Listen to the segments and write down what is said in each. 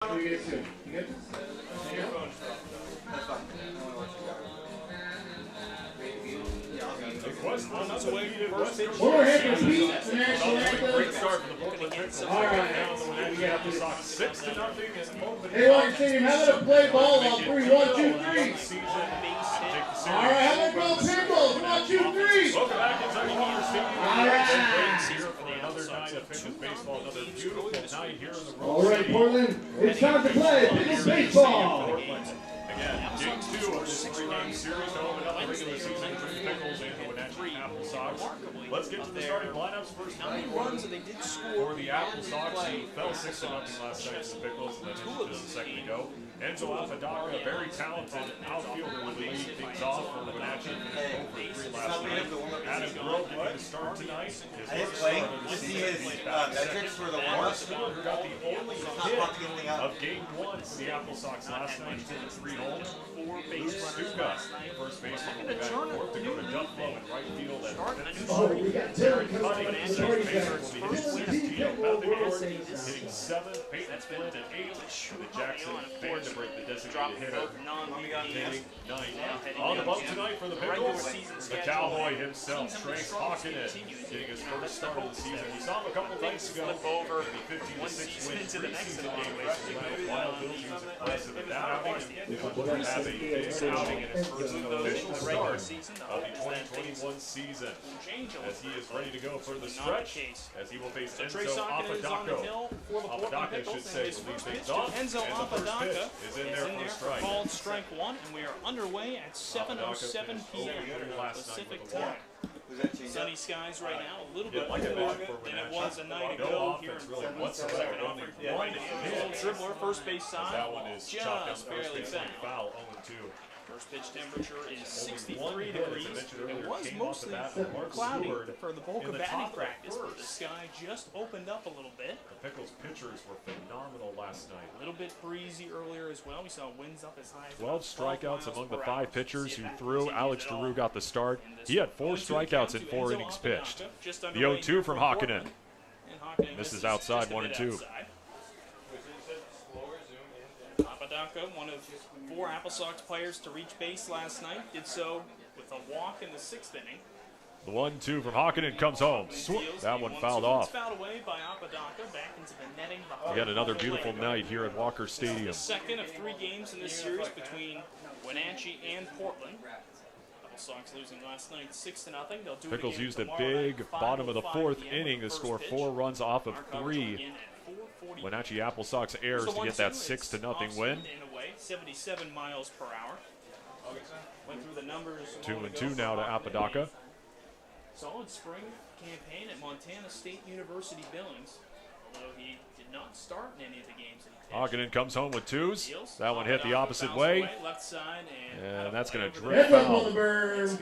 You get two. You get overhead repeat the national anthem. Great start for the Portland Pickles. All right. We get AppleSox 6-0. Hey, Water Stadium, how about a play ball on 3, 1, 2, 3? All right, how about go Pickles? 1, 2, 3. Welcome back inside the Water Stadium. All right. Here for another night of Pickles baseball. Another beautiful night here in the All right, Portland, it's time to play Pickles baseball. Again, game 2 of this 3-game series to open up the regular season between Pickles and the Wenatchee AppleSox. Let's get to the starting lineups first. How many runs did they did score for the AppleSox, who fell 6-0 last night to the Pickles, and then just a second ago. Enzo Apodaca, a very talented outfielder, will lead things off for the Wenatchee. Last night. Adam Grove getting the start tonight. I didn't play to see his metrics for the worst. Who got the only hit of game 1 for the AppleSox last night. He hit 3 home. Luke Stuka, first baseman, will be back and forth to go to Dufflo in right field at We got Terry Cutting in second base will be hitting 16. Bethany hitting 7. Peyton Flint at 8. And the Jackson band to break the designated hitter. Hitting 9. On the bump tonight for the Pickles, the Cowboy himself, Trace Hawkinen, getting his first start of the season. We saw him a couple nights ago in the 15-6 win preseason game against Wild Bills. He was impressive at that outing. He will have a big outing in his first official start of the 2021 season, as he is ready to go for the stretch, as he will face Enzo Apodaca. Apodaca, should say, to lead things off. Enzo Apodaca is in there for strike. Called strike 1, and we are underway at 7:07 p.m. Pacific time. Sunny skies right now, a little bit warmer than it was a night ago here in Portland. Whatsoever. Only one dribbler, first base side, that one is chopped just up first barely base foul. foul, 0-2. First pitch temperature is Only 63 one hit, as I degrees. mentioned It earlier, was came off mostly the bat from Mark cloudy Stewart for the bulk in of the batting top of the practice, but the first. sky just opened up a little bit. The Pickles pitchers were phenomenal last night. A little bit breezy earlier as well. We saw winds up as high as 12 strikeouts among the 5 pitchers who threw. Alex Giroux Giroux got the start. He had 4 strikeouts in 4 innings pitched. The 0-2 from Hawkinen. This is outside, 1-2. Apodaca, one of 4 AppleSox players to reach base last night, did so with a walk in the 6th inning. The 1-2 from Hawkinen comes home. That one fouled off. Fouled away by Apodaca, back into the netting behind. We got another beautiful night here at Walker Stadium. The second of 3 games in this series between Wenatchee and Portland. AppleSox losing last night 6-0. They'll do Pickles it used a tomorrow night, big bottom of the 4th inning to score 4 pitch. runs off of Our coverage 3. again at 4:40. Wenatchee AppleSox heirs to get that 6-0 win. In a way, 77 miles per hour. Went through the numbers. 2-2 now to Apodaca. Solid spring campaign at Montana State University Billings, although he did not start in any of the games that he pitched. Hawkinen comes home with 2s. That one hit the opposite way. Left side, And that's going to Heads drift up on the foul. bird.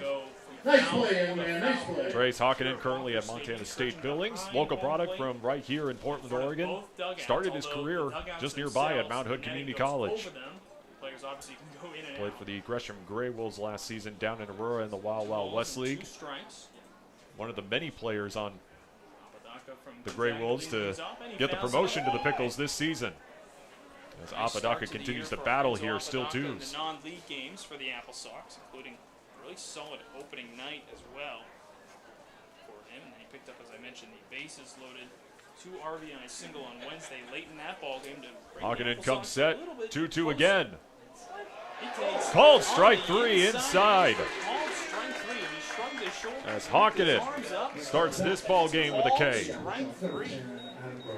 Nice play, young man. Nice play. Trace Hawkinen currently at Montana State Billings. Local product from right here in Portland, Oregon. Started his career just nearby at Mount Hood Community College. Players obviously can go in and Played for the Gresham Gray Wolves last season down in Aurora in the Wild Wild West League. One of the many players on the Gray Wolves to get the promotion to the Pickles this season. As Apodaca continues to battle here, still 2s. The non-league games for the AppleSox, including a really solid opening night as well for him. And he picked up, as I mentioned, the bases loaded 2 RBI single on Wednesday late in that ball game to bring Hawkinen the comes AppleSox set, a little bit 2-2 closer. again. He takes Called strike on 3 the inside. Called strike 3. He shrugged his shoulders. As his arms Hawkinen up. starts this ball game with a K. Strike 3.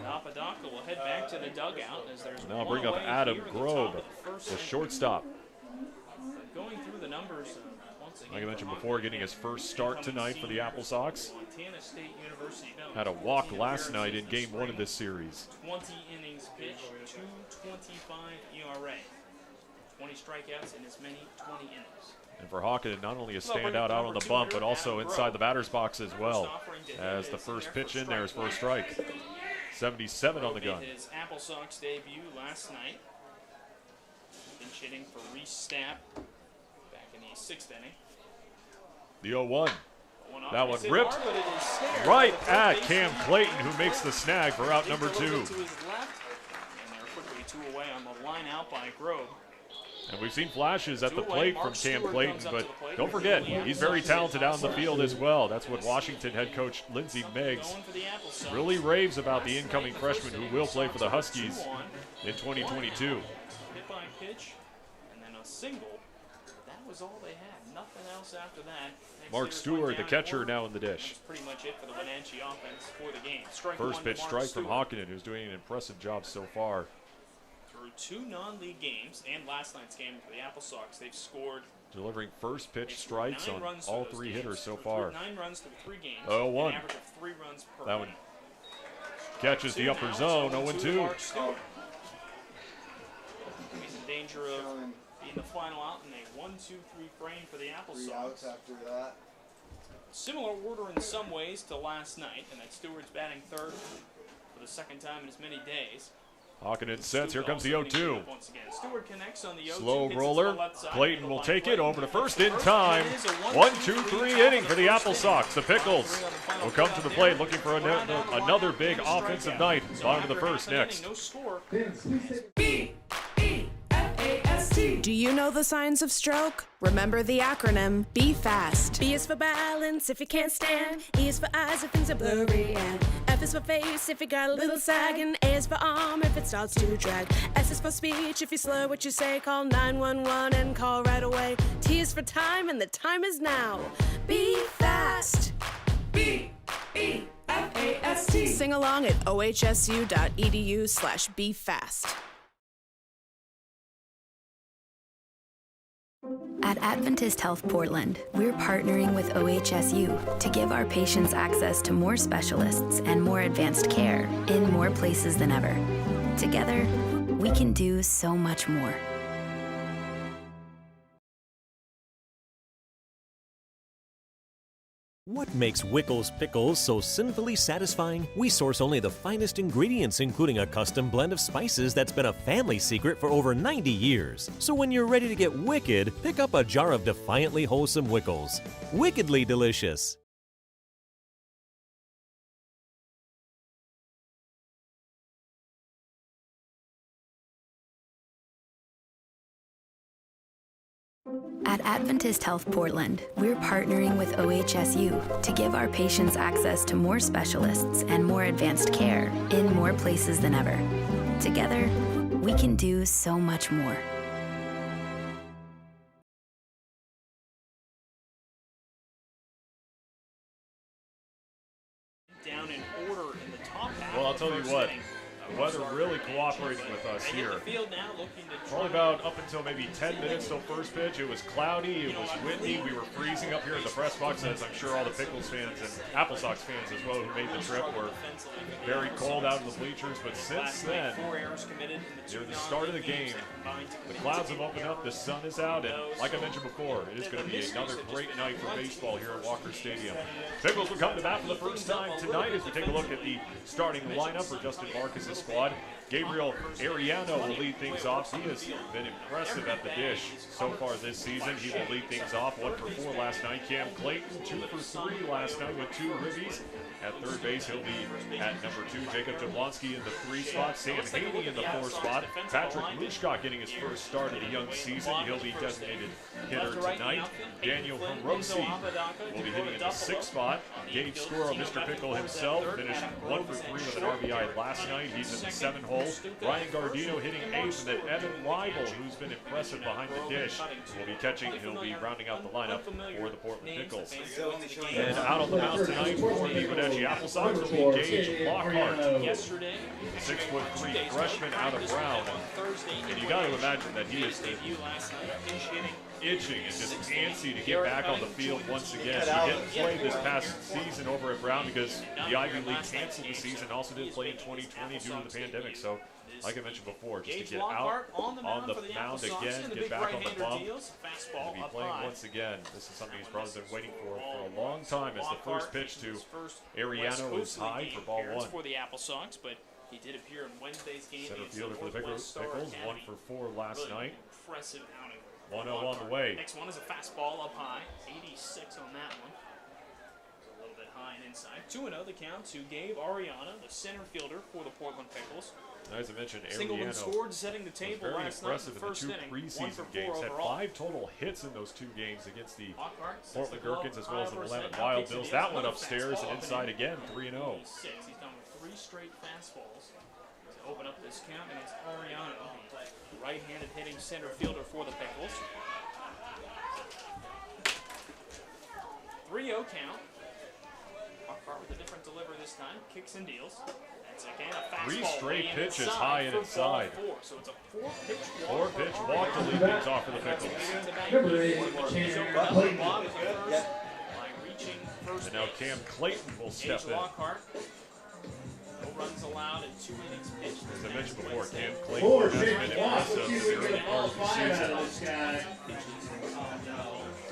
Apodaca will head back to the dugout as there's Now one bring up away Adam here at the Grobe, top of the first the inning. shortstop. Going through the numbers once again. Like I mentioned before, getting his first start tonight for the AppleSox. Montana State University Billings. Had a walk last night in game 1 of this series. 20 innings pitched, 2.25 ERA. 20 strikeouts in as many 20 innings. And for Hawkinen, not only a standout out on the bump, but also inside the batter's box as well. As the first pitch in there is for a strike. 77 on the gun. His AppleSox debut last night. Pinch hitting for Reese Stapp back in the 6th inning. The 0-1. That one It's hit ripped hard, but it is snared. right The first at baseman Cam Clayton, who makes the snag for out number digs a little 2. bit to his left, and they're quickly 2 away on on the line out by Grove. And we've seen flashes at the plate from Cam Clayton, but don't forget, he's very talented out in the field as well. That's what Washington head coach Lindsey Meggs really raves about the incoming freshman who will play for the Huskies in 2022. Hit by pitch, and then a single. That was all they had. Nothing else after that. Mark Stewart, the catcher, now in the dish. That's pretty much it for the Wenatchee offense for the game. First pitch strike from Hawkinen, who's doing an impressive job so far. Through 2 non-league games and last night's game for the AppleSox, they've scored. Delivering first pitch strikes on all 3 hitters so far. 9 runs through 3 games. 0-1. An average of 3 runs per That one catches the upper zone. 0-2. He's in danger of being the final out in a 1-2-3 frame for the AppleSox. 3 outs after that. Similar order in some ways to last night, and that Stewart's batting third for the second time in as many days. Hawkinen sets. Here comes the 0-2. Stewart connects on the 0-2. Slow roller. Clayton will take it over to first in time. 1-2-3 inning for the AppleSox. The Pickles will come to the plate looking for another big offensive night. Bottom of the first next. No score. Do you know the signs of stroke? Remember the acronym Be Fast. B is for balance if you can't stand. E is for eyes if things are blurry. And F is for face if you got a little sag. And A is for arm if it starts to drag. S is for speech if you slur what you say. Call 911 and call right away. T is for time and the time is now. Be fast. B-E-F-A-S-T. Sing along at ohsu.edu/BeFast. At Adventist Health Portland, we're partnering with OHSU to give our patients access to more specialists and more advanced care in more places than ever. Together, we can do so much more. What makes Wickles Pickles so sinfully satisfying? We source only the finest ingredients, including a custom blend of spices that's been a family secret for over 90 years. So when you're ready to get wicked, pick up a jar of defiantly wholesome Wickles. Wickedly delicious. At Adventist Health Portland, we're partnering with OHSU to give our patients access to more specialists and more advanced care in more places than ever. Together, we can do so much more. Down in order in the top half. Well, I'll tell you what. The weather really cooperating with us here. Probably about up until maybe 10 minutes till first pitch. It was cloudy, it was windy, we were freezing up here at the press box, as I'm sure all the Pickles fans and AppleSox fans as well who made the trip were very cold out in the bleachers. But since then, near the start of the game, the clouds have opened up, the sun is out, and like I mentioned before, it is going to be another great night for baseball here at Walker Stadium. Pickles will come to bat for the first time tonight as we take a look at the starting lineup for Justin Marcus' squad. Gabriel Ariano will lead things off. He has been impressive at the dish so far this season. He will lead things off. 1 for 4 last night. Cam Clayton, 2 for 3 last night with 2 ribbies. At third base, he'll be at number 2. Jacob Jablonski in the 3 spot. Sam Haney in the 4 spot. Patrick Lushkot getting his first start of the young season. He'll be designated hitter tonight. Daniel Hiroshi will be hitting in the 6th spot. Gabe Squirrel, Mr. Pickle himself, finished 1 for 3 with an RBI last night. He's in the 7 hole. Ryan Gardino hitting 8th, and then Evan Weibel, who's been impressive behind the dish, will be catching. He'll be rounding out the lineup for the Portland Pickles. And out on the mound tonight for the Wenatchee AppleSox will be Gage Lockhart, 6'3" freshman out of Brown. And you got to imagine that he is itching and just antsy to get back on the field once again. He didn't play this past season over at Brown because the Ivy League canceled the season. Also didn't play in 2020 due to the pandemic. So, like I mentioned before, just to get out on the mound again, get back on the bump, to be playing once again. This is something he's probably been waiting for a long time, as the first pitch to Ariano is high for ball 1. For the AppleSox, but he did appear in Wednesday's game. Center fielder for the Pickles, 1 for 4 last night. Impressive outing. 1-0 on the way. Next one is a fastball up high, 86 on that one. A little bit high and inside. 2-0 the count to Gabe Ariana, the center fielder for the Portland Pickles. As I mentioned, Singleman Ariano scored, setting the table very last night in impressive the first in the inning. 2 preseason games. Had 5 total hits in those 2 games against the Portland Gherkins as well as the Willamette Wild Bills. That one upstairs and inside again, 3-0. He's done with 3 straight fastballs to open up this count against Ariano, the right-handed hitting center fielder for the Pickles. 3-0 count. Lockhart with a different delivery this time. Kicks and deals. That's again a fastball. 3 straight pitches inside high and inside. 4. So it's a 4-pitch walk to lead things off for the Pickles. And now Cam Clayton will step in. Lockhart. No runs allowed in 2 innings pitched. As I mentioned before, Cam Clayton has been impressive Let's see if we during can the get a part ball of the 5 out season. of this guy.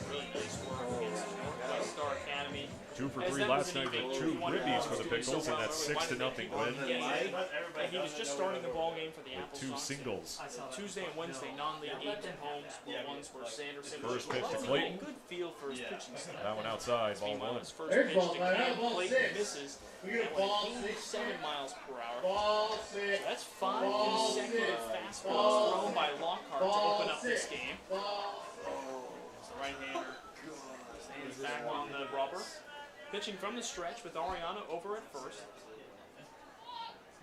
Really nice work against Northwest Star Academy. 2 for 3 last night with 2 ribbies for the Pickles in that 6-0 win. He was just starting the ball game for the AppleSox. 2 singles. Tuesday and Wednesday, non-league 18 homes were ones where Sanderson First pitch to was Clayton. a good feel for his pitching style. That one outside, ball 1. His first There's pitch ball to five. Cam Ball Clayton 6. misses. We get a That ball went 6. 87 miles per hour. Ball 6. That's 5 Ball consecutive 6. fastballs thrown by Lockhart to Ball open up this 6. game. Ball It's the right-hander stands back on the rubber. Pitching from the stretch with Ariana over at first.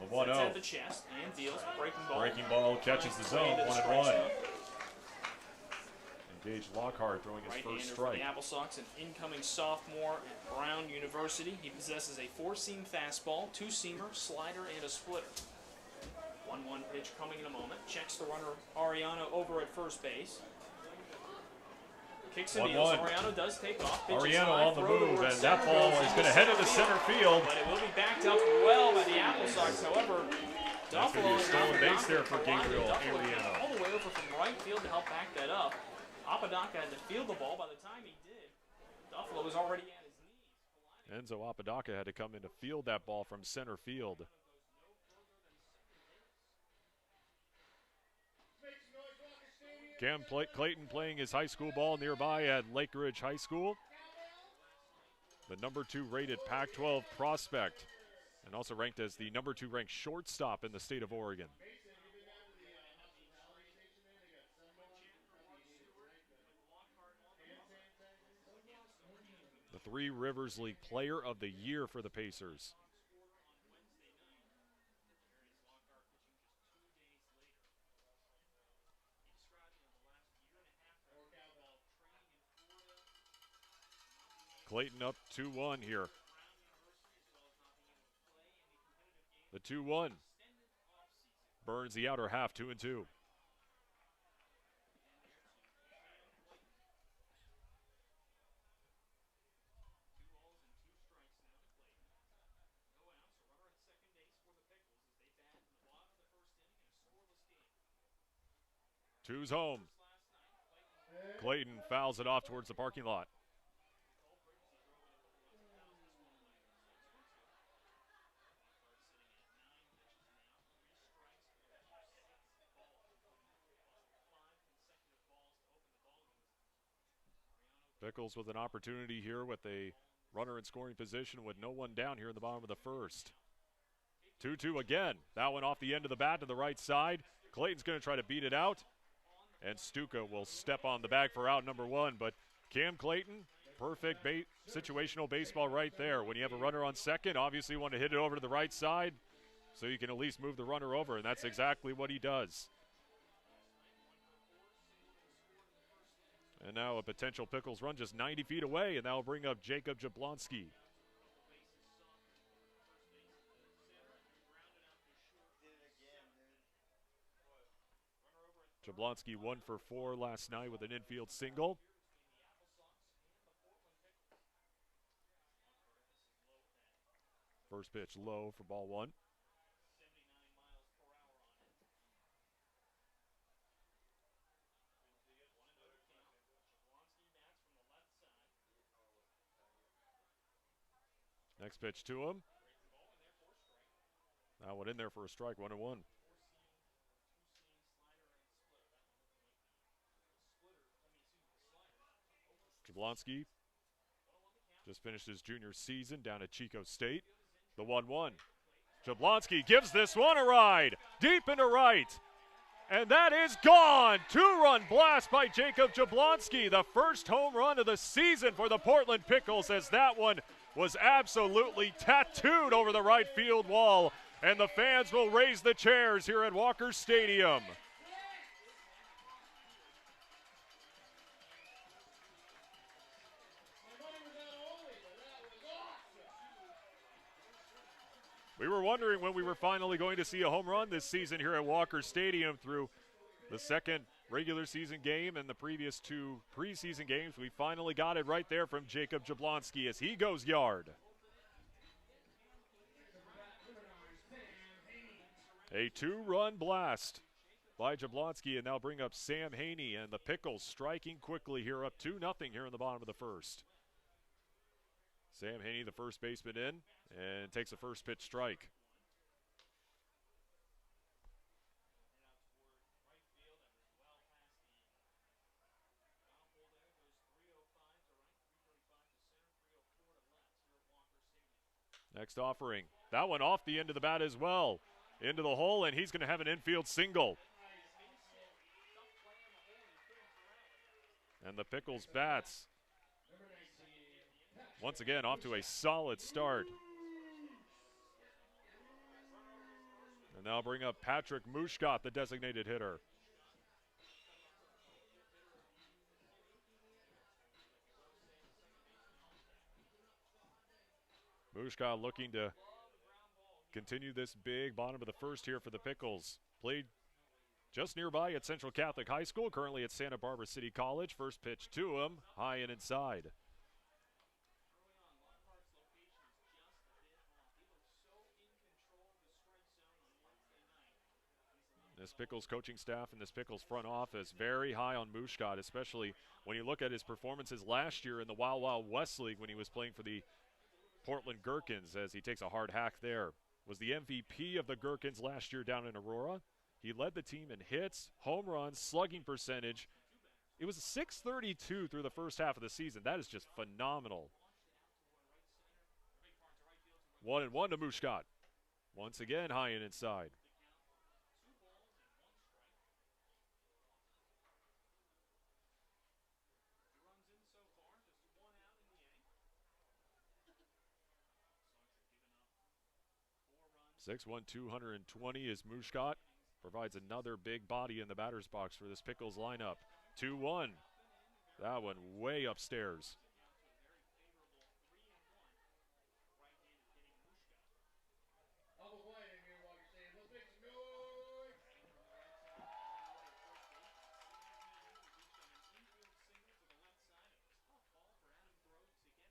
The Sets 1-0. at the chest and deals. Breaking ball. Breaking ball catches the zone, 1-1. Engaged Lockhart throwing his Right-hander first for the strike. AppleSox, an incoming sophomore at Brown University. He possesses a 4-seam fastball, 2-seamer, slider, and a splitter. 1-1 pitch coming in a moment. Checks the runner Ariano over at first base. Kicks and deals. 1-1. Ariano does take off. Pitches Ariano high, on the throw move, towards and that center, ball goes is into going to head into center field. But it will be backed up well by the AppleSox. However, That's Duffalo going to be a and stolen base Apodaca there for collided. Gabriel Duffalo came Ariano. all the way over from right field to help back that up. Apodaca had to field the ball. By the time he did, Duffalo was already at his knees. Enzo Apodaca had to come in to field that ball from center field. Cam Clayton playing his high school ball nearby at Lake Ridge High School. The number 2 rated Pac-12 prospect, and also ranked as the number 2 ranked shortstop in the state of Oregon. The 3 Rivers League Player of the Year for the Pacers. Clayton up 2-1 here. The 2-1 burns the outer half, 2-2. Two's home. Clayton fouls it off towards the parking lot. Pickles with an opportunity here with a runner in scoring position with no one down here in the bottom of the first. 2-2 again. That one off the end of the bat to the right side. Clayton's going to try to beat it out. And Stuka will step on the bag for out number 1. But Cam Clayton, perfect situational baseball right there. When you have a runner on second, obviously you want to hit it over to the right side so you can at least move the runner over, and that's exactly what he does. And now a potential Pickles run just 90 feet away, and that will bring up Jacob Jablonski. Jablonski 1 for 4 last night with an infield single. First pitch low for ball 1. Next pitch to him. That one in there for a strike, 1-1. Jablonski Just finished his junior season down at Chico State. The 1-1. Jablonski gives this one a ride, deep into right. And that is gone. 2-run blast by Jacob Jablonski. The first home run of the season for the Portland Pickles, as that one was absolutely tattooed over the right field wall. And the fans will raise the chairs here at Walker Stadium. We were wondering when we were finally going to see a home run this season here at Walker Stadium through the second regular season game and the previous 2 preseason games. We finally got it right there from Jacob Jablonski as he goes yard. A 2-run blast by Jablonski, and now bring up Sam Haney, and the Pickles striking quickly here, up 2-0 here in the bottom of the first. Sam Haney, the first baseman, in and takes a first pitch strike. Next offering. That one off the end of the bat as well. Into the hole, and he's going to have an infield single. And the Pickles bats once again off to a solid start. And now bring up Patrick Mushkat, the designated hitter. Mushkat looking to continue this big bottom of the first here for the Pickles. Played just nearby at Central Catholic High School, currently at Santa Barbara City College. First pitch to him, high and inside. This Pickles coaching staff and this Pickles front office very high on Mushkat, especially when you look at his performances last year in the Wild Wild West League when he was playing for the Portland Gherkins, as he takes a hard hack there. Was the MVP of the Gherkins last year down in Aurora. He led the team in hits, home runs, slugging percentage. It was .632 through the first half of the season. That is just phenomenal. 1-1 to Mushkat. Once again, high and inside. .6'1", 220 is Mushkat. Provides another big body in the batter's box for this Pickles lineup. 2-1. That one way upstairs.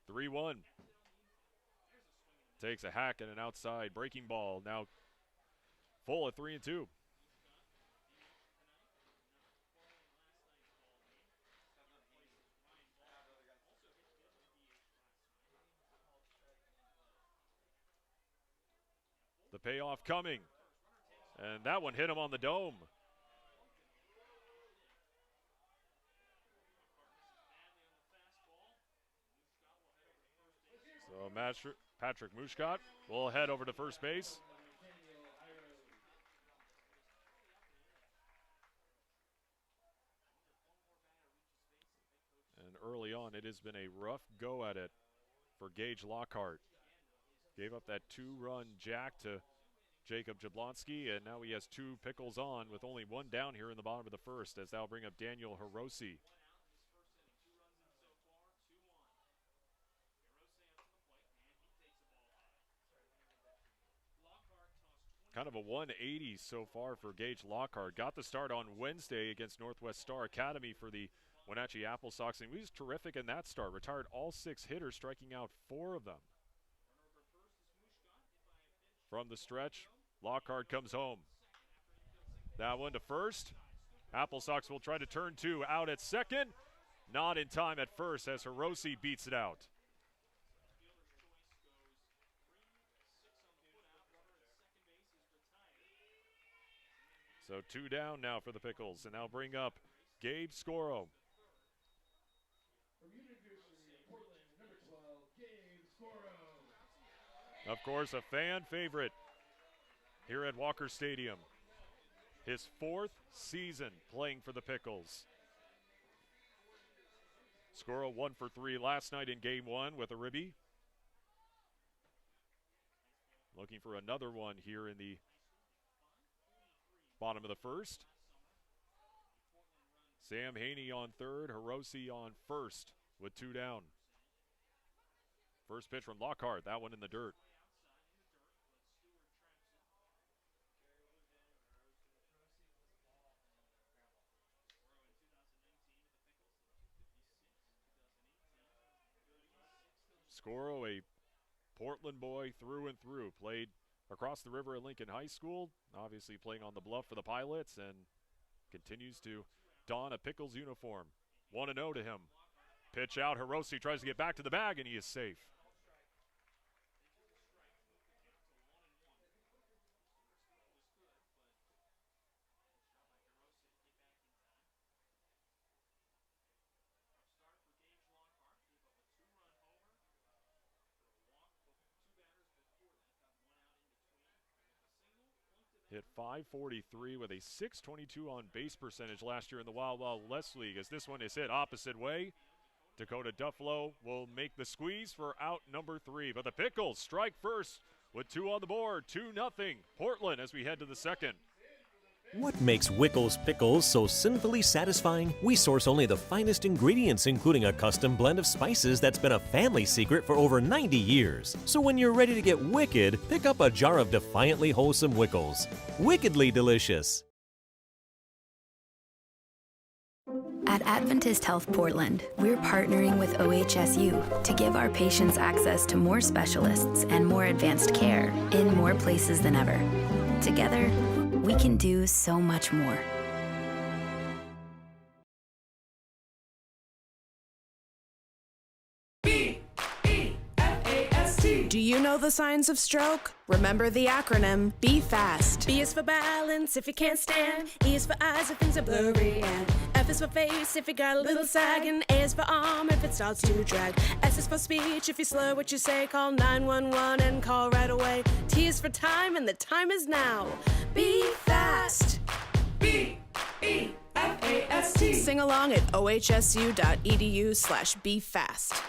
Three 3-1. Takes a hack and an outside breaking ball. Now full at 3-2. The payoff coming. And that one hit him on the dome. So Patrick Mushkat will head over to first base. And early on, it has been a rough go at it for Gage Lockhart. Gave up that 2-run jack to Jacob Jablonski, and now he has 2 Pickles on with only 1 down here in the bottom of the first, as that'll bring up Daniel Hiroshi. Kind of a 180 so far for Gage Lockhart. Got the start on Wednesday against Northwest Star Academy for the Wenatchee AppleSox, and he was terrific in that start. Retired all 6 hitters, striking out 4 of them. From the stretch, Lockhart comes home. That one to first. AppleSox will try to turn 2 out at second. Not in time at first as Hiroshi beats it out. So 2 down now for the Pickles, and now bring up Gabe Scoro. From University of Portland, number 12, Gabe Of course, a fan favorite here at Walker Stadium. His 4th season playing for the Pickles. Scoro 1 for 3 last night in game 1 with a ribby. Looking for another one here in the bottom of the first. Sam Haney on third, Hiroshi on first with 2 down. First pitch from Lockhart, that one in the dirt. Scoro, a Portland boy through and through, played across the river at Lincoln High School, obviously playing on the bluff for the Pilots, and continues to don a Pickles uniform. 1-0 to him. Pitch out, Hiroshi tries to get back to the bag, and he is safe. Hit .543 with a .622 on base percentage last year in the Wild Wild West League. As this one is hit opposite way, Dakota Duffalo will make the squeeze for out number 3. But the Pickles strike first with 2 on the board, 2-0 Portland as we head to the second. What makes Wickles Pickles so sinfully satisfying? We source only the finest ingredients, including a custom blend of spices that's been a family secret for over 90 years. So when you're ready to get wicked, pick up a jar of defiantly wholesome Wickles. Wickedly delicious. At Adventist Health Portland, we're partnering with OHSU to give our patients access to more specialists and more advanced care in more places than ever. Together, we can do so much more. Do you know the signs of stroke? Remember the acronym Be Fast. B is for balance if you can't stand. E is for eyes if things are blurry. And F is for face if you got a little sag. And A is for arm if it starts to drag. S is for speech if you slur what you say. Call 911 and call right away. T is for time and the time is now. Be fast. B-E-F-A-S-T. Sing along at ohsu.edu/befast.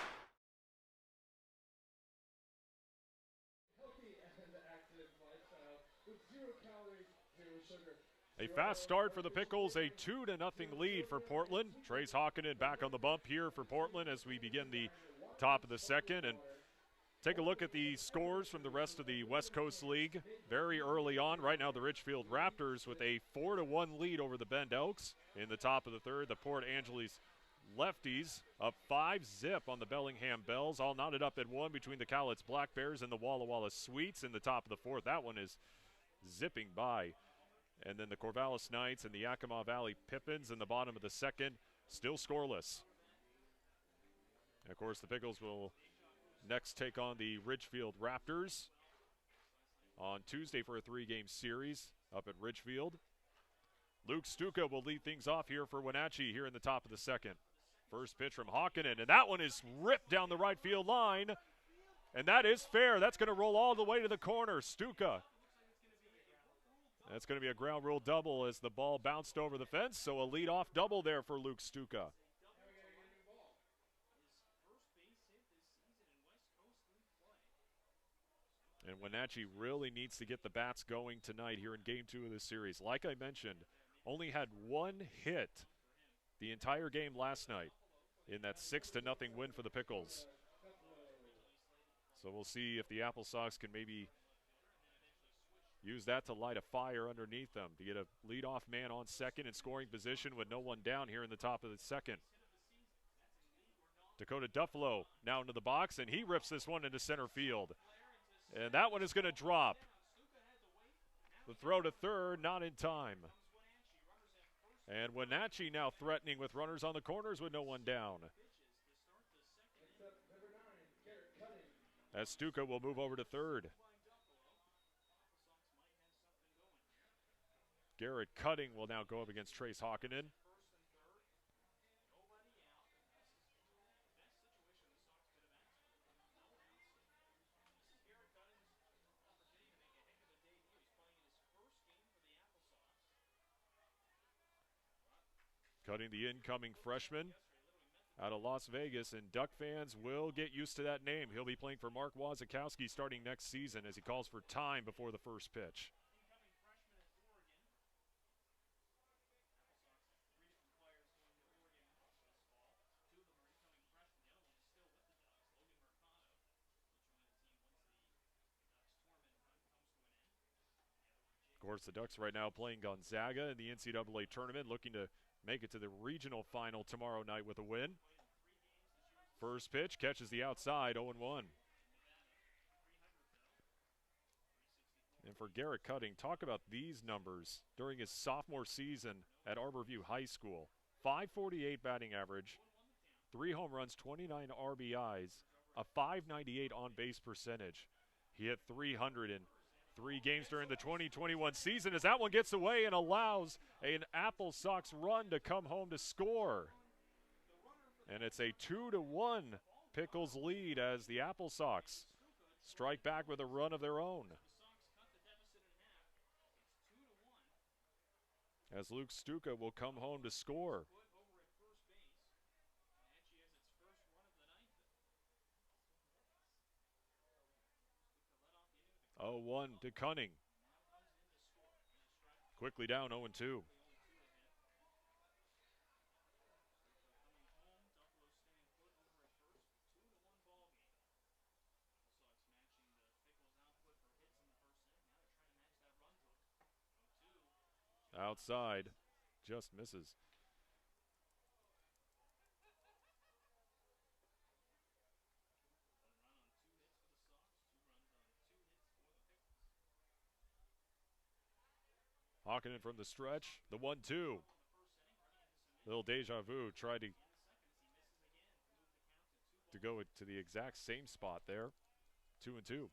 A fast start for the Pickles, a 2-0 lead for Portland. Trace Hawkinen back on the bump here for Portland as we begin the top of the second. And take a look at the scores from the rest of the West Coast League very early on. Right now, the Richfield Raptors with a 4-1 lead over the Bend Elks in the top of the third. The Port Angeles Lefties up 5-zip on the Bellingham Bells, all knotted up at 1 between the Cowlitz Black Bears and the Walla Walla Sweets in the top of the fourth. That one is zipping by. And then the Corvallis Knights and the Yakima Valley Pippins in the bottom of the second, still scoreless. And of course, the Pickles will next take on the Ridgefield Raptors on Tuesday for a 3-game series up at Ridgefield. Luke Stuka will lead things off here for Wenatchee here in the top of the second. First pitch from Hawkinen, and that one is ripped down the right field line. And that is fair. That's going to roll all the way to the corner. Stuka. That's going to be a ground rule double as the ball bounced over the fence, so a leadoff double there for Luke Stuka. And Wenatchee really needs to get the bats going tonight here in Game 2 of this series. Like I mentioned, only had 1 hit the entire game last night in that 6-0 win for the Pickles. So we'll see if the AppleSox can maybe use that to light a fire underneath them to get a leadoff man on second in scoring position with no one down here in the top of the second. Dakota Duffalo now into the box, and he rips this one into center field. And that one is going to drop. The throw to third, not in time. And Wenatchee now threatening with runners on the corners with no one down. As Stuka will move over to third. Garrett Cutting will now go up against Trace Hawkinen. Cutting the incoming freshman out of Las Vegas, and Duck fans will get used to that name. He'll be playing for Mark Wazakowski starting next season as he calls for time before the first pitch. Of course, the Ducks right now playing Gonzaga in the NCAA tournament, looking to make it to the regional final tomorrow night with a win. First pitch catches the outside, 0-1. And for Garrett Cutting, talk about these numbers during his sophomore season at Arborview High School. 548 batting average, 3 home runs, 29 RBIs, a 598 on-base percentage. He hit 300 in 3 games during the 2021 season as that one gets away and allows an AppleSox run to come home to score. And it's a 2-1 Pickles lead as the AppleSox strike back with a run of their own. As Luke Stuka will come home to score. 0-1 to Cunning. Quickly down 0-2. Outside, just misses. Hawkinen from the stretch, the 1-2. Little deja vu, tried to go to the exact same spot there. 2-2.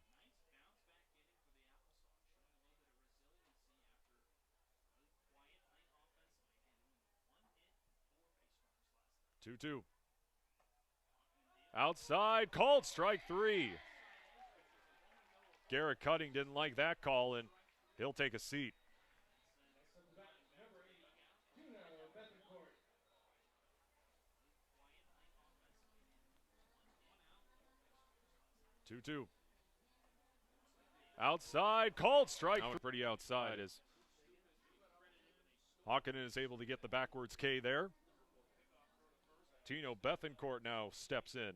Two. Outside, called strike 3. Garrett Cutting didn't like that call, and he'll take a seat. Two. Outside, called strike. Now pretty outside as Hawkinen is able to get the backwards K there. Tino Bethencourt now steps in.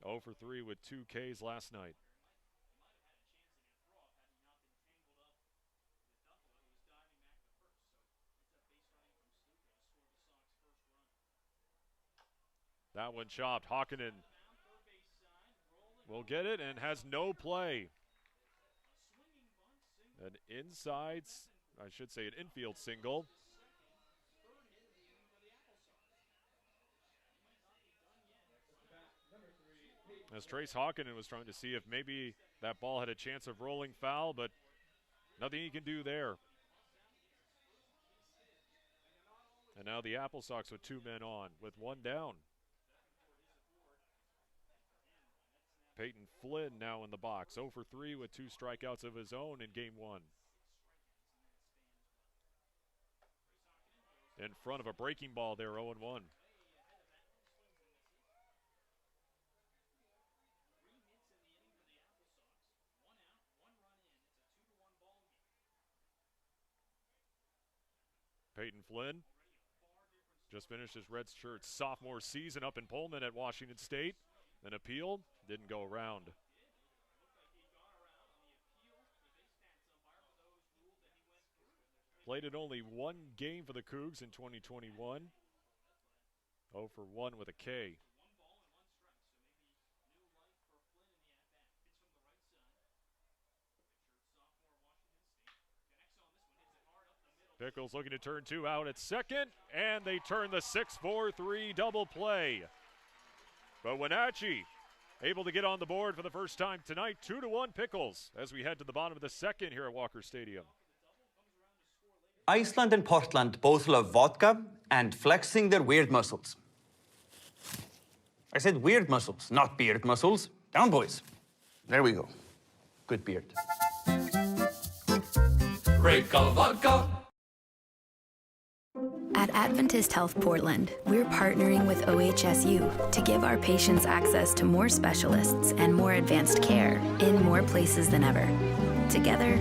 0 for 3 with 2 Ks last night. That one chopped. Hawkinen will get it and has no play. An inside, I should say an infield single. As Trace Hawkinen was trying to see if maybe that ball had a chance of rolling foul, but nothing he can do there. And now the AppleSox with 2 men on, with 1 down. Peyton Flynn now in the box, 0 for 3 with 2 strikeouts of his own in game 1. In front of a breaking ball there, 0-1. Peyton Flynn just finished his red shirt sophomore season up in Pullman at Washington State. An appeal didn't go around. Played in only 1 game for the Cougs in 2021. 0 for 1 with a K. Pickles looking to turn 2 out at second, and they turn the 6-4-3 double play. But Wenatchee able to get on the board for the first time tonight, 2-1 Pickles, as we head to the bottom of the second here at Walker Stadium. Iceland and Portland both love vodka and flexing their weird muscles. I said weird muscles, not beard muscles. Down, boys. There we go. Good beard. Break of vodka. At Adventist Health Portland, we're partnering with OHSU to give our patients access to more specialists and more advanced care in more places than ever. Together,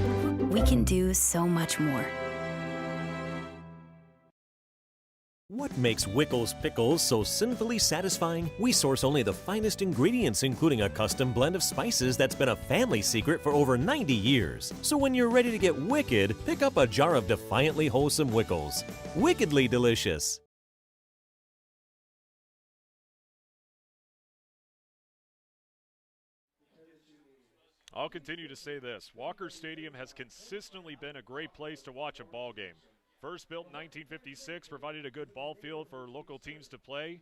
we can do so much more. What makes Wickles Pickles so sinfully satisfying? We source only the finest ingredients, including a custom blend of spices that's been a family secret for over 90 years. So when you're ready to get wicked, pick up a jar of defiantly wholesome Wickles. Wickedly delicious. I'll continue to say this. Walker Stadium has consistently been a great place to watch a ball game. First built in 1956, provided a good ball field for local teams to play.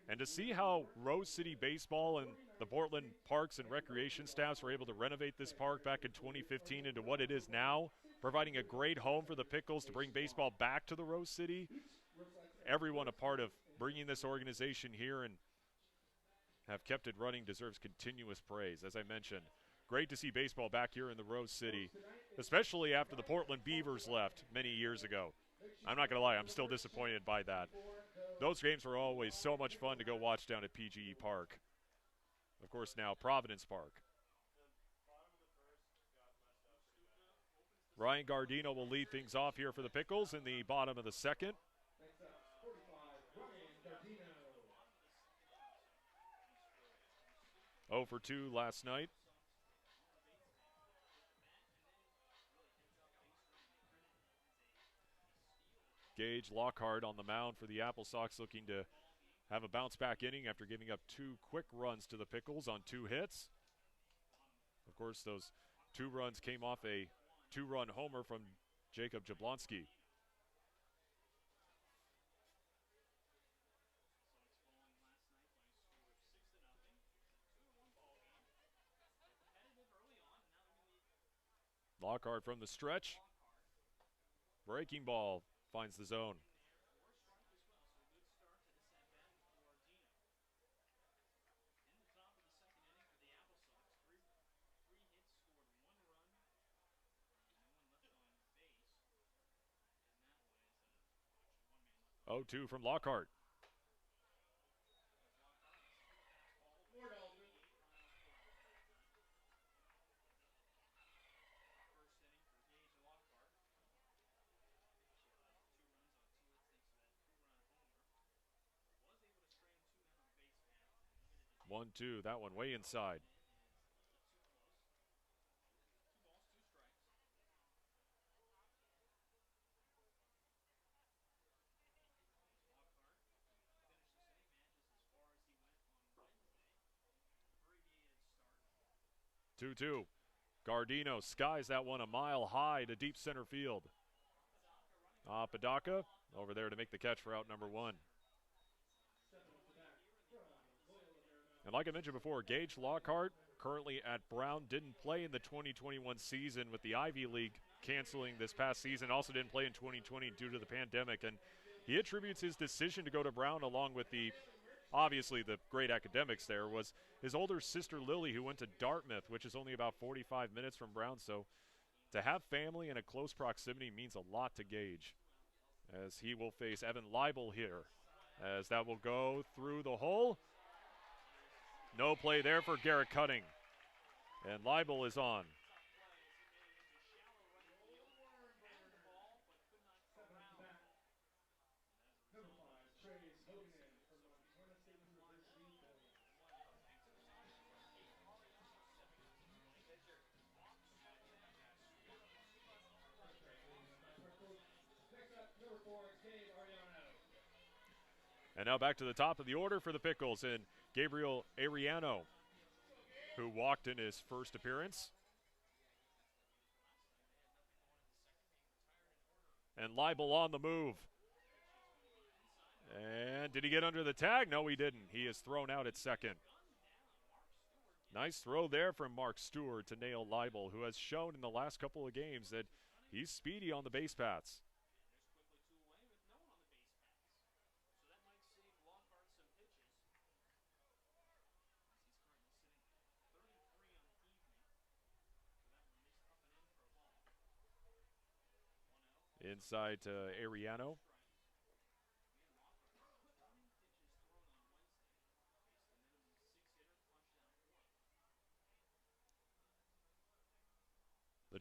And to see how Rose City Baseball and the Portland Parks and Recreation staffs were able to renovate this park back in 2015 into what it is now, providing a great home for the Pickles to bring baseball back to the Rose City. Everyone a part of bringing this organization here and have kept it running deserves continuous praise. As I mentioned, great to see baseball back here in the Rose City, especially after the Portland Beavers left many years ago. I'm not going to lie, I'm still disappointed by that. Those games were always so much fun to go watch down at PGE Park. Of course, now Providence Park. Ryan Gardino will lead things off here for the Pickles in the bottom of the second. Oh for 2 last night. Gage Lockhart on the mound for the AppleSox, looking to have a bounce-back inning after giving up 2 quick runs to the Pickles on 2 hits. Of course, those 2 runs came off a 2-run homer from Jacob Jablonski. Lockhart from the stretch. Breaking ball finds the zone. Oh, 2 from Lockhart. One, 2, that one way inside. Two. Gardino skies that one a mile high to deep center field. Padaka over there to make the catch for out number 1. And like I mentioned before, Gage Lockhart, currently at Brown, didn't play in the 2021 season with the Ivy League canceling this past season. Also didn't play in 2020 due to the pandemic. And he attributes his decision to go to Brown, along with obviously the great academics there, was his older sister Lily, who went to Dartmouth, which is only about 45 minutes from Brown. So to have family in a close proximity means a lot to Gage, as he will face Evan Leibel here, as that will go through the hole. No play there for Garrett Cutting, and Leibel is on. And now back to the top of the order for the Pickles, and Gabriel Ariano, who walked in his first appearance. And Leibel on the move. And did he get under the tag? No, he didn't. He is thrown out at second. Nice throw there from Mark Stewart to nail Leibel, who has shown in the last couple of games that he's speedy on the base paths. Inside to Ariano.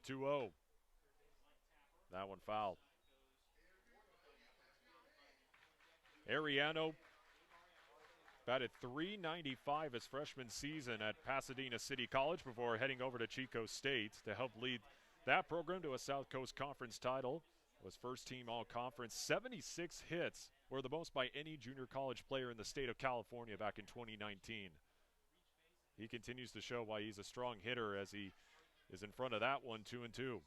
2-0. That one foul. Ariano batted .395 his freshman season at Pasadena City College before heading over to Chico State to help lead that program to a South Coast Conference title. Was first team all-conference. 76 hits were the most by any junior college player in the state of California back in 2019. He continues to show why he's a strong hitter as he is in front of that one, 2-2.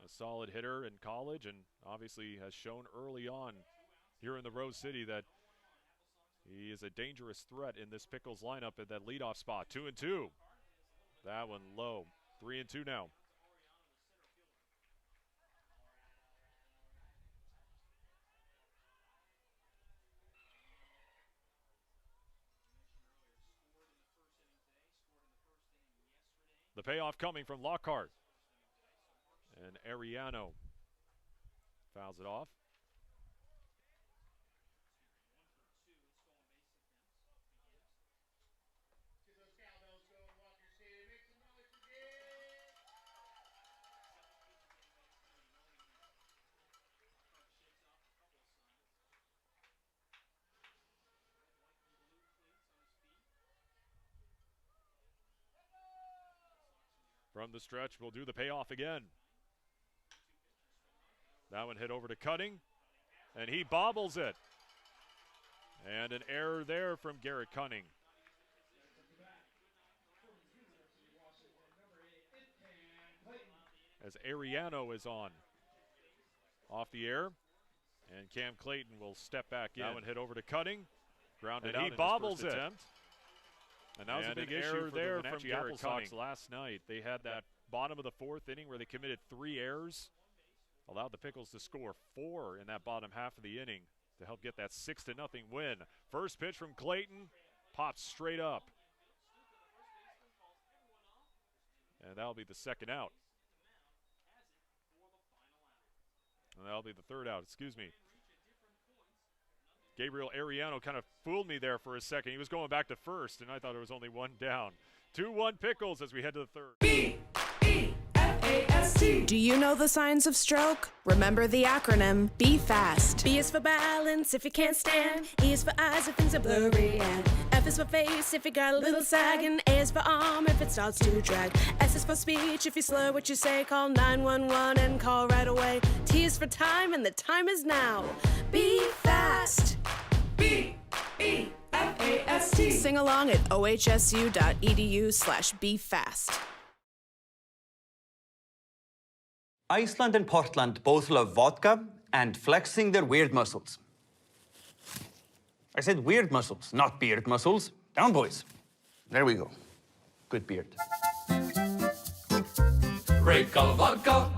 A solid hitter in college, and obviously has shown early on here in the Rose City that he is a dangerous threat in this Pickles lineup at that leadoff spot. 2-2. That one low. 3-2 now. The payoff coming from Lockhart. And Ariano fouls it off. From the stretch, we'll do the payoff again. That one hit over to Cutting, and he bobbles it. And an error there from Garrett Cunning. As Ariano is on. Off the air, and Cam Clayton will step back in. That one hit over to Cutting. Grounded out. He bobbles it. Attempt. And that was a big issue there from AppleSox last night. They had that bottom of the fourth inning where they committed 3 errors. Allowed the Pickles to score 4 in that bottom half of the inning to help get that 6-0 win. First pitch from Clayton, pops straight up. And that'll be the second out. And that'll be the third out, excuse me. Gabriel Ariano kind of fooled me there for a second. He was going back to first, and I thought it was only 1 down. 2-1 Pickles as we head to the third. B-E-F-A-S-T. Do you know the signs of stroke? Remember the acronym Be Fast. B is for balance if you can't stand. E is for eyes if things are blurry. And F is for face if you got a little sag. And A is for arm if it starts to drag. S is for speech if you slur what you say. Call 911 and call right away. T is for time and the time is now. Be fast. B-E-F-A-S-T. Sing along at ohsu.edu/befast. Iceland and Portland both love vodka and flexing their weird muscles. I said weird muscles, not beard muscles. Down, boys. There we go. Good beard. Great color vodka.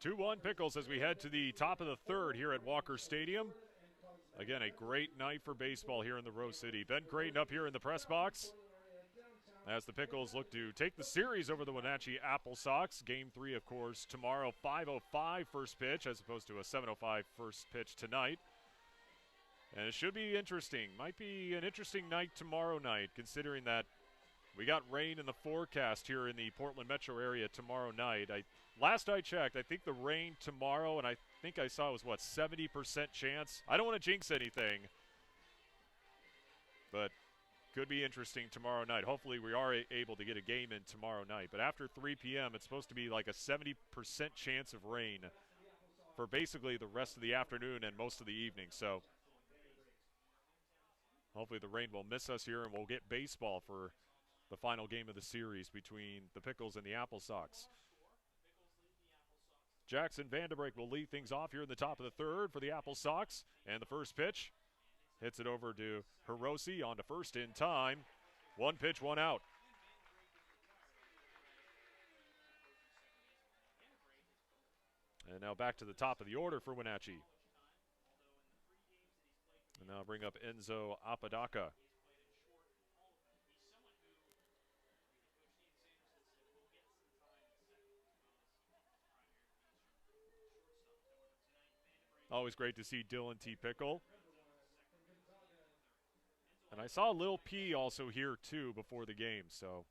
2-1 Pickles as we head to the top of the third here at Walker Stadium. Again, a great night for baseball here in the Rose City. Ben Creighton up here in the press box as the Pickles look to take the series over the Wenatchee AppleSox. Game 3, of course, tomorrow, 5:05 first pitch as opposed to a 7:05 first pitch tonight. And it should be interesting. Might be an interesting night tomorrow night, considering that we got rain in the forecast here in the Portland metro area tomorrow night. Last I checked, I think the rain tomorrow, and I think I saw it was, what, 70% chance? I don't want to jinx anything, but could be interesting tomorrow night. Hopefully we are able to get a game in tomorrow night. But after 3 p.m., it's supposed to be like a 70% chance of rain for basically the rest of the afternoon and most of the evening. So hopefully the rain will miss us here and we'll get baseball for the final game of the series between the Pickles and the AppleSox. Jackson Vanderbrake will lead things off here in the top of the third for the AppleSox. And the first pitch hits it over to Hiroshi on to first in time. 1 pitch, 1 out. And now back to the top of the order for Wenatchee. And now bring up Enzo Apodaca. Always great to see Dylan T. Pickle. And I saw Lil P also here, too, before the game. So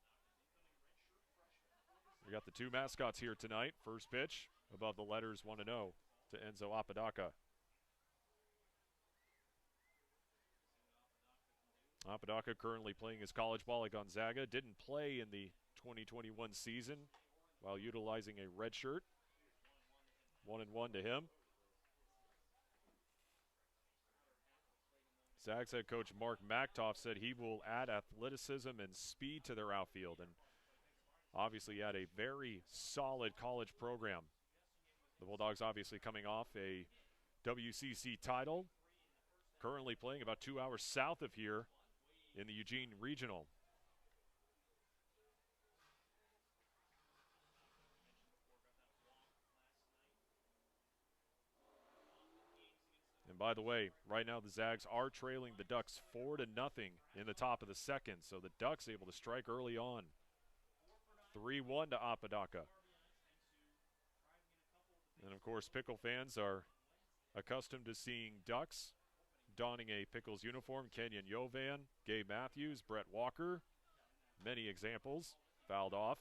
we got the two mascots here tonight. First pitch above the letters 1-0 to Enzo Apodaca. Apodaca currently playing his college ball at Gonzaga. Didn't play in the 2021 season while utilizing a red shirt. 1-1 to him. Zags head coach Mark Maktoff said he will add athleticism and speed to their outfield, and obviously add a very solid college program. The Bulldogs obviously coming off a WCC title, currently playing about 2 hours south of here in the Eugene Regional. And by the way, right now the Zags are trailing the Ducks 4-0 in the top of the second, so the Ducks able to strike early on. 3-1 to Apodaca. And of course, Pickle fans are accustomed to seeing Ducks donning a Pickles uniform. Kenyon Yovan, Gabe Matthews, Brett Walker. Many examples fouled off.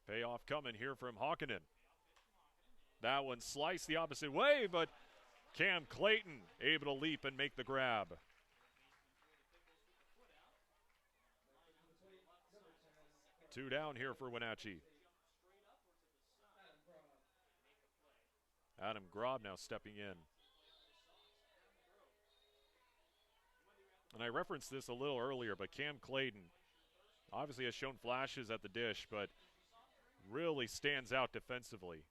Payoff coming here from Hawkinen. That one sliced the opposite way, but Cam Clayton able to leap and make the grab. Two down here for Wenatchee. Adam Grob now stepping in. And I referenced this a little earlier, but Cam Clayton obviously has shown flashes at the dish, but really stands out defensively.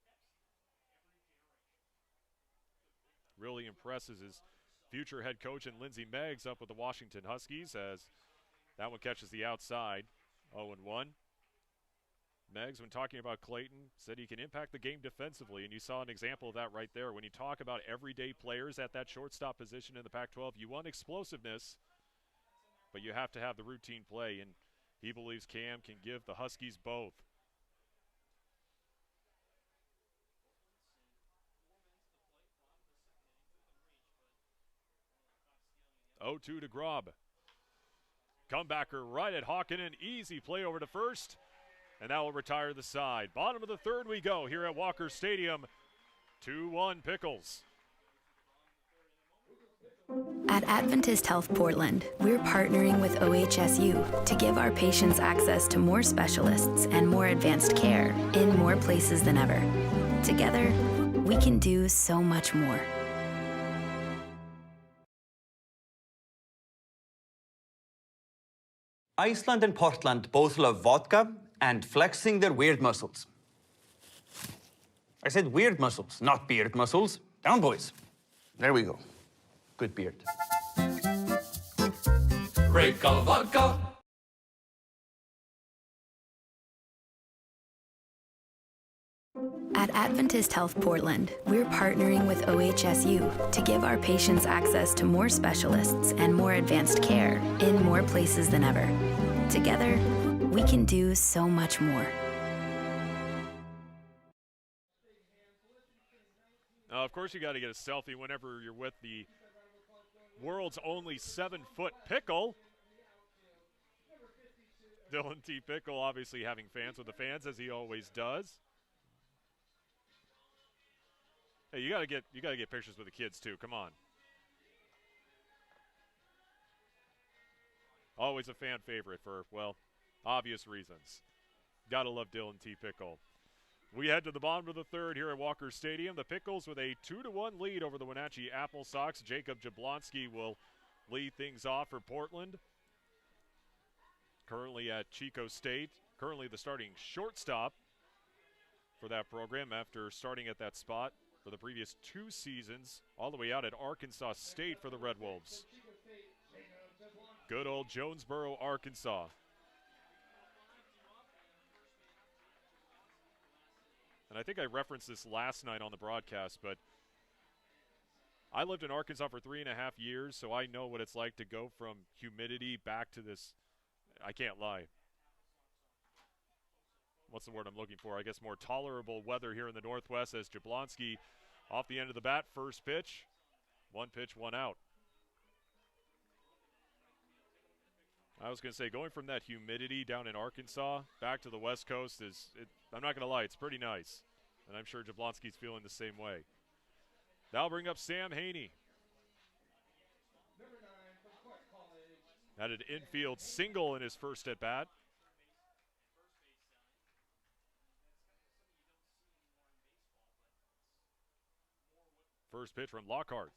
Really impresses his future head coach and Lindsey Meggs up with the Washington Huskies, as that one catches the outside. 0-1. Meggs, when talking about Clayton, said he can impact the game defensively, and you saw an example of that right there. When you talk about everyday players at that shortstop position in the Pac-12, you want explosiveness, but you have to have the routine play, and he believes Cam can give the Huskies both. 0-2 to Grob. Comebacker right at Hawkinen. Easy play over to first, and that will retire the side. Bottom of the third we go here at Walker Stadium. 2-1 Pickles. At Adventist Health Portland, we're partnering with OHSU to give our patients access to more specialists and more advanced care in more places than ever. Together, we can do so much more. Iceland and Portland both love vodka and flexing their weird muscles. I said weird muscles, not beard muscles. Down, boys. There we go. Good beard. Break of vodka. At Adventist Health Portland, we're partnering with OHSU to give our patients access to more specialists and more advanced care in more places than ever. Together, we can do so much more. Of course, you got to get a selfie whenever you're with the world's only 7-foot Pickle. Dylan T. Pickle obviously having fans with the fans, as he always does. Hey, you gotta get pictures with the kids too. Come on. Always a fan favorite for, well, obvious reasons. Gotta love Dylan T. Pickle. We head to the bottom of the third here at Walker Stadium. The Pickles with a 2-1 lead over the Wenatchee AppleSox. Jacob Jablonski will lead things off for Portland. Currently at Chico State. Currently the starting shortstop for that program after starting at that spot for the previous 2 seasons, all the way out at Arkansas State for the Red Wolves. Good old Jonesboro, Arkansas. and I think I referenced this last night on the broadcast, but I lived in Arkansas for 3.5 years, so I know what it's like to go from humidity back to this, I can't lie. What's the word I'm looking for? I guess more tolerable weather here in the Northwest as Jablonski off the end of the bat, first pitch. 1 pitch, 1 out. I was going to say, going from that humidity down in Arkansas back to the West Coast I'm not going to lie, it's pretty nice. And I'm sure Jablonski's feeling the same way. That'll bring up Sam Haney. Had an infield single in his first at bat. First pitch from Lockhart.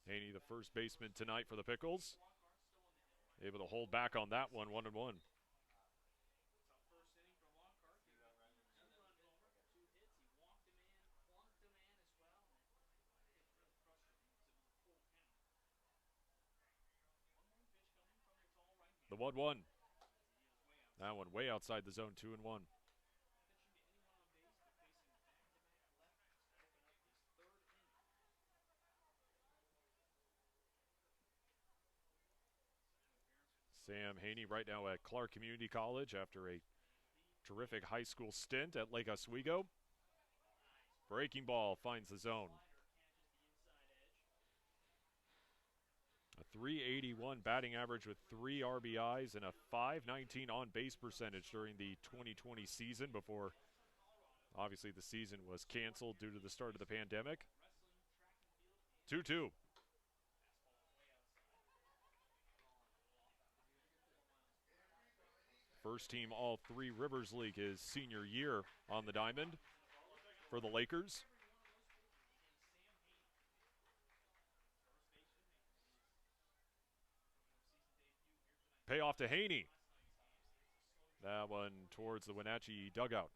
Haney, the first baseman tonight for the Pickles. Able to hold back on that one, 1-1. The 1-1. That one way outside the zone, 2-1. Sam Haney right now at Clark Community College after a terrific high school stint at Lake Oswego. Breaking ball finds the zone. A .381 batting average with 3 RBIs and a .519 on-base percentage during the 2020 season before, obviously, the season was canceled due to the start of the pandemic. 2-2. First team All Three Rivers League his senior year on the diamond for the Lakers. Payoff to Haney. That one towards the Wenatchee dugout.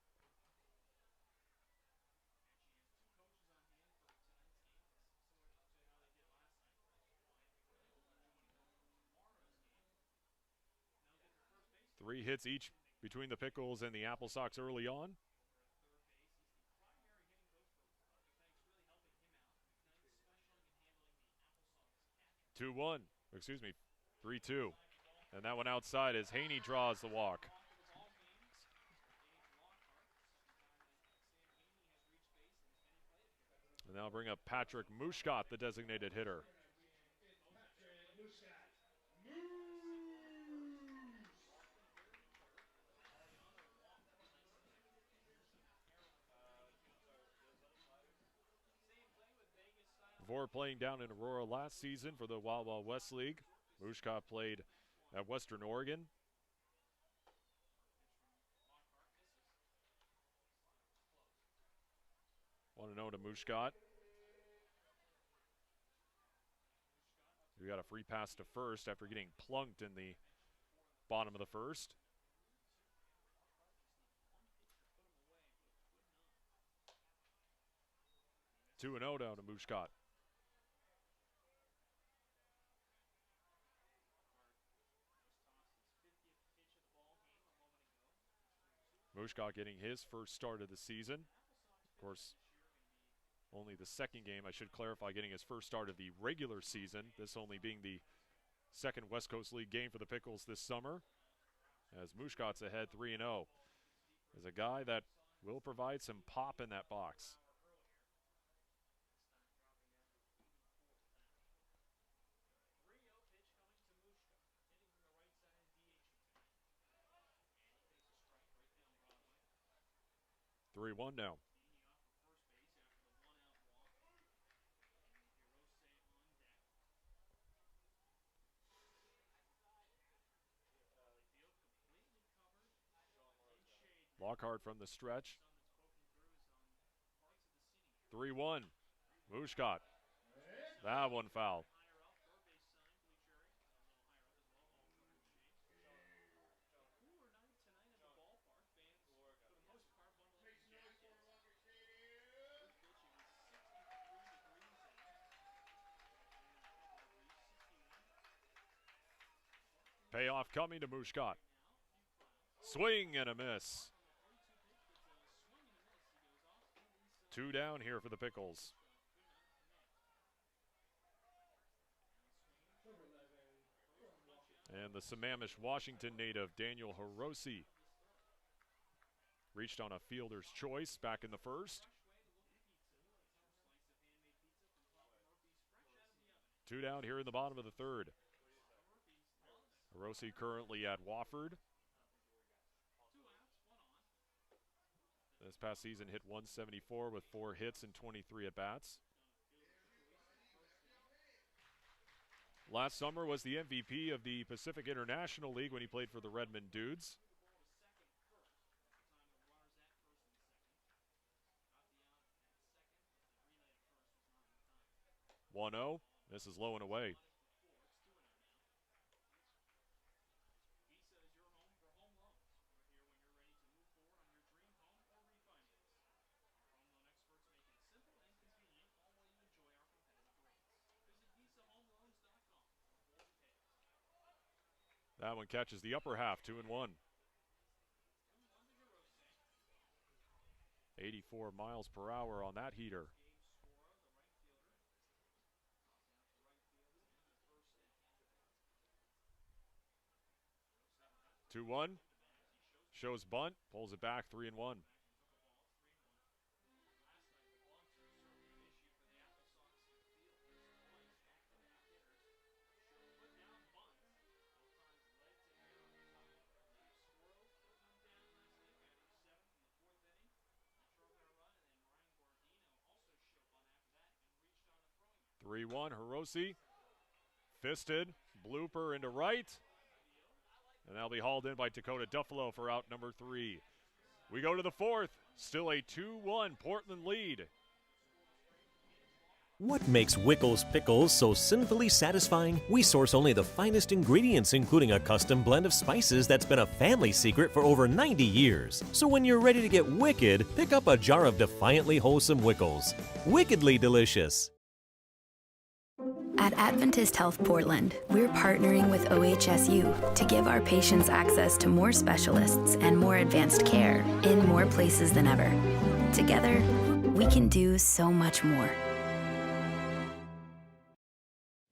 Three hits each between the Pickles and the AppleSox early on. 2-1. Excuse me, 3-2. And that one outside as Haney draws the walk. And that'll bring up Patrick Mushkat, the designated hitter. Before playing down in Aurora last season for the Wild Wild West League, Mushkat played at Western Oregon. Want to know to Mushkat. We got a free pass to first after getting plunked in the bottom of the first. Two and 0 down to Mushkat. Mushkat getting his first start of the season. Of course, only the second game, I should clarify, getting his first start of the regular season. This only being the second West Coast League game for the Pickles this summer. As Mushkat's ahead 3-0. Is a guy that will provide some pop in that box. Three 1 now. Lockhart from the stretch. 3-1. Mushkat. That one foul. Payoff coming to Mushkat. Swing and a miss. 2 down here for the Pickles. And the Sammamish Washington native, Daniel Hiroshi, reached on a fielder's choice back in the first. 2 down here in the bottom of the third. Hiroshi currently at Wofford. This past season hit 174 with 4 hits and 23 at-bats. Last summer was the MVP of the Pacific International League when he played for the Redmond Dudes. 1-0. This is low and away. That one catches the upper half, 2-1. 84 miles per hour on that heater. Two one, shows bunt, pulls it back, 3-1. Hiroshi, fisted, blooper into right. And that'll be hauled in by Dakota Duffalo for out number 3. We go to the fourth, still a 2-1 Portland lead. What makes Wickles Pickles so sinfully satisfying? We source only the finest ingredients, including a custom blend of spices that's been a family secret for over 90 years. So when you're ready to get wicked, pick up a jar of defiantly wholesome Wickles. Wickedly delicious. At Adventist Health Portland, we're partnering with OHSU to give our patients access to more specialists and more advanced care in more places than ever. Together, we can do so much more.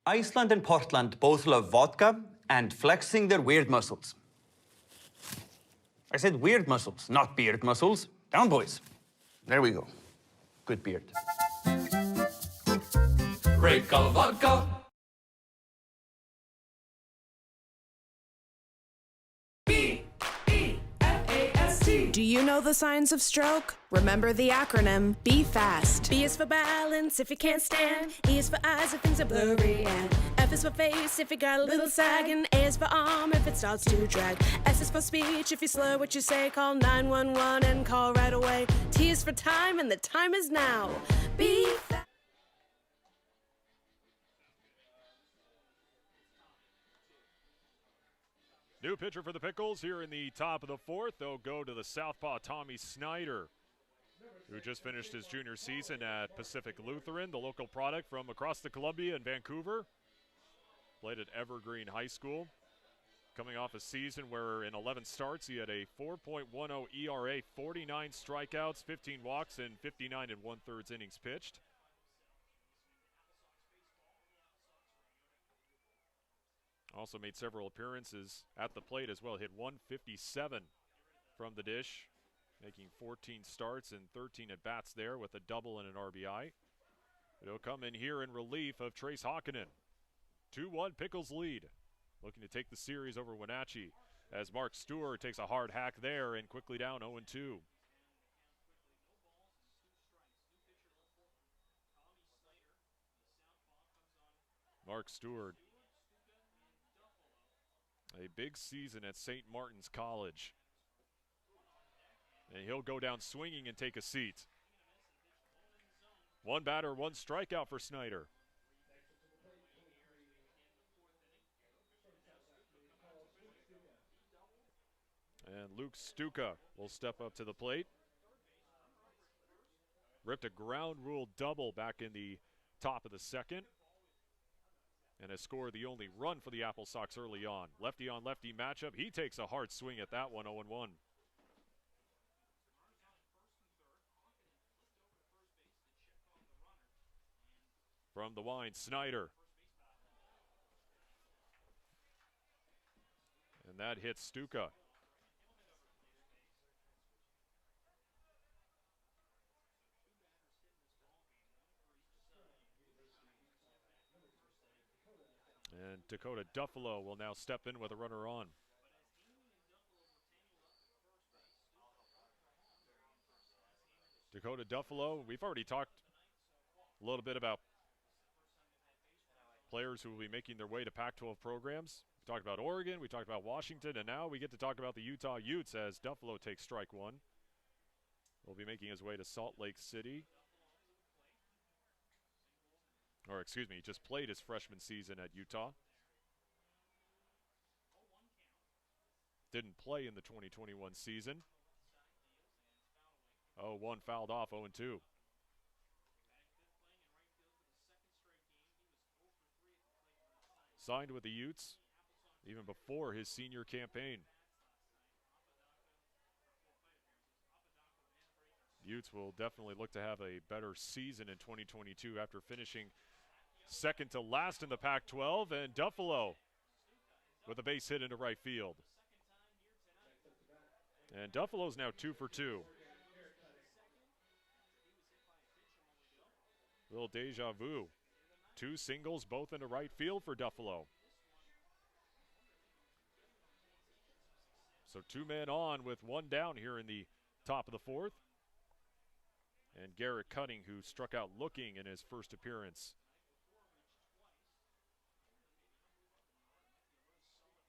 Iceland and Portland both love vodka and flexing their weird muscles. I said weird muscles, not beard muscles. Down, boys. There we go. Good beard. Break of vodka. B-E-F-A-S-T. Do you know the signs of stroke? Remember the acronym Be Fast. B is for balance if you can't stand. E is for eyes if things are blurry. And F is for face if you got a little sag. And A is for arm if it starts to drag. S is for speech if you slur what you say. Call 911 and call right away. T is for time and the time is now. Be fast. New pitcher for the Pickles here in the top of the fourth. They'll go to the southpaw Tommy Snyder, who just finished his junior season at Pacific Lutheran, the local product from across the Columbia in Vancouver. Played at Evergreen High School. Coming off a season where in 11 starts he had a 4.10 ERA, 49 strikeouts, 15 walks, and 59 1/3 innings pitched. Also made several appearances at the plate as well. Hit 157 from the dish, making 14 starts and 13 at-bats there with a double and an RBI. It'll come in here in relief of Trace Hawkinen. 2-1 Pickles lead. Looking to take the series over Wenatchee as Mark Stewart takes a hard hack there and quickly down 0-2. Mark Stewart. A big season at St. Martin's College. And he'll go down swinging and take a seat. One batter, one strikeout for Snyder. And Luke Stuka will step up to the plate. Ripped a ground rule double back in the top of the second. and has scored the only run for the AppleSox early on. Lefty on lefty matchup. He takes a hard swing at that one, 0-1. From the line, Snyder. And that hits Stuka. And Dakota Duffalo will now step in with a runner on. Dakota Duffalo, we've already talked a little bit about players who will be making their way to Pac-12 programs. We talked about Oregon, we talked about Washington, and now we get to talk about the Utah Utes as Duffalo takes strike one. Will be making his way to Salt Lake City. Or excuse me, he just played his freshman season at Utah. Didn't play in the 2021 season. 0-1 fouled off, 0-2. Signed with the Utes even before his senior campaign. Utes will definitely look to have a better season in 2022 after finishing second to last in the Pac-12, and Duffalo with a base hit into right field. And Duffalo's now 2 for 2. Little deja vu. 2 singles, both into right field for Duffalo. So 2 men on with 1 down here in the top of the 4th. And Garrett Cutting, who struck out looking in his first appearance.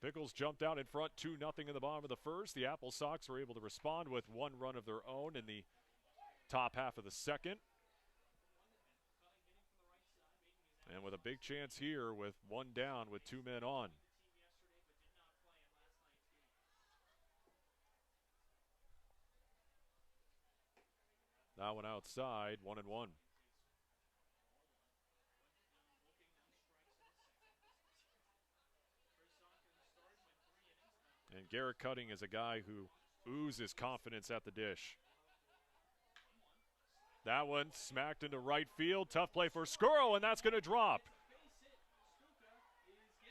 Pickles jumped out in front 2-0 in the bottom of the first. The AppleSox were able to respond with 1 run of their own in the top half of the second. And with a big chance here with 1 down with 2 men on. That one outside, 1-1. And Garrett Cutting is a guy who oozes confidence at the dish. That one smacked into right field. Tough play for Skuro, and that's going to drop.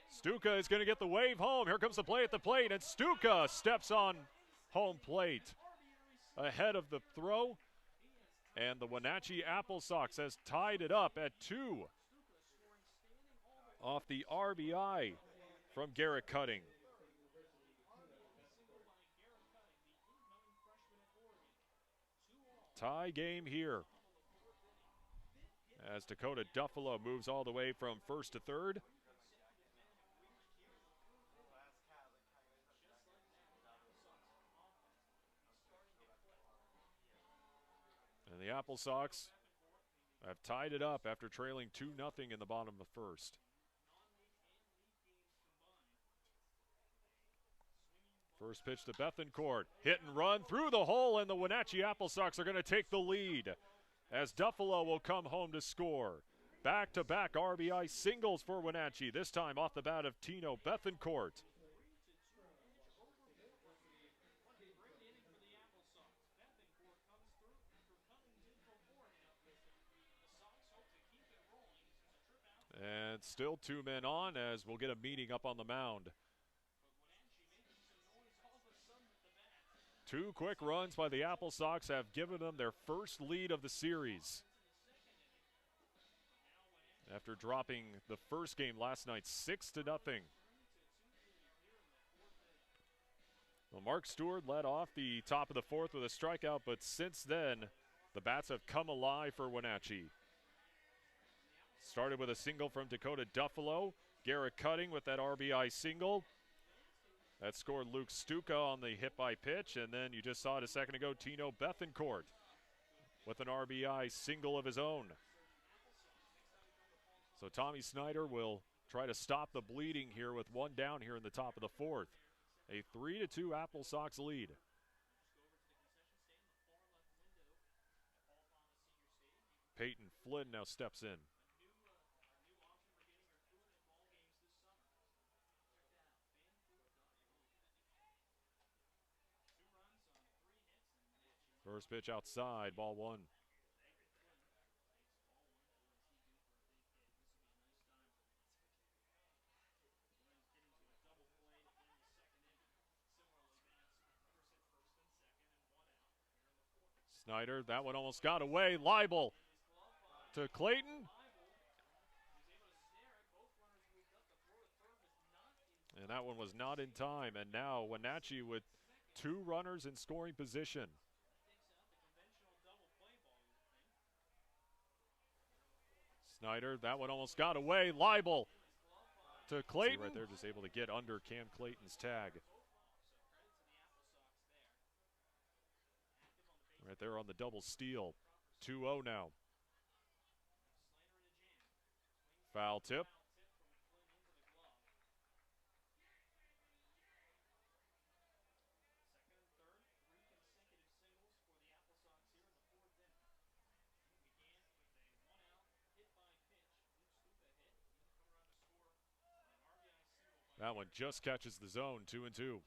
Stuka is going to get the wave home. Here comes the play at the plate, and Stuka steps on home plate ahead of the throw. And the Wenatchee AppleSox has tied it up at 2 off the RBI from Garrett Cutting. Tie game here as Dakota Duffalo moves all the way from first to third. And the AppleSox have tied it up after trailing 2-0 in the bottom of the first. First pitch to Bethencourt. Hit and run through the hole, and the Wenatchee AppleSox are going to take the lead as Duffalo will come home to score. Back-to-back RBI singles for Wenatchee, this time off the bat of Tino Bethencourt. And still 2 men on as we'll get a meeting up on the mound. 2 quick runs by the AppleSox have given them their first lead of the series. After dropping the first game last night 6-0. Well, Mark Stewart led off the top of the 4th with a strikeout, but since then, the bats have come alive for Wenatchee. Started with a single from Dakota Duffalo. Garrett Cutting with that RBI single. That scored Luke Stuka on the hit by pitch, and then you just saw it a second ago, Tino Bethencourt with an RBI single of his own. So Tommy Snyder will try to stop the bleeding here with 1 down here in the top of the 4th. A 3-2 AppleSox lead. Peyton Flynn now steps in. First pitch outside, ball one. Snyder, that one almost got away. Leibel to Clayton. And that one was not in time. And now Wenatchee with 2 runners in scoring position. Snyder, that one almost got away. Leibel to Clayton. See right there, just able to get under Cam Clayton's tag. Right there on the double steal. 2-0 now. Foul tip. That one just catches the zone, 2-2.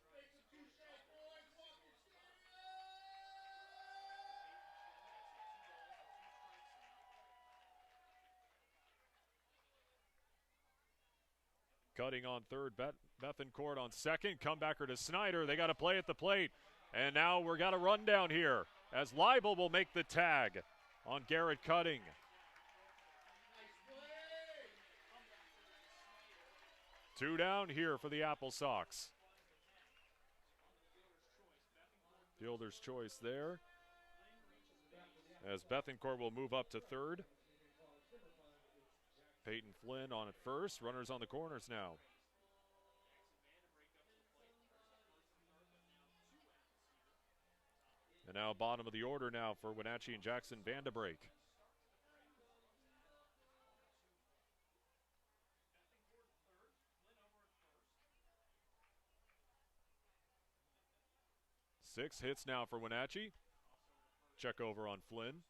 Cutting on third, Bethencourt on second. Comebacker to Snyder. They got to play at the plate. And now we're got a rundown here as Leibel will make the tag on Garrett Cutting. Two down here for the AppleSox. Fielder's choice there. As Bethencourt will move up to third. Peyton Flynn on at first. Runners on the corners now. And now bottom of the order now for Wenatchee and Jackson Vandebrake. Six hits now for Wenatchee. Check over on Flynn.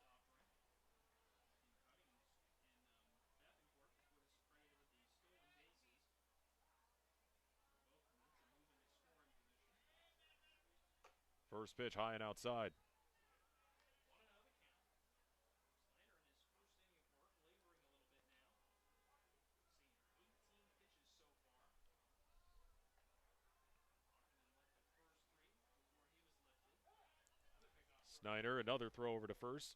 First pitch high and outside. Snyder, another throw over to first.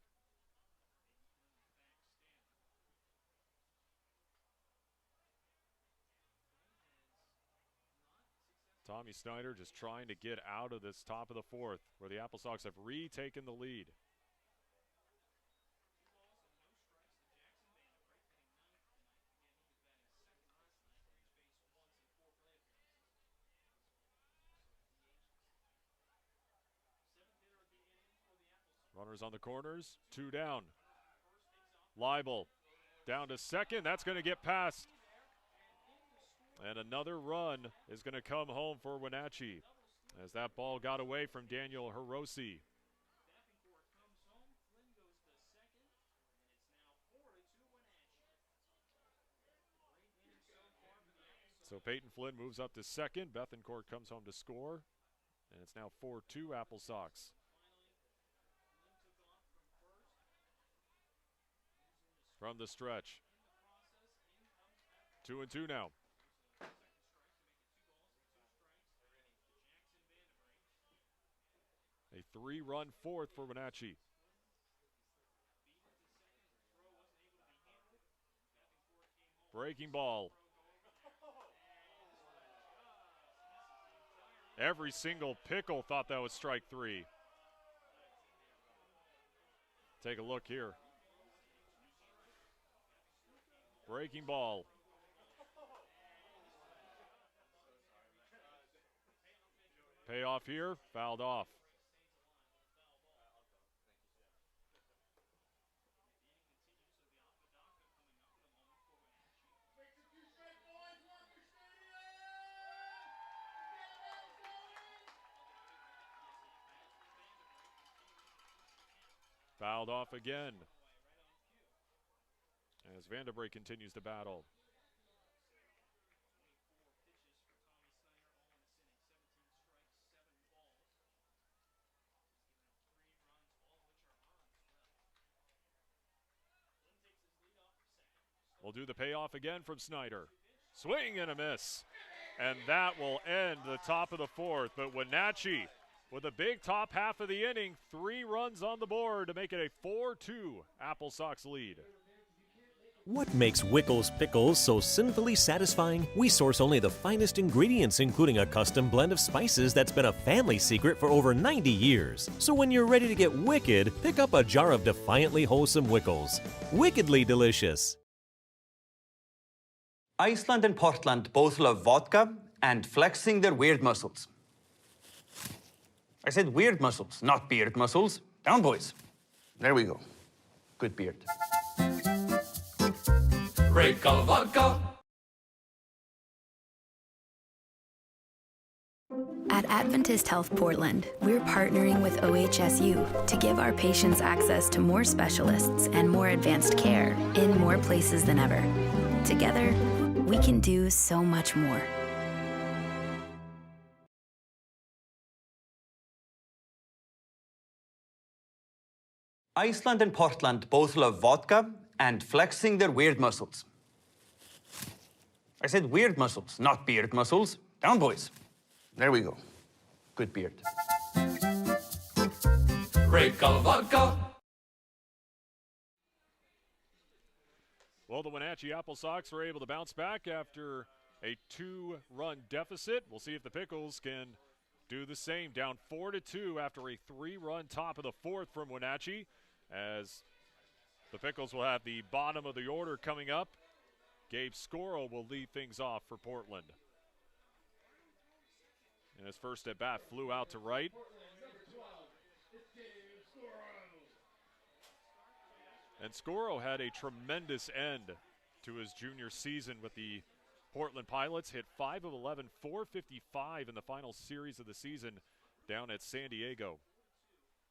Tommy Snyder just trying to get out of this top of the fourth, where the AppleSox have retaken the lead. Runners on the corners, two down. Leibel down to second. That's going to get past. And another run is going to come home for Wenatchee as that ball got away from Daniel Hiroshi. So Peyton Flynn moves up to second. Bethencourt comes home to score. And it's now 4-2 AppleSox. From the stretch. 2-2 now. A 3-run fourth for Wenatchee. Breaking ball. Every single pickle thought that was strike three. Take a look here. Breaking ball. Payoff here, fouled off. Fouled off again as Vandebrake continues to battle. will do the payoff again from Snyder. Swing and a miss. And that will end the top of the fourth. But Wenatchee, with a big top half of the inning, 3 runs on the board to make it a 4-2 AppleSox lead. What makes Wickles Pickles so sinfully satisfying? We source only the finest ingredients, including a custom blend of spices that's been a family secret for over 90 years. So when you're ready to get wicked, pick up a jar of defiantly wholesome Wickles. Wickedly delicious. Iceland and Portland both love vodka and flexing their weird muscles. I said weird muscles, not beard muscles. Down, boys. There we go. Good beard. Break of vodka. At Adventist Health Portland, we're partnering with OHSU to give our patients access to more specialists and more advanced care in more places than ever. Together, we can do so much more. Iceland and Portland both love vodka and flexing their weird muscles. I said weird muscles, not beard muscles. Down, boys. There we go. Good beard. Break of vodka. Well, the Wenatchee AppleSox were able to bounce back after a 2-run deficit. We'll see if the Pickles can do the same. Down 4-2 after a 3-run top of the fourth from Wenatchee, as the Pickles will have the bottom of the order coming up. Gabe Scoro will lead things off for Portland. And his first at bat flew out to right. And Scoro had a tremendous end to his junior season with the Portland Pilots. Hit 5 of 11, 455 in the final series of the season down at San Diego.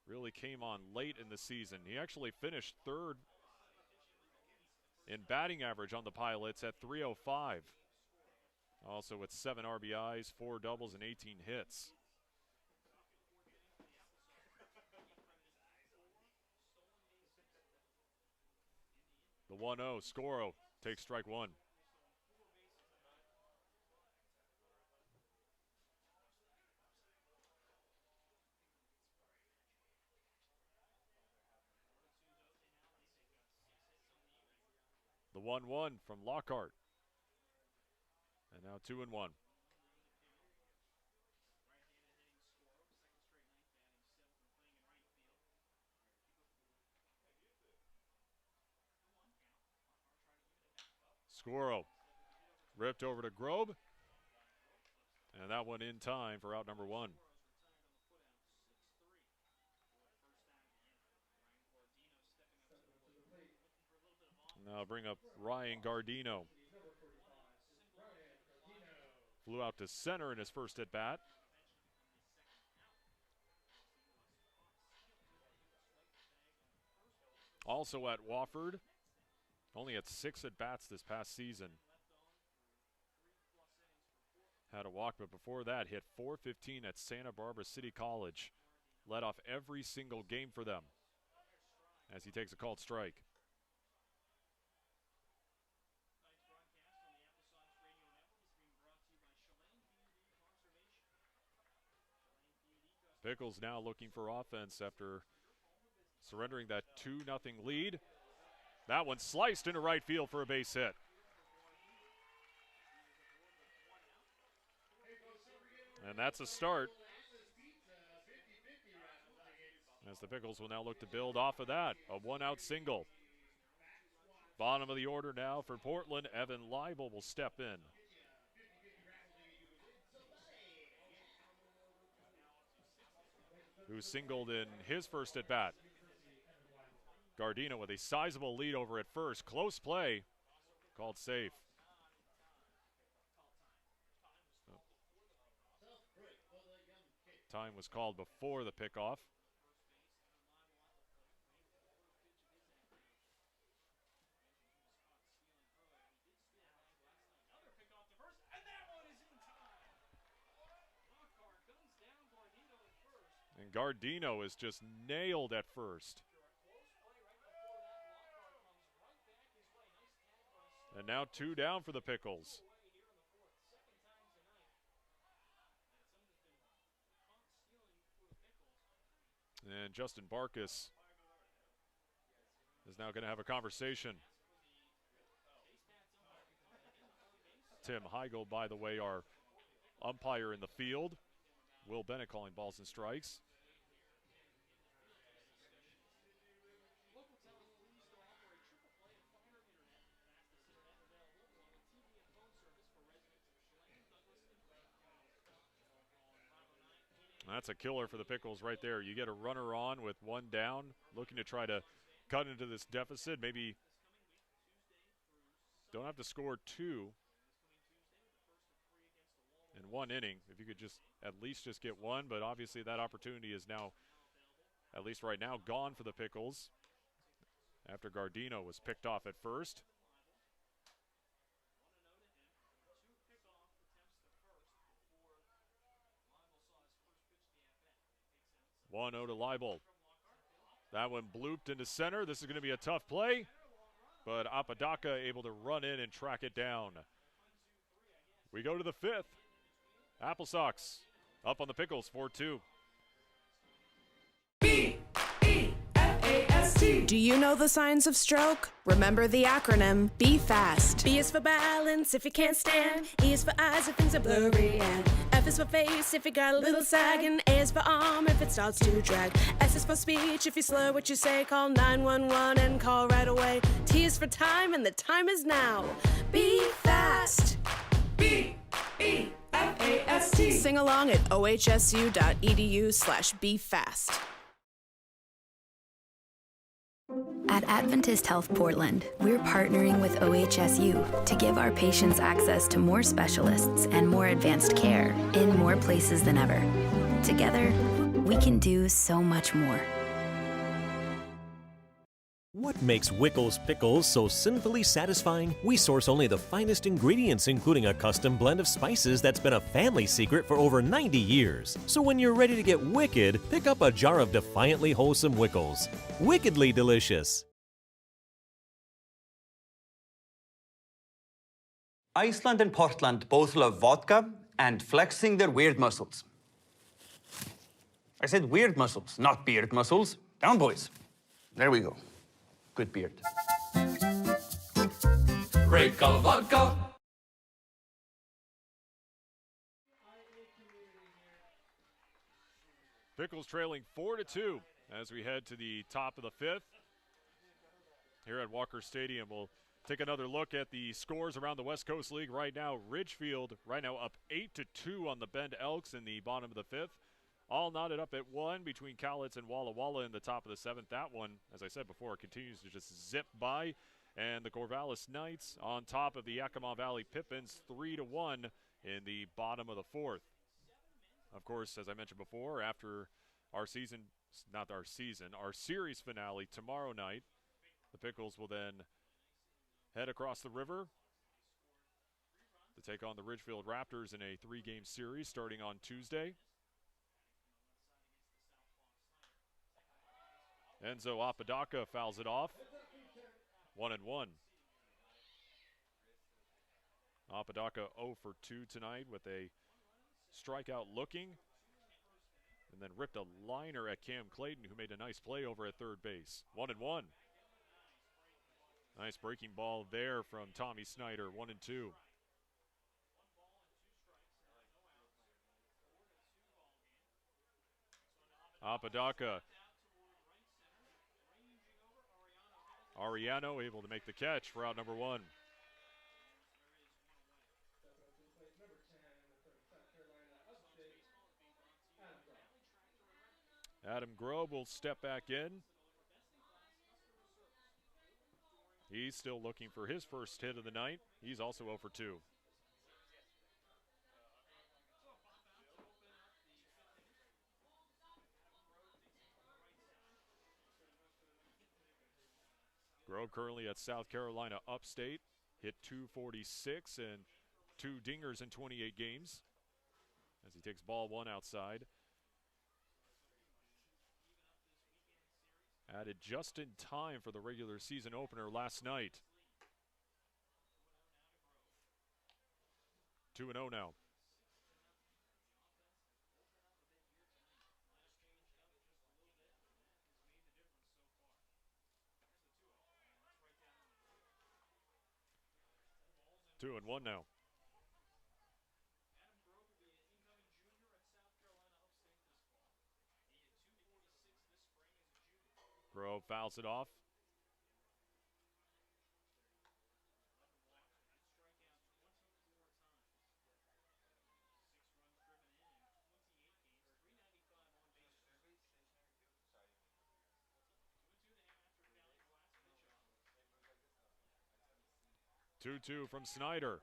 Really came on late in the season. He actually finished 3rd in batting average on the Pilots at 305. Also with 7 RBIs, 4 doubles, and 18 hits. The 1-0, Scoro takes strike 1. The 1-1 from Lockhart. And now 2-1. Scoro ripped over to Grobe. And that one in time for out number 1. Now bring up Ryan Gardino. Flew out to center in his first at bat. Also at Wofford. Only had 6 at bats this past season. Had a walk, but before that hit .415 at Santa Barbara City College. Led off every single game for them as he takes a called strike. Pickles now looking for offense after surrendering that 2-0 lead. That one sliced into right field for a base hit. And that's a start, as the Pickles will now look to build off of that. A 1-out single. Bottom of the order now for Portland. Evan Leibel will step in. Who singled in his first at bat. Gardino with a sizable lead over at first. Close play, called safe. Time was called before the pickoff. And Gardino is just nailed at first. And now 2 down for the Pickles. And Justin Barkus is now going to have a conversation. Tim Heigl, by the way, our umpire in the field. Will Bennett calling balls and strikes. That's a killer for the Pickles right there. You get a runner on with 1 down, looking to try to cut into this deficit. Maybe don't have to score 2 in 1 inning. If you could just at least just get 1, but obviously that opportunity is now, at least right now, gone for the Pickles after Gardino was picked off at first. 1-0 to Leibel. That one blooped into center. This is going to be a tough play, but Apodaca able to run in and track it down. We go to the 5th. AppleSox up on the Pickles, 4-2. Do you know the signs of stroke? Remember the acronym, be fast. B is for balance if you can't stand. E is for eyes if things are blurry. And F is for face if you got a little sag. And A is for arm if it starts to drag. S is for speech if you slur what you say. Call 911 and call right away. T is for time and the time is now. Be fast. B-E-F-A-S-T. Sing along at ohsu.edu/befast. At Adventist Health Portland, we're partnering with OHSU to give our patients access to more specialists and more advanced care in more places than ever. Together, we can do so much more. What makes Wickles Pickles so sinfully satisfying? We source only the finest ingredients, including a custom blend of spices that's been a family secret for over 90 years. So when you're ready to get wicked, pick up a jar of defiantly wholesome Wickles. Wickedly delicious. Iceland and Portland both love vodka and flexing their weird muscles. I said weird muscles, not beard muscles. Down, boys. There we go. Good beard. Break-a vodka. Pickles trailing 4-2 as we head to the top of the 5th. Here at Walker Stadium, we'll take another look at the scores around the West Coast League right now. Ridgefield right now up 8-2 on the Bend Elks in the bottom of the 5th. All knotted up at 1 between Cowlitz and Walla Walla in the top of the 7th. That one, as I said before, continues to just zip by. And the Corvallis Knights on top of the Yakima Valley Pippins 3-1 in the bottom of the 4th. Of course, as I mentioned before, after our series finale tomorrow night, the Pickles will then head across the river to take on the Ridgefield Raptors in a 3-game series starting on Tuesday. Enzo Apodaca fouls it off. 1-1. Apodaca 0 for 2 tonight with a strikeout looking. And then ripped a liner at Cam Clayton, who made a nice play over at third base. 1-1. Nice breaking ball there from Tommy Snyder. 1-2. Apodaca. Ariano able to make the catch for out number 1. Adam Grobe will step back in. He's still looking for his first hit of the night. He's also 0 for 2. Grove currently at South Carolina Upstate. Hit .246 and 2 dingers in 28 games as he takes ball 1 outside. Added just in time for the regular season opener last night. 2-0 now. Two and one now. Grove fouls it off. Two from Snyder.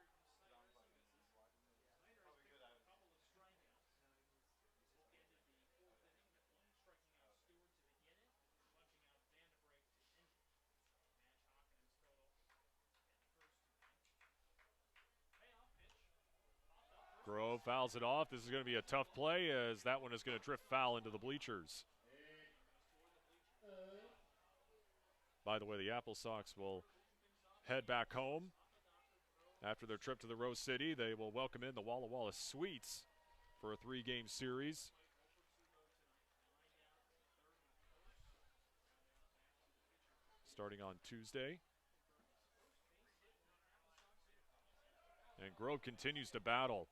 Grove fouls it off. This is going to be a tough play as that one is going to drift foul into the bleachers. By the way, the AppleSox will head back home after their trip to the Rose City. They will welcome in the Walla Walla Sweets for a 3-game series. Starting on Tuesday. And Grove continues to battle.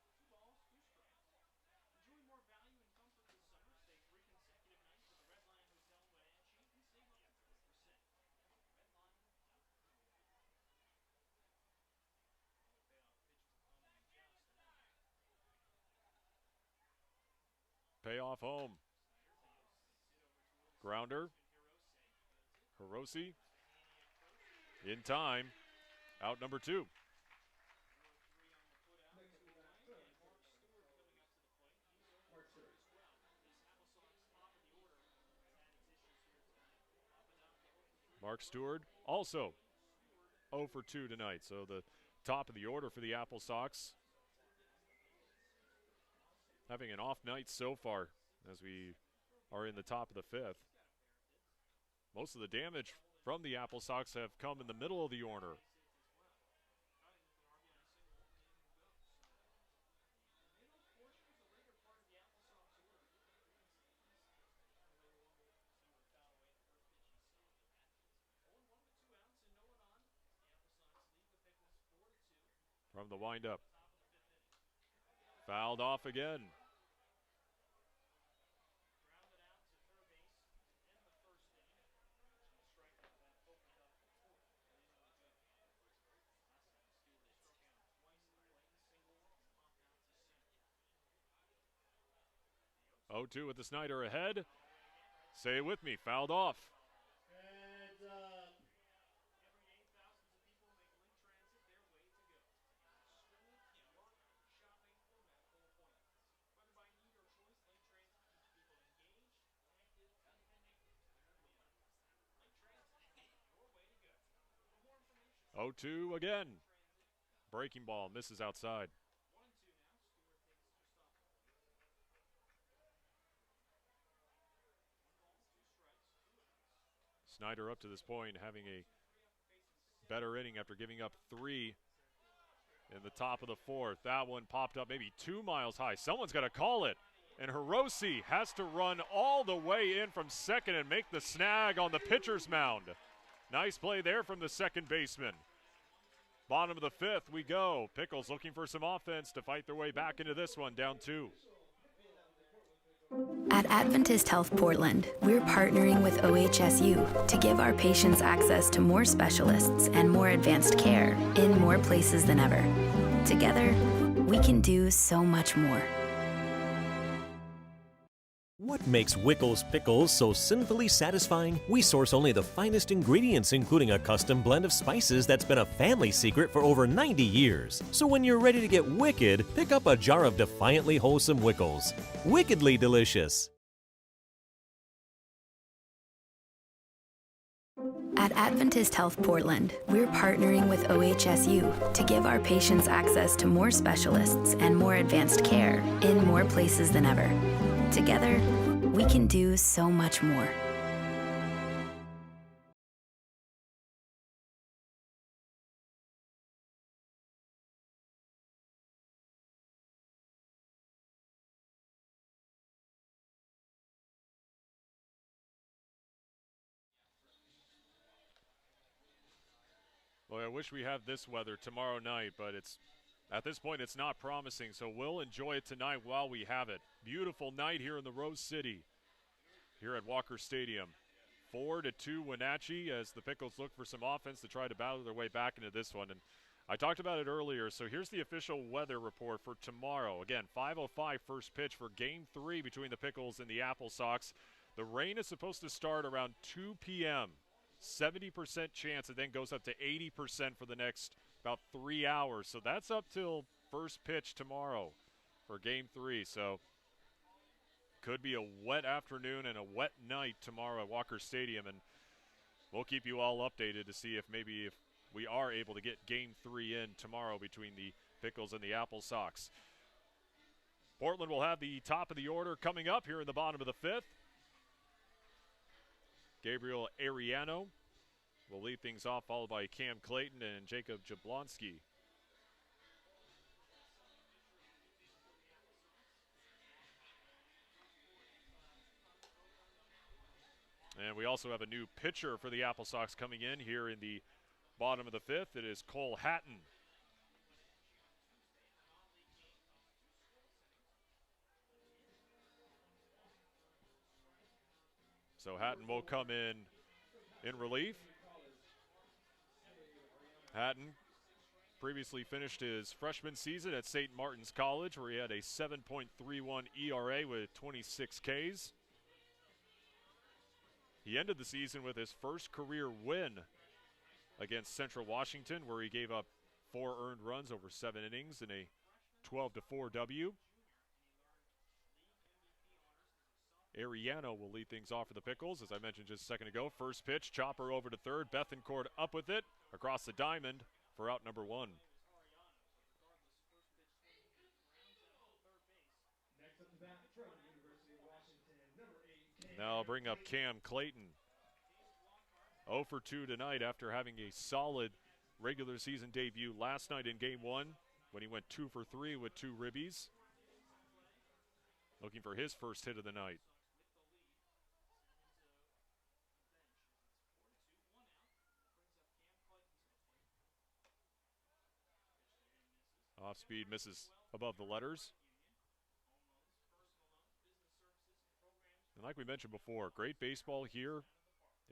Payoff home. Grounder. Hiroshi. In time. Out number 2. Mark Stewart also 0 for 2 tonight. So the top of the order for the AppleSox. Having an off night so far as we are in the top of the 5th. Most of the damage from the AppleSox have come in the middle of the order. From the windup. Fouled off again. Oh, 2 with the Snyder ahead. Say it with me. Fouled off. Heads up. Oh, 2 again. Breaking ball misses outside. Snyder up to this point having a better inning after giving up 3 in the top of the 4th. That one popped up maybe 2 miles high. Someone's got to call it. And Hiroshi has to run all the way in from second and make the snag on the pitcher's mound. Nice play there from the second baseman. Bottom of the 5th we go. Pickles looking for some offense to fight their way back into this one, down 2. At Adventist Health Portland, we're partnering with OHSU to give our patients access to more specialists and more advanced care in more places than ever. Together, we can do so much more. What makes Wickles Pickles so sinfully satisfying? We source only the finest ingredients, including a custom blend of spices that's been a family secret for over 90 years. So when you're ready to get wicked, pick up a jar of defiantly wholesome Wickles. Wickedly delicious. At Adventist Health Portland, we're partnering with OHSU to give our patients access to more specialists and more advanced care in more places than ever. Together, we can do so much more. Boy, I wish we have this weather tomorrow night, but at this point it's not promising, so we'll enjoy it tonight while we have it. Beautiful night here in the Rose City, here at Walker Stadium. 4-2 Wenatchee as the Pickles look for some offense to try to battle their way back into this one. And I talked about it earlier, so here's the official weather report for tomorrow. Again, 5:05 first pitch for Game 3 between the Pickles and the AppleSox. The rain is supposed to start around 2 p.m., 70% chance. It then goes up to 80% for the next about 3 hours. So that's up till first pitch tomorrow for Game 3. So could be a wet afternoon and a wet night tomorrow at Walker Stadium, and we'll keep you all updated to see if we are able to get Game 3 in tomorrow between the Pickles and the AppleSox. Portland will have the top of the order coming up here in the bottom of the fifth. Gabriel Ariano will lead things off, followed by Cam Clayton and Jacob Jablonski. And we also have a new pitcher for the AppleSox coming in here in the bottom of the fifth. It is Cole Hatton. So Hatton will come in relief. Hatton previously finished his freshman season at St. Martin's College, where he had a 7.31 ERA with 26 Ks. He ended the season with his first career win against Central Washington, where he gave up 4 earned runs over 7 innings in a 12-4 W. Ariano will lead things off for the Pickles, as I mentioned just a second ago. First pitch, chopper over to third. Bethencourt up with it, across the diamond for out number 1. Now I'll bring up Cam Clayton. 0 for 2 tonight after having a solid regular season debut last night in Game 1 when he went 2 for 3 with 2 ribbies. Looking for his first hit of the night. Off speed, misses above the letters. And like we mentioned before, great baseball here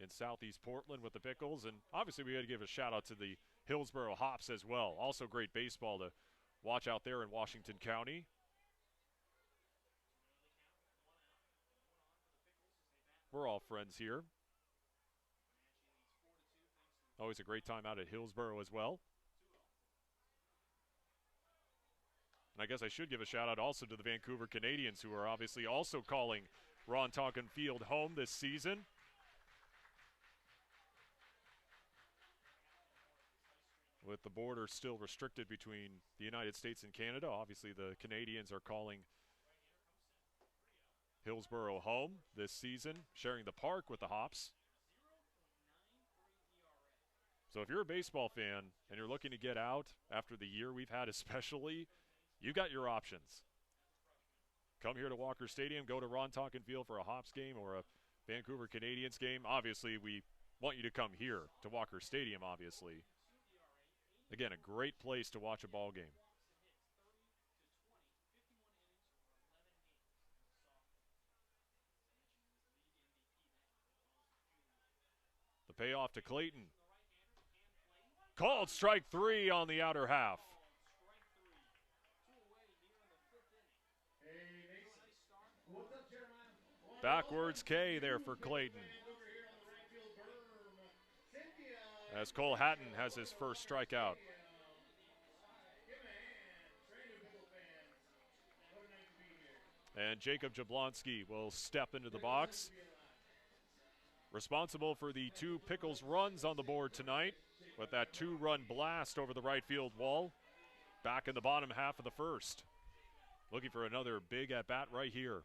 in Southeast Portland with the Pickles. And obviously we got to give a shout out to the Hillsboro Hops as well. Also great baseball to watch out there in Washington County. We're all friends here. Always a great time out at Hillsboro as well. And I guess I should give a shout out also to the Vancouver Canadians, who are obviously also calling Ron Tonkin Field home this season. With the border still restricted between the United States and Canada, obviously the Canadians are calling Hillsboro home this season, sharing the park with the Hops. So if you're a baseball fan and you're looking to get out after the year we've had especially, you got your options. Come here to Walker Stadium, go to Ron Tonkin Field for a Hops game or a Vancouver Canadians game. Obviously, we want you to come here to Walker Stadium, obviously. Again, a great place to watch a ball game. The payoff to Clayton. Called strike 3 on the outer half. Backwards K there for Clayton. As Cole Hatton has his first strikeout. And Jacob Jablonski will step into the box. Responsible for the 2 Pickles runs on the board tonight with that 2-run blast over the right field wall back in the bottom half of the first. Looking for another big at-bat right here.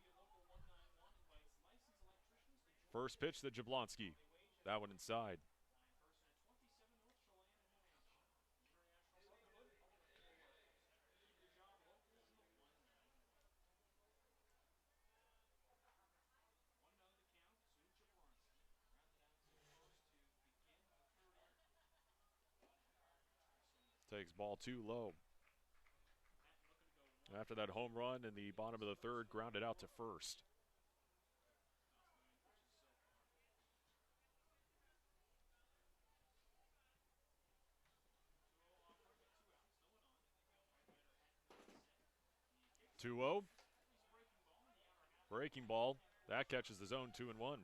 First pitch to Jablonski. That one inside. takes ball 2 low. After that home run in the bottom of the third, grounded out to first. Two 0. Breaking ball. That catches the zone 2-1.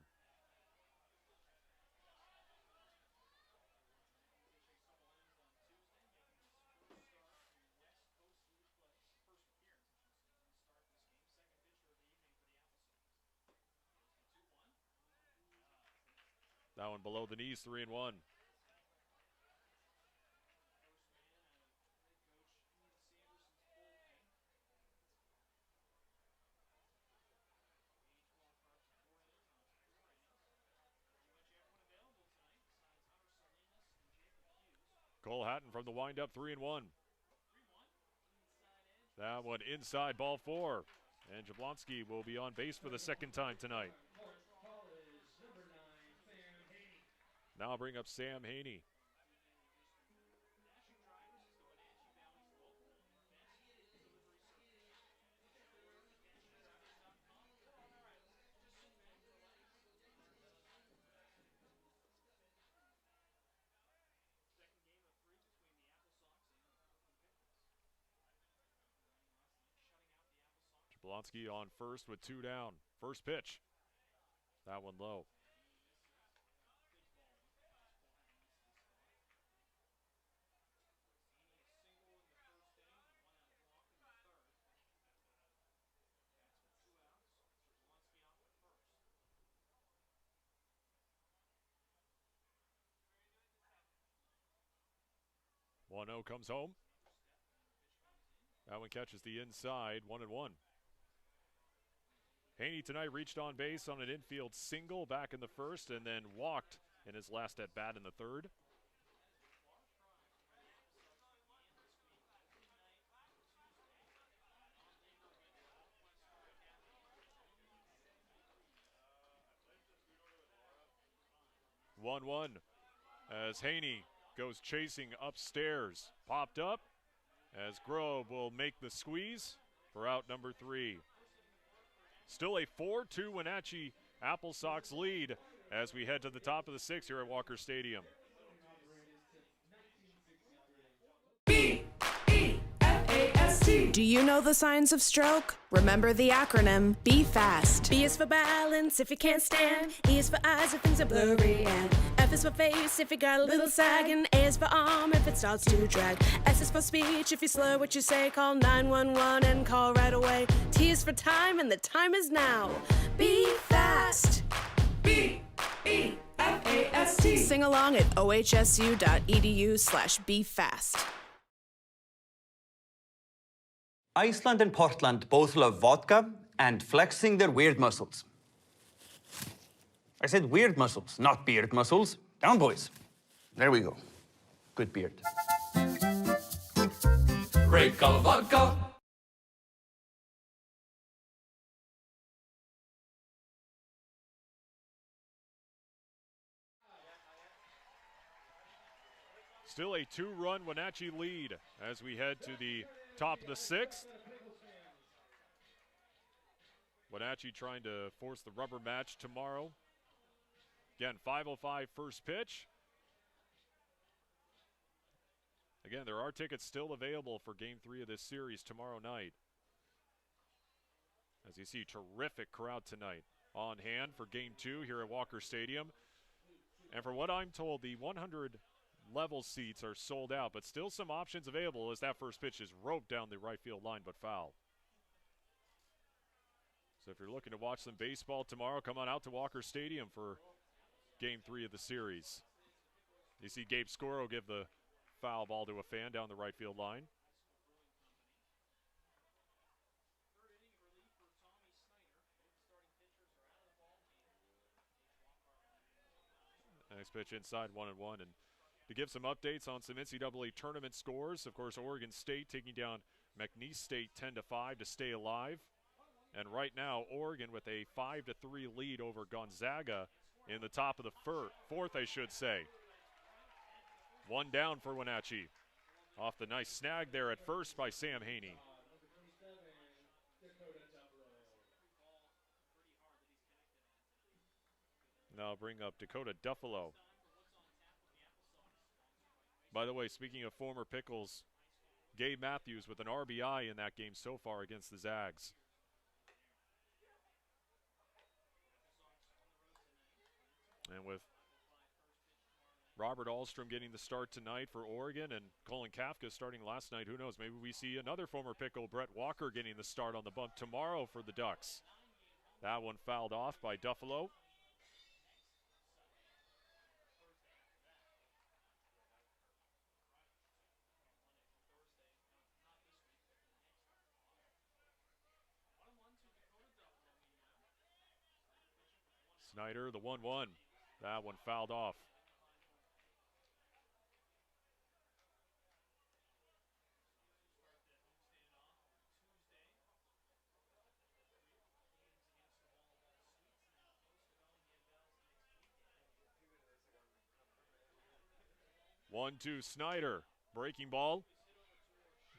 That one below the knees, 3-1. Cole Hatton from the windup, 3-1. That one inside, ball 4. And Jablonski will be on base for the second time tonight. Now bring up Sam Haney. Jablonski on first with 2 down. First pitch. That one low. One 0 comes home. That one catches the inside, 1-1. Haney tonight reached on base on an infield single back in the first and then walked in his last at bat in the third. One as Haney goes chasing upstairs. Popped up as Grove will make the squeeze for out number 3. Still a 4-2 Wenatchee AppleSox lead as we head to the top of the 6th here at Walker Stadium. Do you know the signs of stroke? Remember the acronym Be Fast. B is for balance if you can't stand. E is for eyes if things are blurry. And F is for face if you got a little sag. And A is for arm if it starts to drag. S is for speech if you slur what you say. Call 911 and call right away. T is for time and the time is now. Be fast. B-E-F-A-S-T. Sing along at ohsu.edu/befast. Iceland and Portland both love vodka and flexing their weird muscles. I said weird muscles, not beard muscles. Down, boys. There we go. Good beard. Break of vodka. Still a 2-run Wenatchee lead as we head to the top of the 6th. Wenatchee trying to force the rubber match tomorrow. Again, 5:05 first pitch. Again, there are tickets still available for Game 3 of this series tomorrow night. As you see, terrific crowd tonight on hand for Game 2 here at Walker Stadium. And from what I'm told, the 100 level seats are sold out, but still some options available as that first pitch is roped down the right field line, but foul. So if you're looking to watch some baseball tomorrow, come on out to Walker Stadium for Game 3 of the series. You see Gabe Scoro give the foul ball to a fan down the right field line. Next pitch inside, 1-1. And to give some updates on some NCAA tournament scores, of course, Oregon State taking down McNeese State 10-5 to stay alive. And right now, Oregon with a 5-3 lead over Gonzaga in the top of the fourth, I should say. One down for Wenatchee. Off the nice snag there at first by Sam Haney. Now bring up Dakota Duffalo. By the way, speaking of former Pickles, Gabe Matthews with an RBI in that game so far against the Zags. And with Robert Ahlstrom getting the start tonight for Oregon and Colin Kafka starting last night, who knows, maybe we see another former Pickle, Brett Walker, getting the start on the bump tomorrow for the Ducks. That one fouled off by Duffalo. Snyder, the 1-1. That one fouled off. One, two, Snyder. Breaking ball.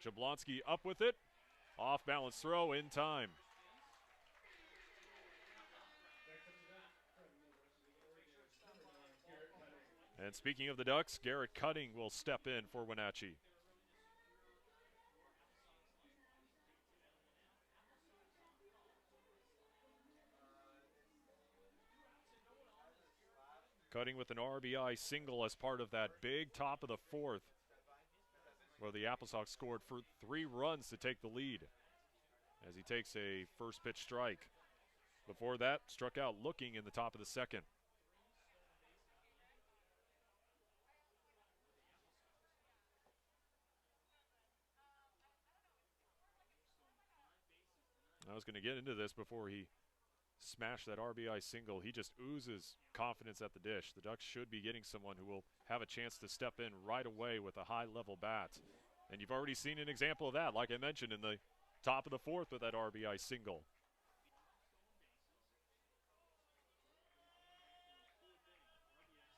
Jablonski up with it. Off balance throw in time. And speaking of the Ducks, Garrett Cutting will step in for Wenatchee. Cutting with an RBI single as part of that big top of the fourth, where the AppleSox scored for 3 runs to take the lead as he takes a first pitch strike. Before that, struck out looking in the top of the second. I was going to get into this before he smashed that RBI single. He just oozes confidence at the dish. The Ducks should be getting someone who will have a chance to step in right away with a high-level bat. And you've already seen an example of that, like I mentioned, in the top of the fourth with that RBI single.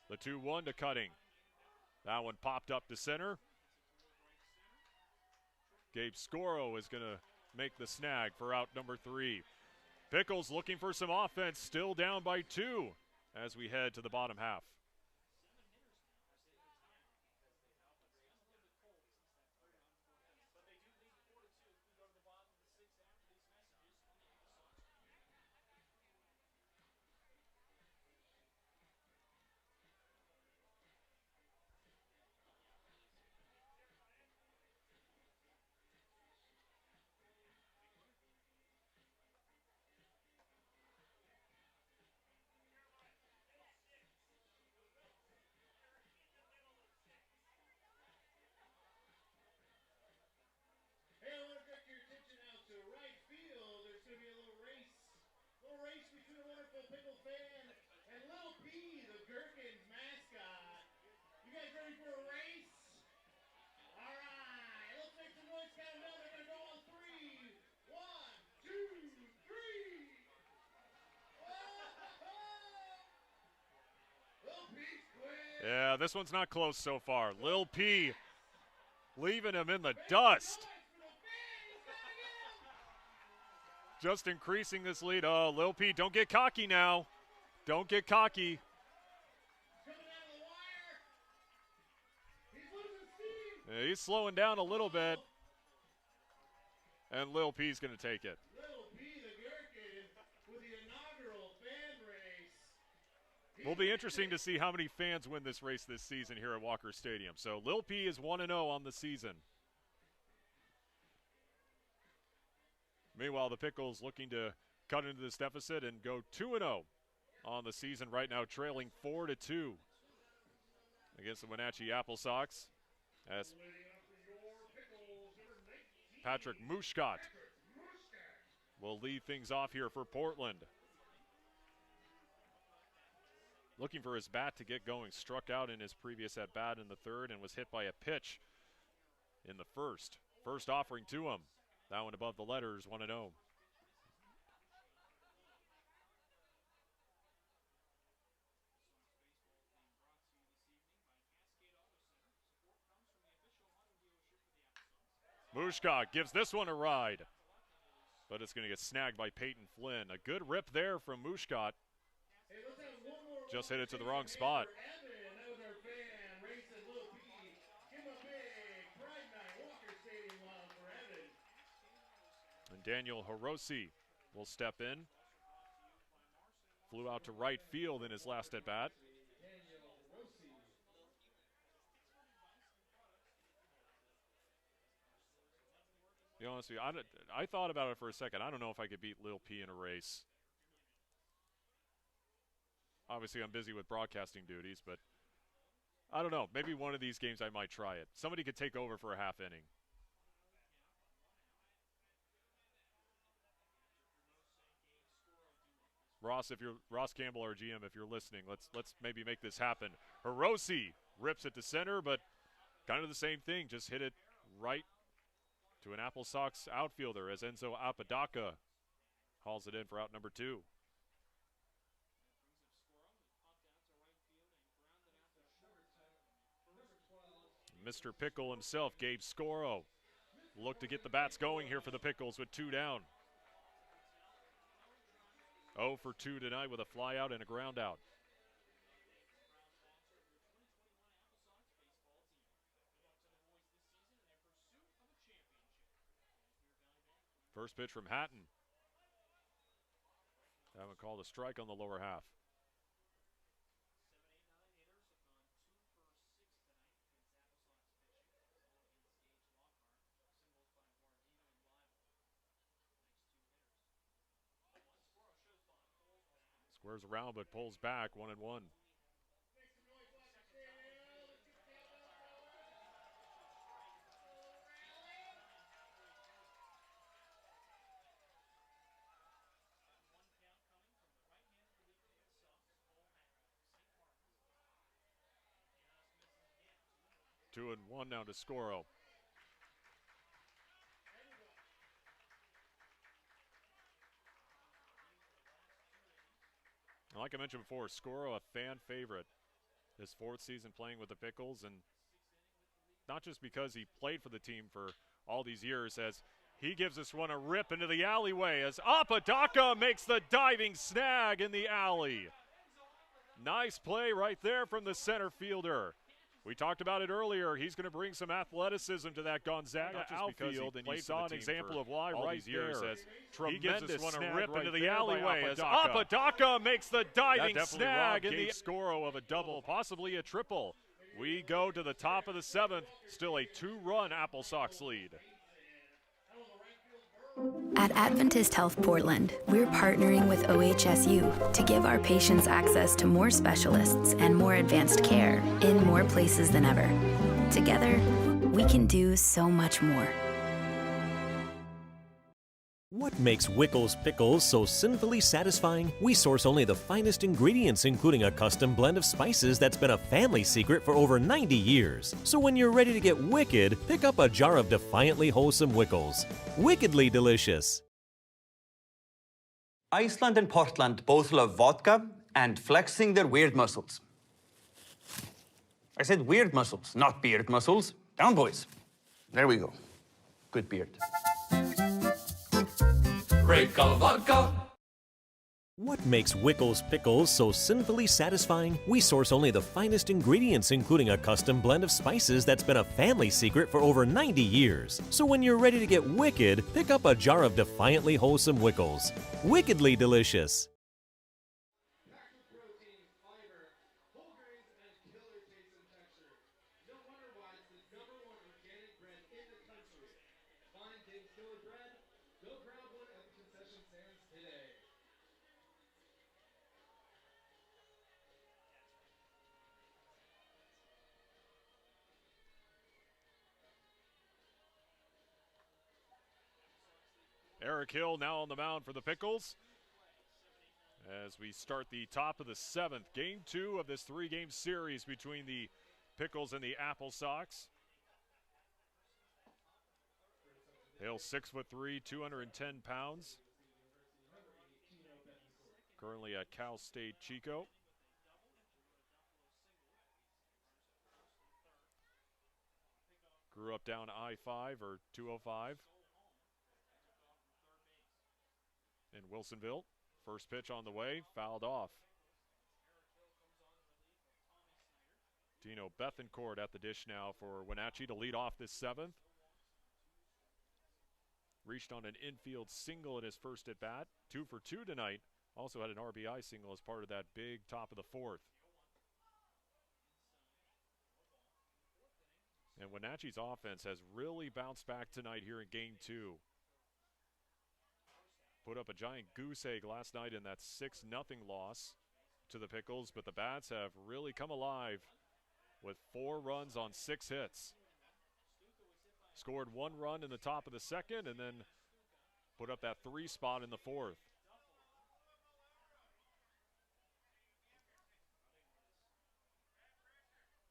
The 2-1 to Cutting. That one popped up to center. Gabe Scoro is going to make the snag for out number 3. Pickles looking for some offense, still down by 2 as we head to the bottom half. Between a wonderful Pickle fan and Lil P, the Gherkins mascot. You guys ready for a race? All right, let's make some noise. Count them down. They're going to go on 3. 1, 2, 3. Lil P's quick. Yeah, this one's not close so far. Lil P leaving him in the dust. Just increasing this lead. Oh, Lil P, don't get cocky now. Don't get cocky. Yeah, he's slowing down a little bit. And Lil P's going to take it. Lil P, the Gherkin, with the inaugural fan race. Will be interesting to see how many fans win this race this season here at Walker Stadium. So Lil P is 1-0 on the season. Meanwhile, the Pickles looking to cut into this deficit and go 2-0 on the season right now, trailing 4-2 against the Wenatchee AppleSox. As Patrick Mushkat will lead things off here for Portland. Looking for his bat to get going. Struck out in his previous at-bat in the third and was hit by a pitch in the first. First offering to him. That one above the letters, 1-0. Mushka gives this one a ride, but it's going to get snagged by Peyton Flynn. A good rip there from Mushka. Just hit it to the wrong spot. That was our fan racing Lil P. Give him a big Pride Night Walker Stadium love for Evan. And Daniel Hiroshi will step in. Flew out to right field in his last at-bat. To be honest with you, I thought about it for a second. I don't know if I could beat Lil P in a race. Obviously, I'm busy with broadcasting duties, but I don't know. Maybe one of these games I might try it. Somebody could take over for a half inning. Ross Campbell, our GM, if you're listening, let's maybe make this happen. Hiroshi rips it to center, but kind of the same thing. Just hit it right to an AppleSox outfielder as Enzo Apodaca hauls it in for out number 2. Mr. Pickle himself, Gabe Scoro, look to get the bats going here for the Pickles with 2 down. 0 for 2 tonight with a fly out and a ground out. First pitch from Hatton. Haven't called a strike on the lower half. Squares around but pulls back 1-1. Two and one now to Scoro. Like I mentioned before, Scoro, a fan favorite. His 4th season playing with the Pickles, and not just because he played for the team for all these years, as he gives this one a rip into the alleyway as Apodaca makes the diving snag in the alley. Nice play right there from the center fielder. We talked about it earlier. He's going to bring some athleticism to that Gonzaga outfield, and you saw an example of why right there. As he gives this one a rip into the alleyway as Apodaca makes the diving snag in the Scoro of a double, possibly a triple. We go to the top of the 7th, still a 2-run AppleSox lead. At Adventist Health Portland, we're partnering with OHSU to give our patients access to more specialists and more advanced care in more places than ever. Together, we can do so much more. What makes Wickles Pickles so sinfully satisfying? We source only the finest ingredients, including a custom blend of spices that's been a family secret for over 90 years. So when you're ready to get wicked, pick up a jar of defiantly wholesome Wickles. Wickedly delicious. Iceland and Portland both love vodka and flexing their weird muscles. I said weird muscles, not beard muscles. Down, boys. There we go. Good beard. Vodka. What makes Wickles Pickles so sinfully satisfying? We source only the finest ingredients, including a custom blend of spices that's been a family secret for over 90 years. So when you're ready to get wicked, pick up a jar of defiantly wholesome Wickles. Wickedly delicious. Eric Hill now on the mound for the Pickles as we start the top of the 7th. Game 2 of this 3-game series between the Pickles and the AppleSox. Hill 6'3", 210 pounds. Currently at Cal State Chico. Grew up down I-5 or 205 in Wilsonville. First pitch on the way, fouled off. Dino Bethencourt at the dish now for Wenatchee to lead off this seventh. Reached on an infield single in his first at bat. 2 for 2 tonight. Also had an RBI single as part of that big top of the fourth. And Wenatchee's offense has really bounced back tonight here in game 2. Put up a giant goose egg last night in that 6-0 loss to the Pickles, but the Bats have really come alive with 4 runs on 6 hits. Scored 1 run in the top of the second and then put up that 3 spot in the fourth.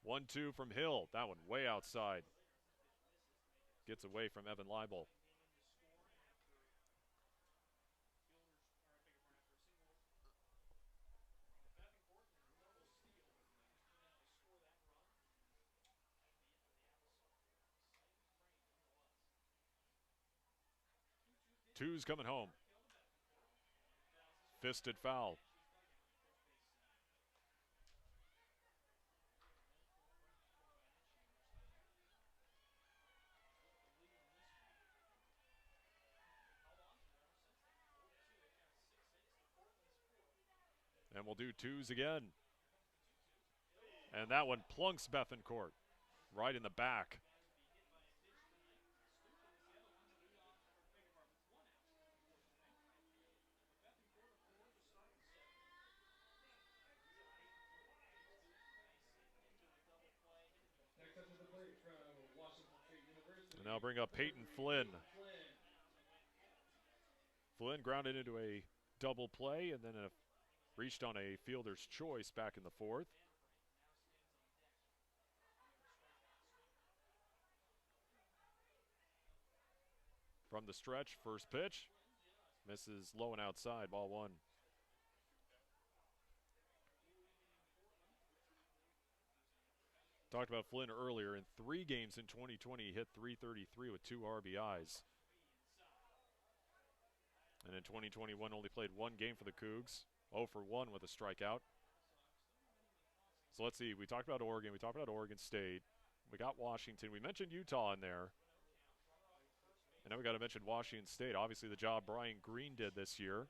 One-two from Hill. That one way outside. Gets away from Evan Leibel. Two's coming home. Fisted foul. And we'll do twos again. And that one plunks Bethencourt right in the back. And now bring up Peyton Flynn. Flynn grounded into a double play and then reached on a fielder's choice back in the fourth. From the stretch, first pitch. Misses low and outside, ball 1. Talked about Flynn earlier. In 3 games in 2020, he hit .333 with 2 RBIs. And in 2021, only played 1 game for the Cougs. 0 for 1 with a strikeout. So let's see. We talked about Oregon. We talked about Oregon State. We got Washington. We mentioned Utah in there. And now we got to mention Washington State. Obviously, the job Brian Green did this year.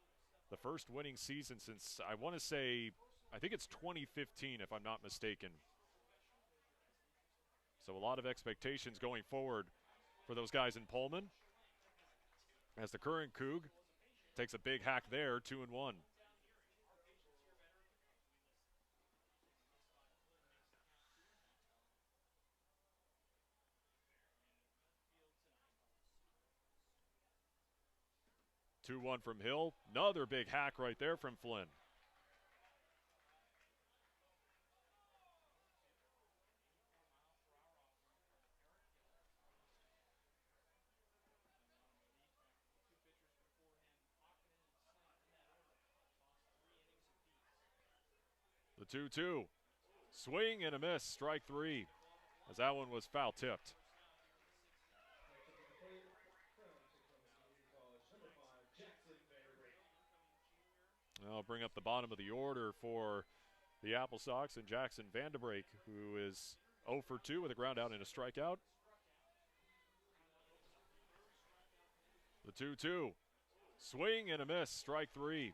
The first winning season since, I want to say, I think it's 2015, if I'm not mistaken. So a lot of expectations going forward for those guys in Pullman. As the current Coug takes a big hack there, 2-1. Two-one from Hill. Another big hack right there from Flynn. The 2-2. Swing and a miss, strike 3, as that one was foul tipped. I'll bring up the bottom of the order for the AppleSox and Jackson Vanderbrake, who is 0 for 2 with a ground out and a strikeout. The 2-2. Swing and a miss, strike 3,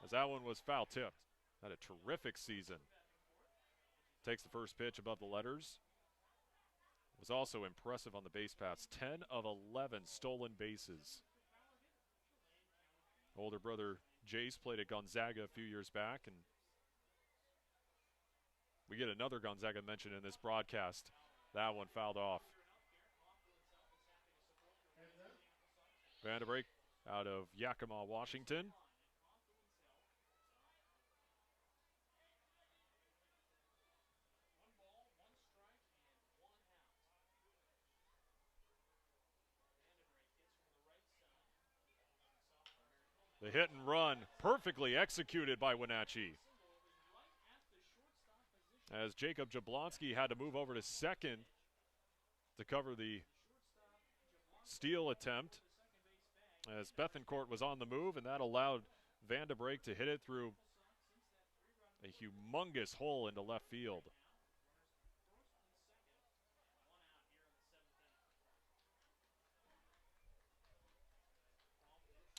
as that one was foul tipped. Had a terrific season. Takes the first pitch above the letters. Was also impressive on the base paths. 10 of 11 stolen bases. Older brother Jace played at Gonzaga a few years back, and we get another Gonzaga mention in this broadcast. That one fouled off. Vanderbrake out of Yakima, Washington. The hit and run perfectly executed by Wenatchee. As Jacob Jablonski had to move over to second to cover the steal attempt as Bethencourt was on the move, and that allowed Vandenbrink to hit it through a humongous hole into left field.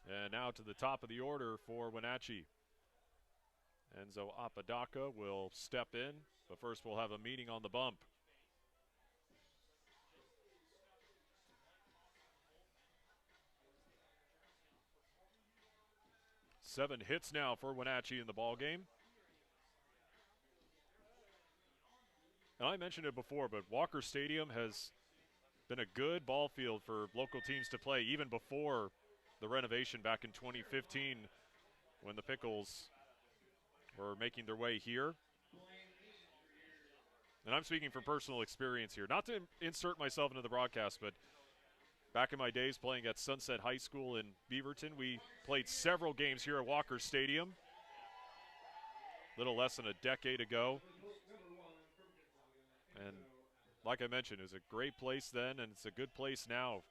And now to the top of the order for Wenatchee. Enzo Apodaca will step in, but first we'll have a meeting on the bump. Seven hits now for Wenatchee in the ballgame. And I mentioned it before, but Walker Stadium has been a good ball field for local teams to play, even before the renovation back in 2015 when the Pickles were making their way here. And I'm speaking from personal experience here. Not to insert myself into the broadcast, but back in my days playing at Sunset High School in Beaverton, we played several games here at Walker Stadium. A little less than a decade ago. And like I mentioned, it was a great place then, and it's a good place now,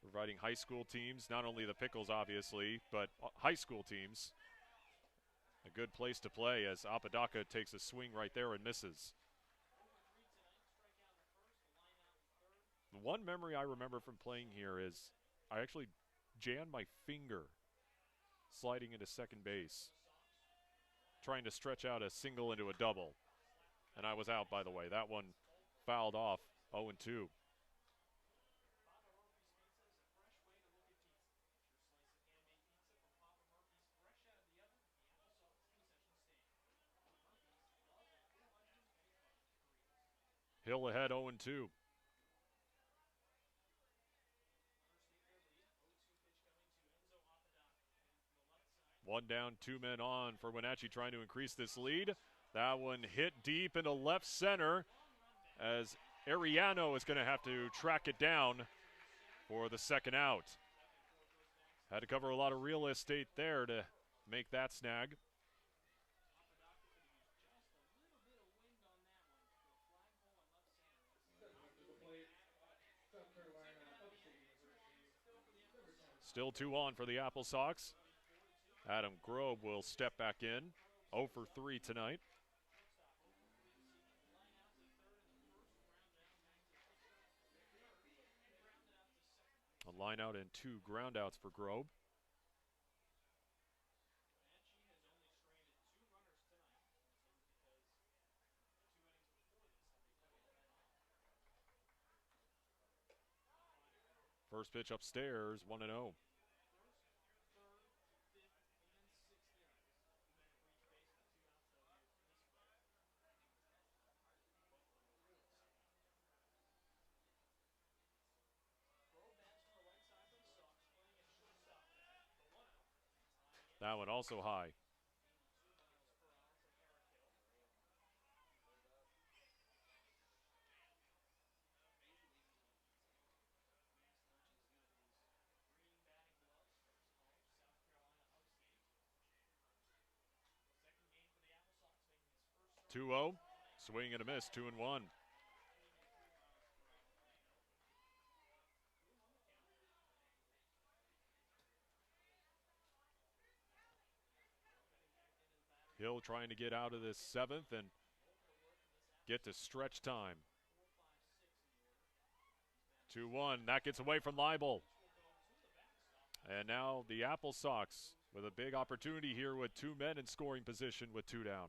providing high school teams, not only the Pickles obviously, but high school teams. A good place to play as Apodaca takes a swing right there and misses. The one memory I remember from playing here is I actually jammed my finger sliding into second base, trying to stretch out a single into a double. And I was out, by the way. That one fouled off 0-2. Hill ahead 0-2. One down, two men on for Wenatchee trying to increase this lead. That one hit deep into left center as Ariano is going to have to track it down for the second out. Had to cover a lot of real estate there to make that snag. Still 2 on for the AppleSox. Adam Grobe will step back in. 0 for 3 tonight. A line out and 2 groundouts for Grobe. First pitch upstairs, 1-0. That one also high. Two-0, swing and a miss, 2-1. Hill trying to get out of this 7th and get to stretch time. 2-1, that gets away from Leibel. And now the AppleSox with a big opportunity here with 2 men in scoring position with 2 down.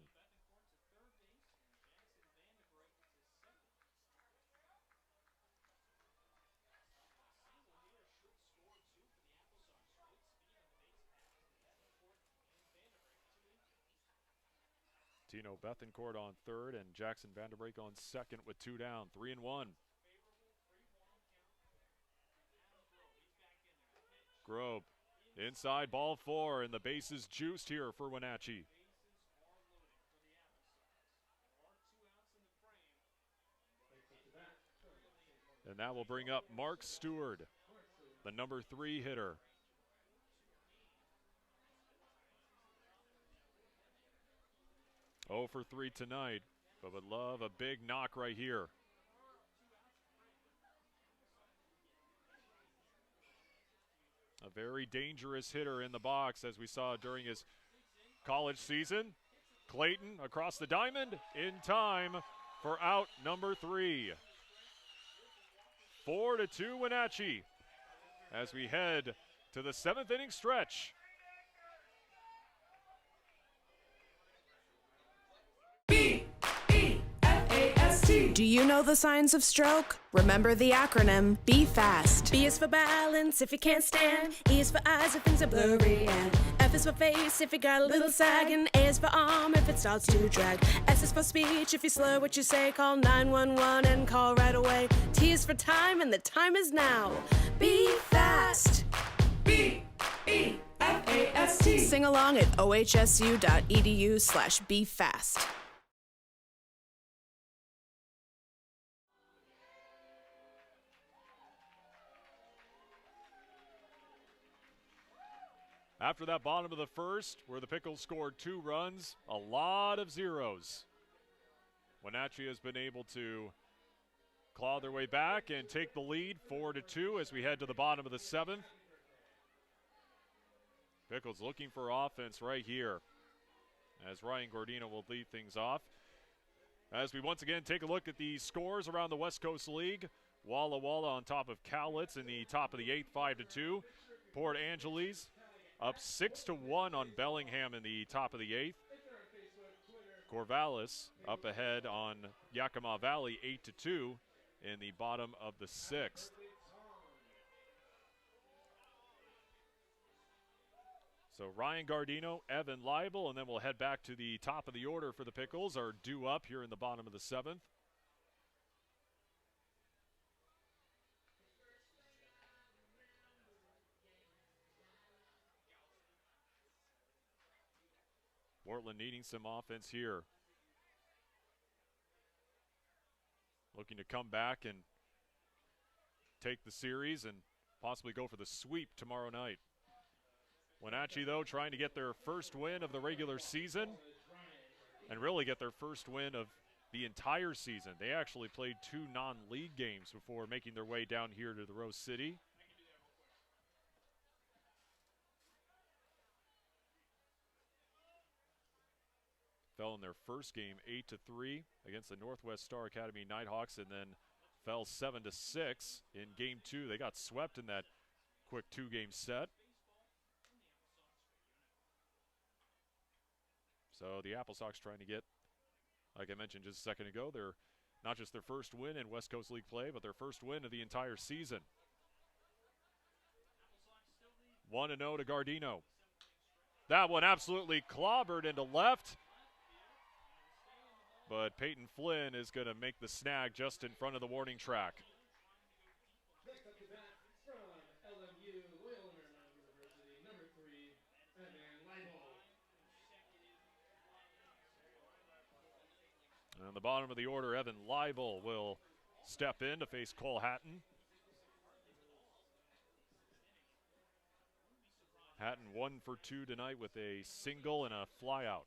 Tino Bethencourt on third and Jackson Vandenbrink on second with 2 down, 3-1. Grobe inside, ball 4, and the base is juiced here for Wenatchee. And that will bring up Mark Stewart, the number 3 hitter. Oh for 3 tonight, but would love a big knock right here. A very dangerous hitter in the box, as we saw during his college season. Clayton across the diamond in time for out number 3. 4-2 Wenatchee as we head to the 7th inning stretch. Do you know the signs of stroke? Remember the acronym, be fast. B is for balance if you can't stand. E is for eyes if things are blurry. And F is for face if you got a little sag. And A is for arm if it starts to drag. S is for speech if you slur what you say. Call 911 and call right away. T is for time and the time is now. Be fast. B-E-F-A-S-T. Sing along at ohsu.edu/befast. After that bottom of the first, where the Pickles scored 2 runs, a lot of zeros. Wenatchee has been able to claw their way back and take the lead 4-2 as we head to the bottom of the 7th. Pickles looking for offense right here as Ryan Gordino will lead things off. As we once again take a look at the scores around the West Coast League. Walla Walla on top of Cowlitz in the top of the 8th, 5-2. Port Angeles up 6-1 on Bellingham in the top of the 8th. Corvallis up ahead on Yakima Valley 8-2 in the bottom of the 6th. So Ryan Gardino, Evan Leibel, and then we'll head back to the top of the order for the Pickles are due up here in the bottom of the 7th. Portland needing some offense here. Looking to come back and take the series and possibly go for the sweep tomorrow night. Wenatchee, though, trying to get their first win of the regular season and really get their first win of the entire season. They actually played 2 non-league games before making their way down here to the Rose City. Fell in their first game 8-3 against the Northwest Star Academy Nighthawks, and then fell 7-6 in game 2. They got swept in that quick 2-game set. So the AppleSox trying to get, like I mentioned just a second ago, they're not just their first win in West Coast League play, but their first win of the entire season. 1-0 to Gardino. That one absolutely clobbered into left. But Peyton Flynn is going to make the snag just in front of the warning track. Next up to bat from LMU, Loyola Marymount University, number 3, Evan Leibel. And on the bottom of the order, Evan Leibel will step in to face Cole Hatton. Hatton 1 for 2 tonight with a single and a flyout.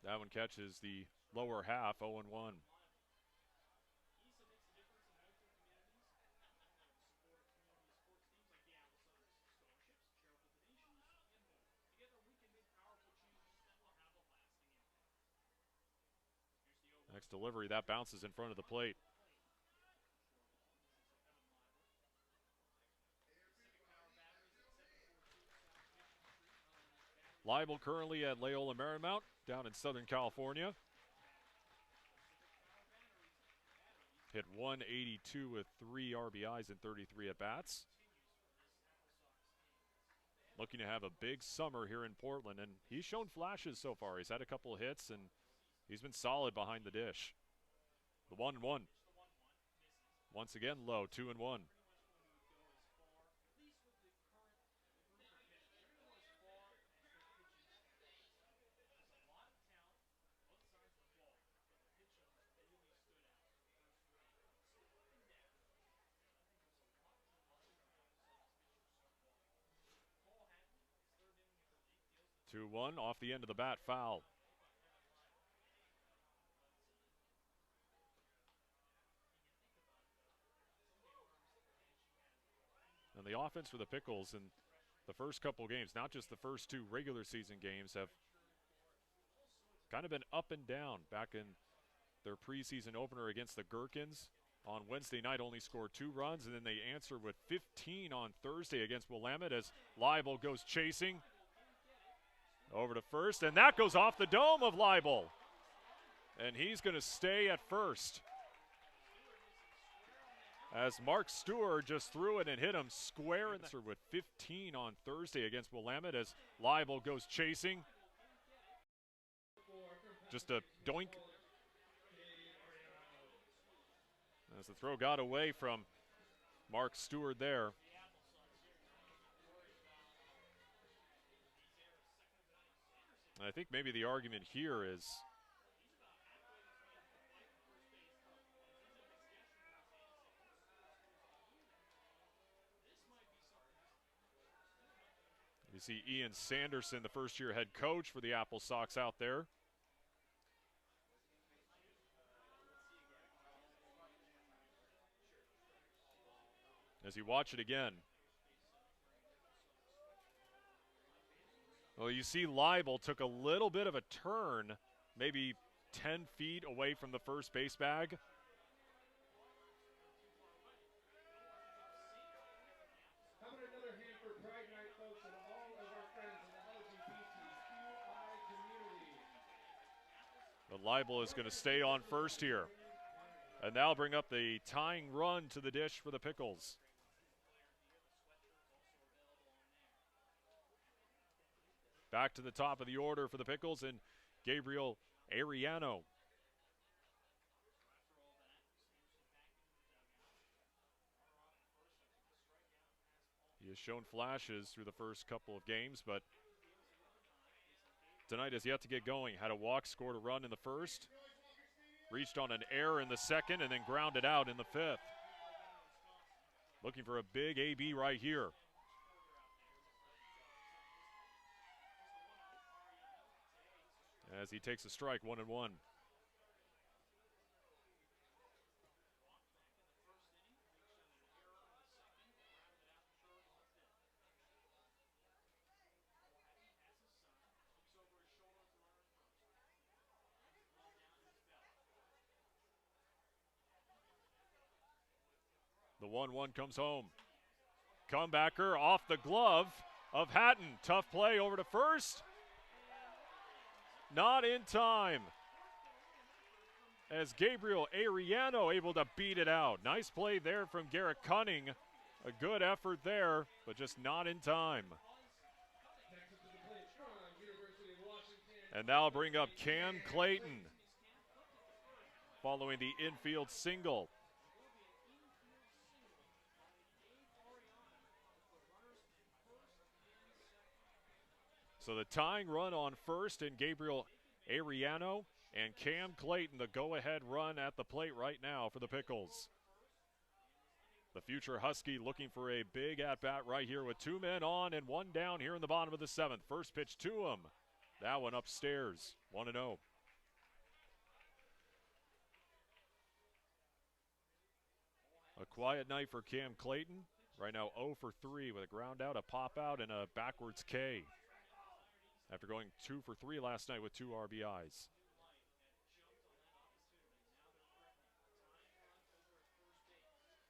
That one catches the lower half, 0-1. Next delivery, that bounces in front of the plate. Leibel currently at Loyola Marymount down in Southern California. Hit 182 with 3 RBIs and 33 at-bats. Looking to have a big summer here in Portland, and he's shown flashes so far. He's had a couple of hits, and he's been solid behind the dish. The 1-1. Once again low, 2-1. Two one off the end of the bat, foul. And the offense for the Pickles in the first couple games, not just the first 2 regular season games, have kind of been up and down. Back in their preseason opener against the Gherkins on Wednesday night, only scored 2 runs, and then they answer with 15 on Thursday against Willamette as Leibel goes chasing over to first, and that goes off the dome of Leibel. And he's going to stay at first, as Mark Stewart just threw it and hit him square in the with 15 on Thursday against Willamette as Leibel goes chasing. Just a doink. As the throw got away from Mark Stewart there. And I think maybe the argument here is you see Ian Sanderson, the first-year head coach for the AppleSox out there. As you watch it again. Well, you see Leibel took a little bit of a turn, maybe 10 feet away from the first base bag. How about another hand for Pride Night, folks, and all of our friends in the LGBTQI community. But Leibel is going to stay on first here. And that'll bring up the tying run to the dish for the Pickles. Back to the top of the order for the Pickles and Gabriel Ariano. He has shown flashes through the first couple of games, but tonight has yet to get going. Had a walk, scored a run in the first, reached on an error in the second, and then grounded out in the 5th. Looking for a big AB right here. As he takes a strike, 1-1. The 1-1 comes home. Comebacker off the glove of Hatton. Tough play over to first. Not in time. As Gabriel Ariano able to beat it out. Nice play there from Garrett Cunning. A good effort there, but just not in time. And that'll bring up Cam Clayton following the infield single. So the tying run on first and Gabriel Ariano and Cam Clayton, the go-ahead run at the plate right now for the Pickles. The future Husky looking for a big at-bat right here with 2 men on and 1 down here in the bottom of the 7th. First pitch to him. That one upstairs, 1-0. A quiet night for Cam Clayton. Right now 0 for 3 with a ground out, a pop out, and a backwards K. After going 2 for 3 last night with 2 RBIs.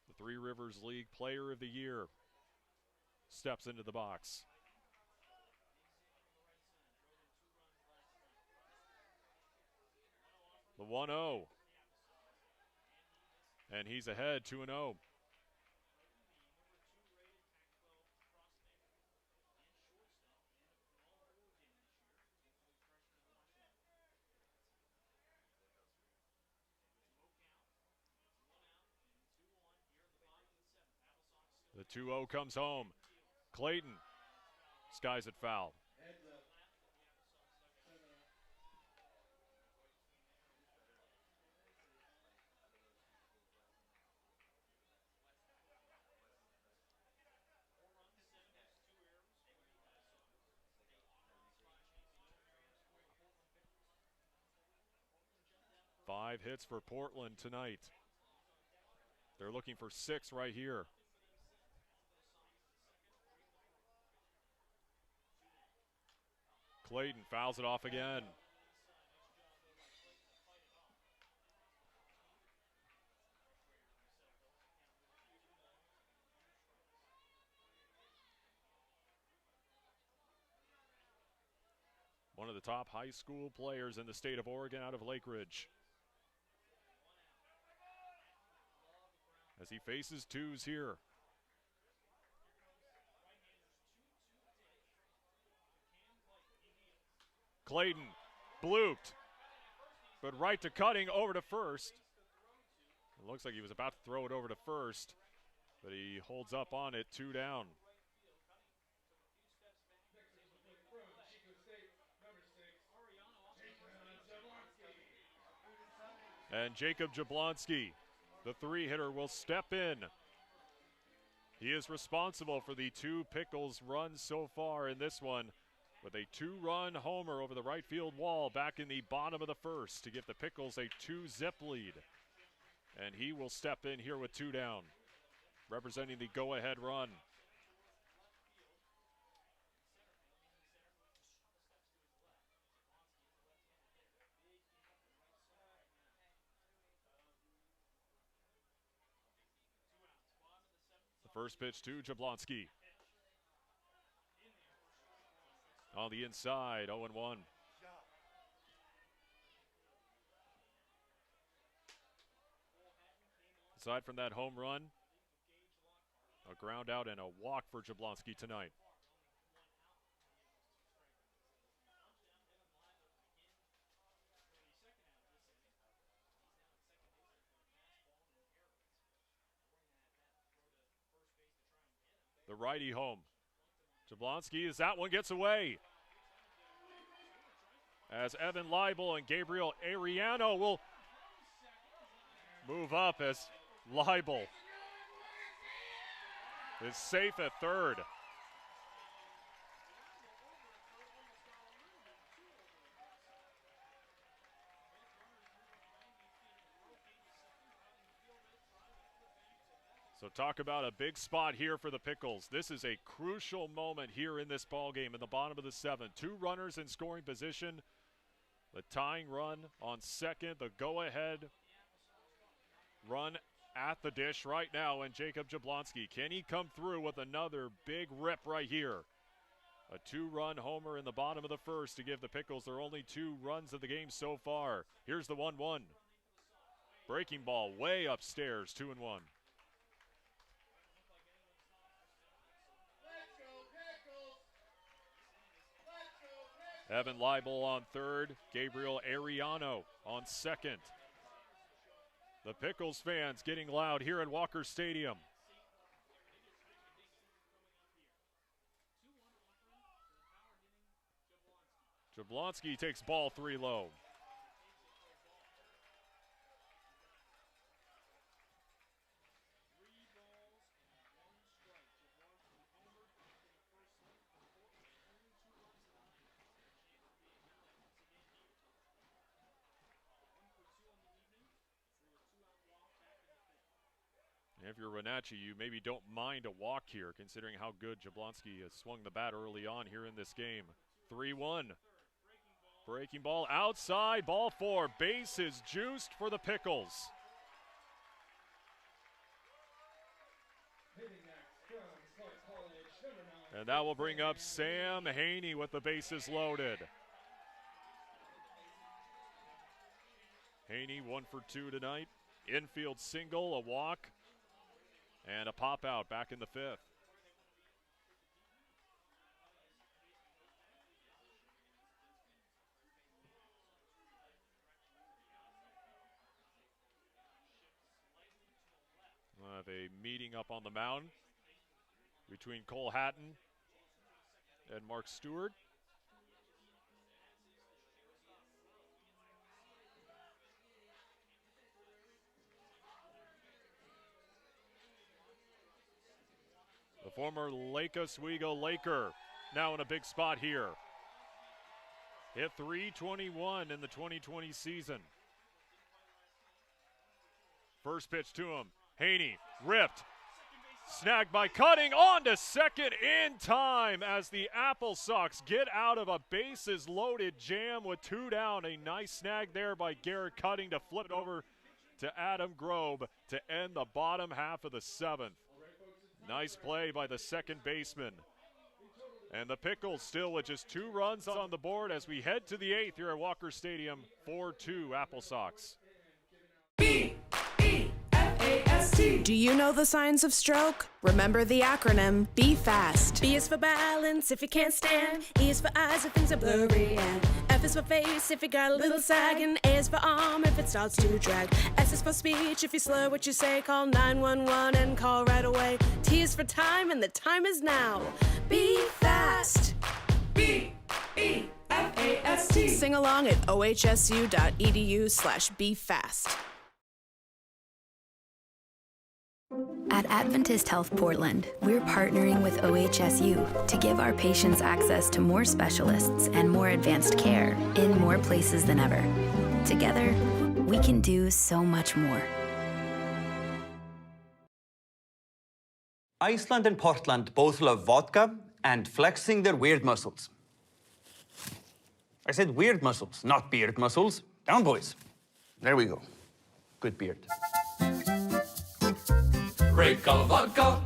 The Three Rivers League Player of the Year steps into the box. The 1-0. And he's ahead 2-0. The 2-0 comes home. Clayton skies it foul. 5 hits for Portland tonight. They're looking for 6 right here. Clayton fouls it off again. One of the top high school players in the state of Oregon out of Lake Ridge. As he faces twos here. Clayton blooped, but right to Cutting, over to first. It looks like he was about to throw it over to first, but he holds up on it, 2 down. And Jacob Jablonski, the 3-hitter, will step in. He is responsible for the 2 Pickles runs so far in this one, with a 2-run homer over the right field wall back in the bottom of the first to give the Pickles a 2-zip lead. And he will step in here with 2 down, representing the go-ahead run. The first pitch to Jablonski. On the inside, 0-1. Aside from that home run, a ground out and a walk for Jablonski tonight. The righty home. Jablonski, as that one gets away. As Evan Leibel and Gabriel Ariano will move up, as Leibel is safe at third. So talk about a big spot here for the Pickles. This is a crucial moment here in this ball game in the bottom of the 7th. 2 runners in scoring position. The tying run on second, the go-ahead run at the dish right now, and Jacob Jablonski. Can he come through with another big rip right here? A 2-run homer in the bottom of the first to give the Pickles their only 2 runs of the game so far. Here's the 1-1. Breaking ball way upstairs, 2-1. Evan Leibel on third, Gabriel Ariano on second. The Pickles fans getting loud here at Walker Stadium. Jablonski takes ball 3 low. If you're Wenatchee, you maybe don't mind a walk here, considering how good Jablonski has swung the bat early on here in this game. 3-1. Breaking ball outside, ball 4. Bases juiced for the Pickles. And that will bring up Sam Haney with the bases loaded. Haney 1 for 2 tonight. Infield single, a walk, and a pop out back in the 5th. We'll have a meeting up on the mound between Cole Hatton and Mark Stewart. The former Lake Oswego Laker now in a big spot here. Hit .321 in the 2020 season. First pitch to him. Haney ripped. Snagged by Cutting, on to second in time as the AppleSox get out of a bases-loaded jam with 2 down. A nice snag there by Garrett Cutting to flip it over to Adam Grobe to end the bottom half of the 7th. Nice play by the second baseman. And the Pickles still with just 2 runs on the board as we head to the 8th here at Walker Stadium. 4-2 AppleSox. Do you know the signs of stroke? Remember the acronym, be fast. B is for balance if you can't stand. E is for eyes if things are blurry. And F is for face if you got a little sag. And A is for arm if it starts to drag. S is for speech if you slur what you say. Call 911 and call right away. T is for time and the time is now. Be fast. B-E-F-A-S-T. Sing along at ohsu.edu/befast. At Adventist Health Portland, we're partnering with OHSU to give our patients access to more specialists and more advanced care in more places than ever. Together, we can do so much more. Iceland and Portland both love vodka and flexing their weird muscles. I said weird muscles, not beard muscles. Down, boys. There we go. Good beard. Break a vodka.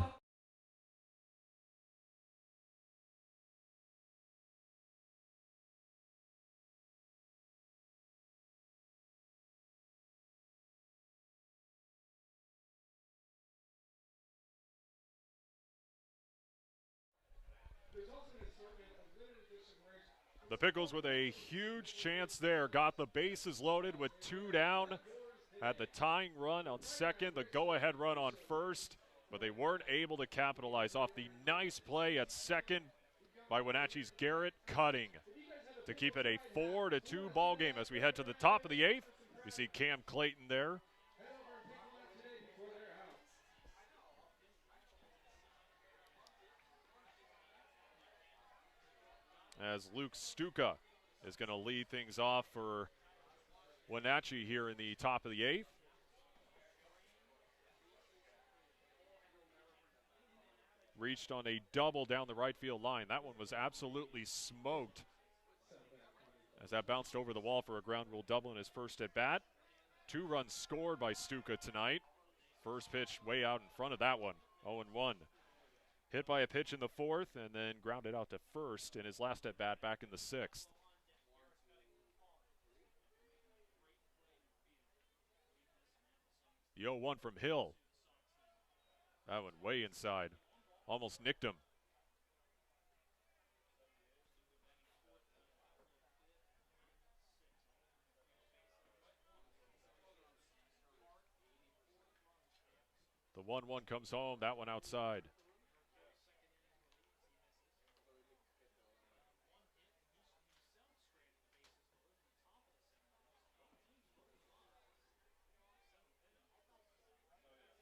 The Pickles with a huge chance there. Got the bases loaded with 2 down. Had the tying run on second, the go-ahead run on first, but they weren't able to capitalize off the nice play at second by Wenatchee's Garrett Cutting to keep it a 4-2 ball game as we head to the top of the 8th. We see Cam Clayton there. As Luke Stuka is going to lead things off for Wenatchee here in the top of the 8th. Reached on a double down the right field line. That one was absolutely smoked as that bounced over the wall for a ground rule double in his first at bat. 2 runs scored by Stuka tonight. First pitch way out in front of that one, 0-1. Hit by a pitch in the 4th and then grounded out to first in his last at bat back in the 6th. The 0-1 from Hill. That one way inside. Almost nicked him. The 1-1 comes home. That one outside.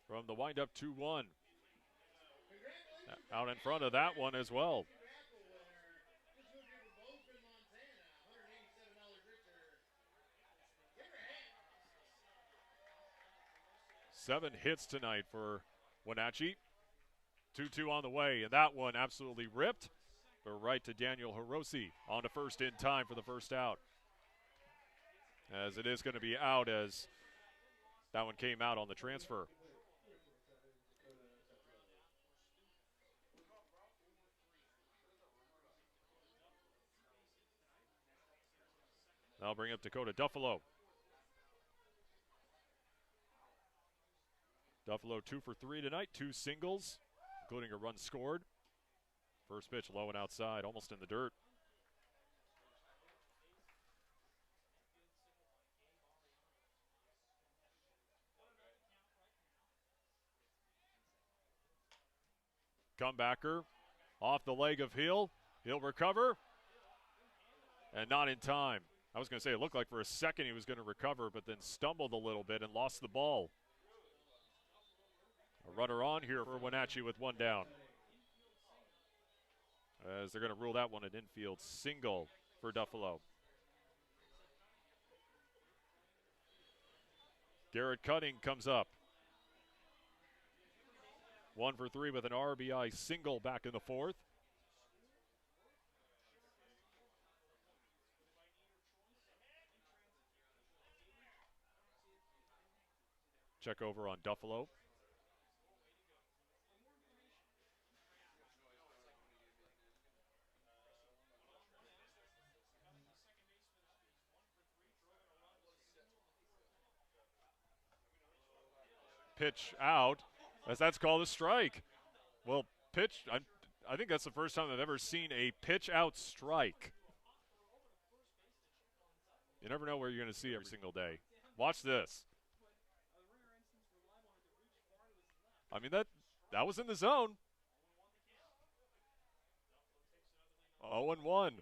From the windup 2-1. Out in front of that one as well. Seven hits tonight for Wenatchee. 2-2 on the way, and that one absolutely ripped. But right to Daniel Hiroshi on to first in time for the first out. As it is going to be out as that one came out on the transfer. That'll bring up Dakota Duffalo. Duffalo 2 for 3 tonight, 2 singles, including a run scored. First pitch low and outside, almost in the dirt. Comebacker off the leg of Hill. He'll recover. And not in time. I was going to say it looked like for a second he was going to recover, but then stumbled a little bit and lost the ball. A runner on here for Wenatchee with 1 down. As they're going to rule that one an infield single for Duffalo. Garrett Cutting comes up. 1 for 3 with an RBI single back in the fourth. Check over on Duffalo. Pitch out, as that's called a strike. Well, pitch, I think that's the first time I've ever seen a pitch out strike. You never know where you're going to see every single day. Watch this. I mean, that was in the zone. 0-1.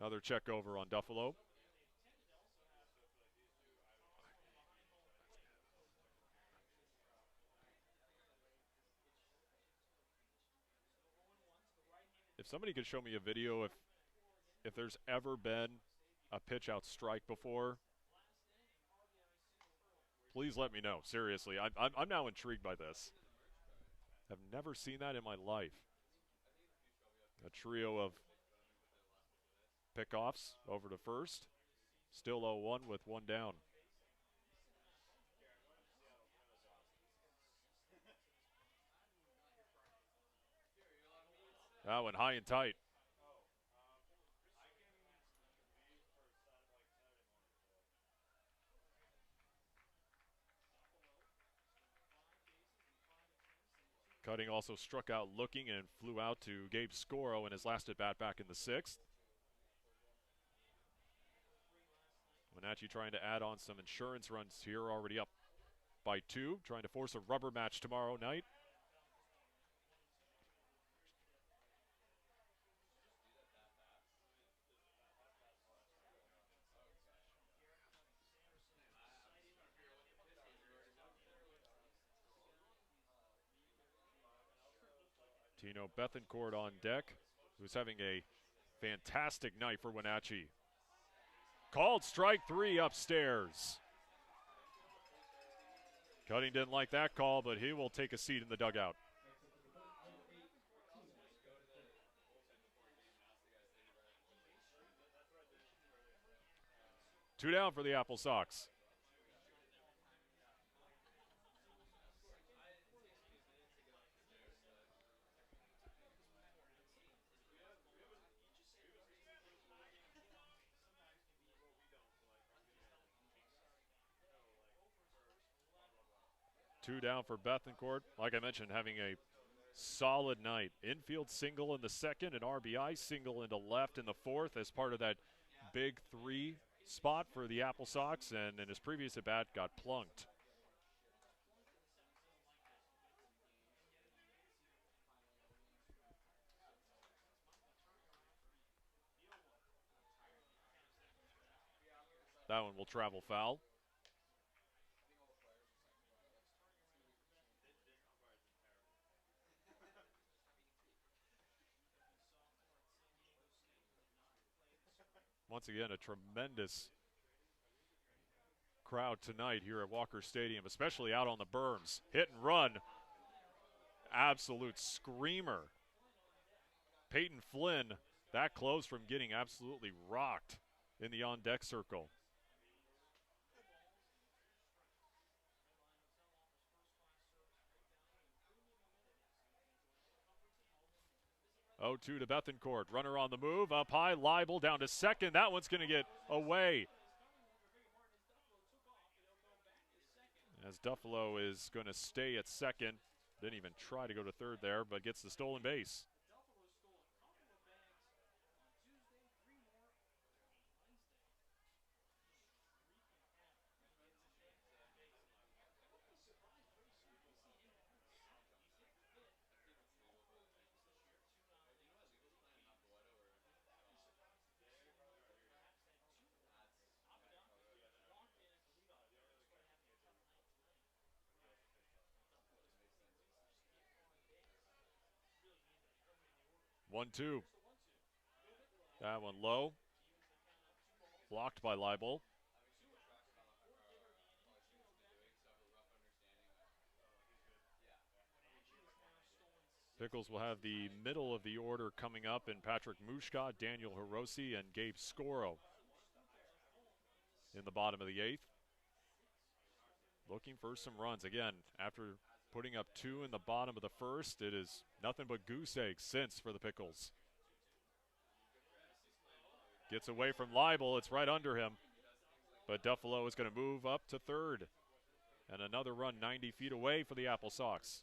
Another check over on Duffalo. If somebody could show me a video if there's ever been a pitch out strike before, please let me know. Seriously, I'm now intrigued by this. I've never seen that in my life. A trio of pickoffs over to first. Still 0-1 with one down. That one high and tight. Cutting also struck out looking and flew out to Gabe Scoro in his last at-bat back in the sixth. Wenatchee trying to add on some insurance runs here, already up by 2, trying to force a rubber match tomorrow night. Tino Bethencourt on deck, who's having a fantastic night for Wenatchee. Called strike 3 upstairs. Cutting didn't like that call, but he will take a seat in the dugout. Two down for the AppleSox. Two down for Bethencourt. Like I mentioned, having a solid night. Infield single in the second, an RBI single into left in the fourth as part of that big 3 spot for the AppleSox, and in his previous at-bat got plunked. That one will travel foul. Once again, a tremendous crowd tonight here at Walker Stadium, especially out on the berms. Hit and run. Absolute screamer. Peyton Flynn that close from getting absolutely rocked in the on-deck circle. Oh, 2 to Bethencourt. Runner on the move. Up high. Leibel down to second. That one's going to get away. As Duffalo is going to stay at second. Didn't even try to go to third there, but gets the stolen base. One, 2. That one low. Blocked by Leibel. Pickles will have the middle of the order coming up in Patrick Mushka, Daniel Hiroshi, and Gabe Scoro in the bottom of the 8th. Looking for some runs. Again, after putting up 2 in the bottom of the 1st, it is nothing but goose eggs since for the Pickles. Gets away from Leibel. It's right under him. But Duffalo is going to move up to 3rd. And another run 90 feet away for the AppleSox.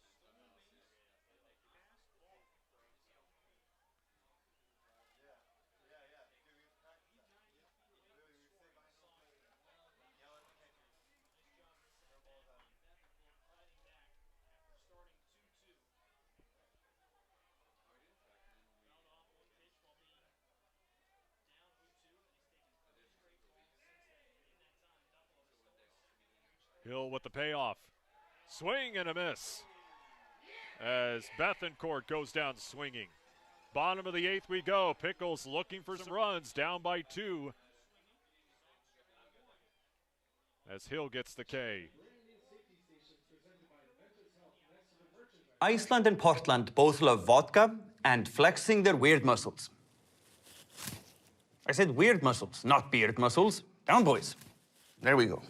Hill with the payoff. Swing and a miss as Bethencourt goes down swinging. Bottom of the 8th we go. Pickles looking for some runs, down by 2. As Hill gets the K. Iceland and Portland both love vodka and flexing their weird muscles. I said weird muscles, not beard muscles. Down, boys. There we go.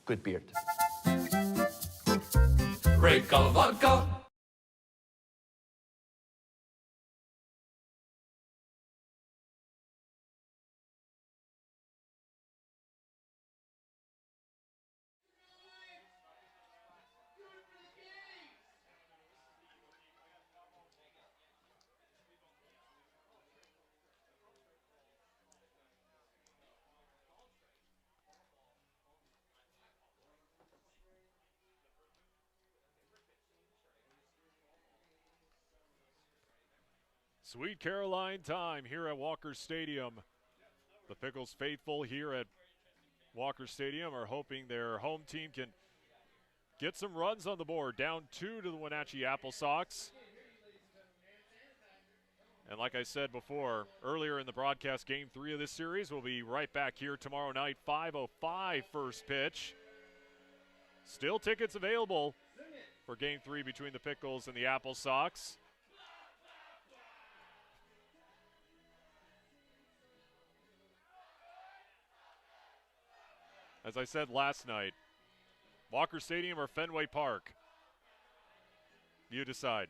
Good beard. Great color vodka. Sweet Caroline time here at Walker Stadium. The Pickles faithful here at Walker Stadium are hoping their home team can get some runs on the board. Down 2 to the Wenatchee AppleSox. And like I said before, earlier in the broadcast, Game 3 of this series will be right back here tomorrow night, 5:05 first pitch. Still tickets available for Game 3 between the Pickles and the AppleSox. As I said last night, Walker Stadium or Fenway Park? You decide.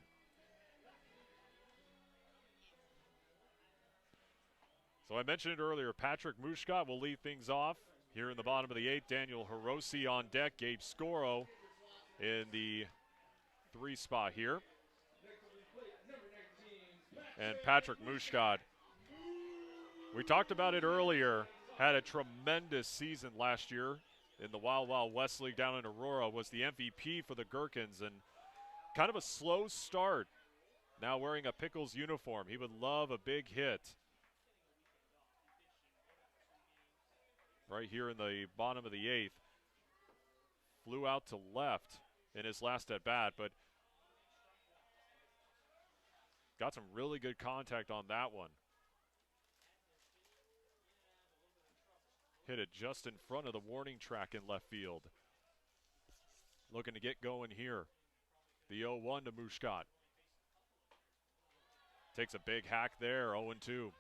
So I mentioned it earlier, Patrick Mushka will lead things off here in the bottom of the 8th. Daniel Hiroshi on deck, Gabe Scoro in the 3 spot here. And Patrick Mushka, we talked about it earlier, had a tremendous season last year in the Wild Wild West League down in Aurora, was the MVP for the Gherkins, and kind of a slow start. Now wearing a Pickles uniform. He would love a big hit. Right here in the bottom of the 8th. Flew out to left in his last at bat, but got some really good contact on that one. Hit it just in front of the warning track in left field. Looking to get going here. The 0-1 to Mushkat. Takes a big hack there, 0-2.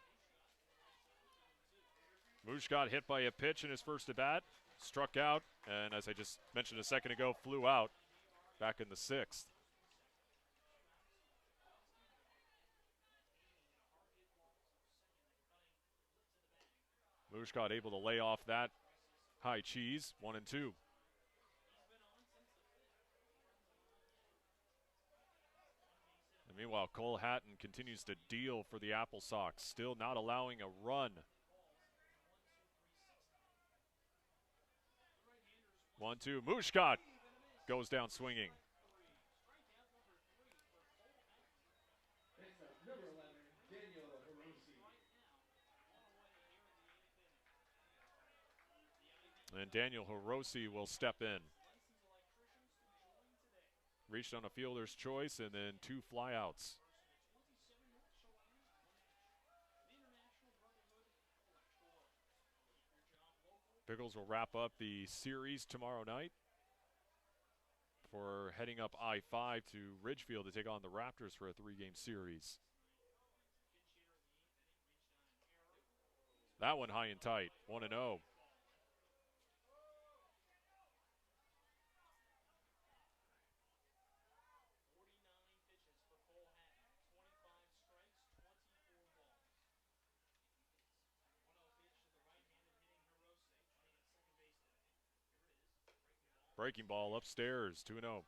Mushkat hit by a pitch in his first at bat, struck out, and as I just mentioned a second ago, flew out back in the 6th. Mushkat able to lay off that high cheese, 1-2. And meanwhile, Cole Hatton continues to deal for the AppleSox, still not allowing a run. 1-2, Mushkat goes down swinging. And Daniel Hiroshi will step in. Reached on a fielder's choice and then 2 flyouts. Pickles will wrap up the series tomorrow night. before heading up I-5 to Ridgefield to take on the Raptors for a 3-game series. That one high and tight, 1-0. Breaking ball upstairs, 2-0.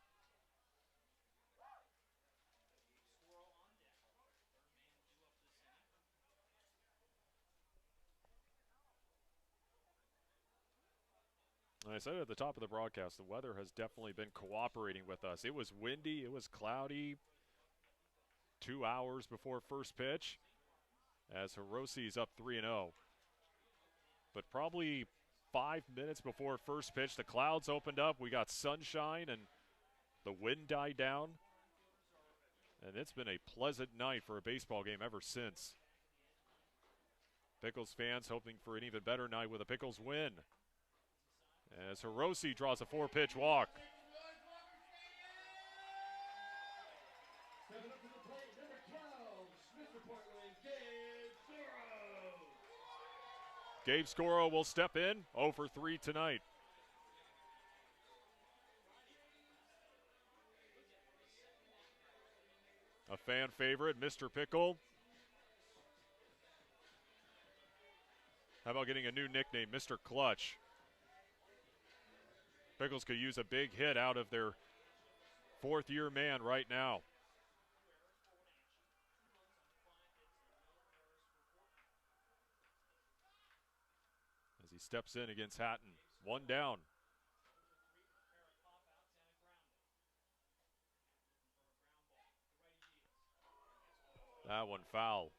I said at the top of the broadcast, the weather has definitely been cooperating with us. It was windy, it was cloudy 2 hours before first pitch as Hiroshi's up 3-0. But probably 5 minutes before first pitch, the clouds opened up. We got sunshine and the wind died down. And it's been a pleasant night for a baseball game ever since. Pickles fans hoping for an even better night with a Pickles win. As Hiroshi draws a 4-pitch walk. Stepping up to the plate, number 12, Mr. Portland, Gabe Scoro. Gabe Scoro will step in, 0 for 3 tonight. A fan favorite, Mr. Pickle. How about getting a new nickname, Mr. Clutch? Pickles could use a big hit out of their fourth-year man right now. As he steps in against Hatton. 1 down. That one foul.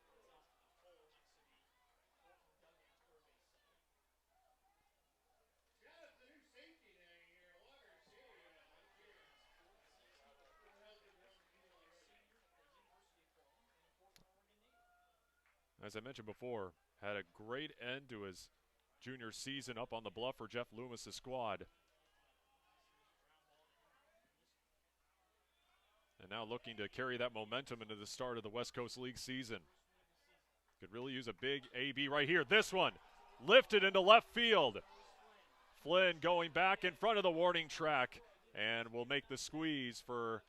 As I mentioned before, had a great end to his junior season up on the bluff for Jeff Loomis' squad. And now looking to carry that momentum into the start of the West Coast League season. Could really use a big AB right here. This one lifted into left field. Flynn going back in front of the warning track and will make the squeeze for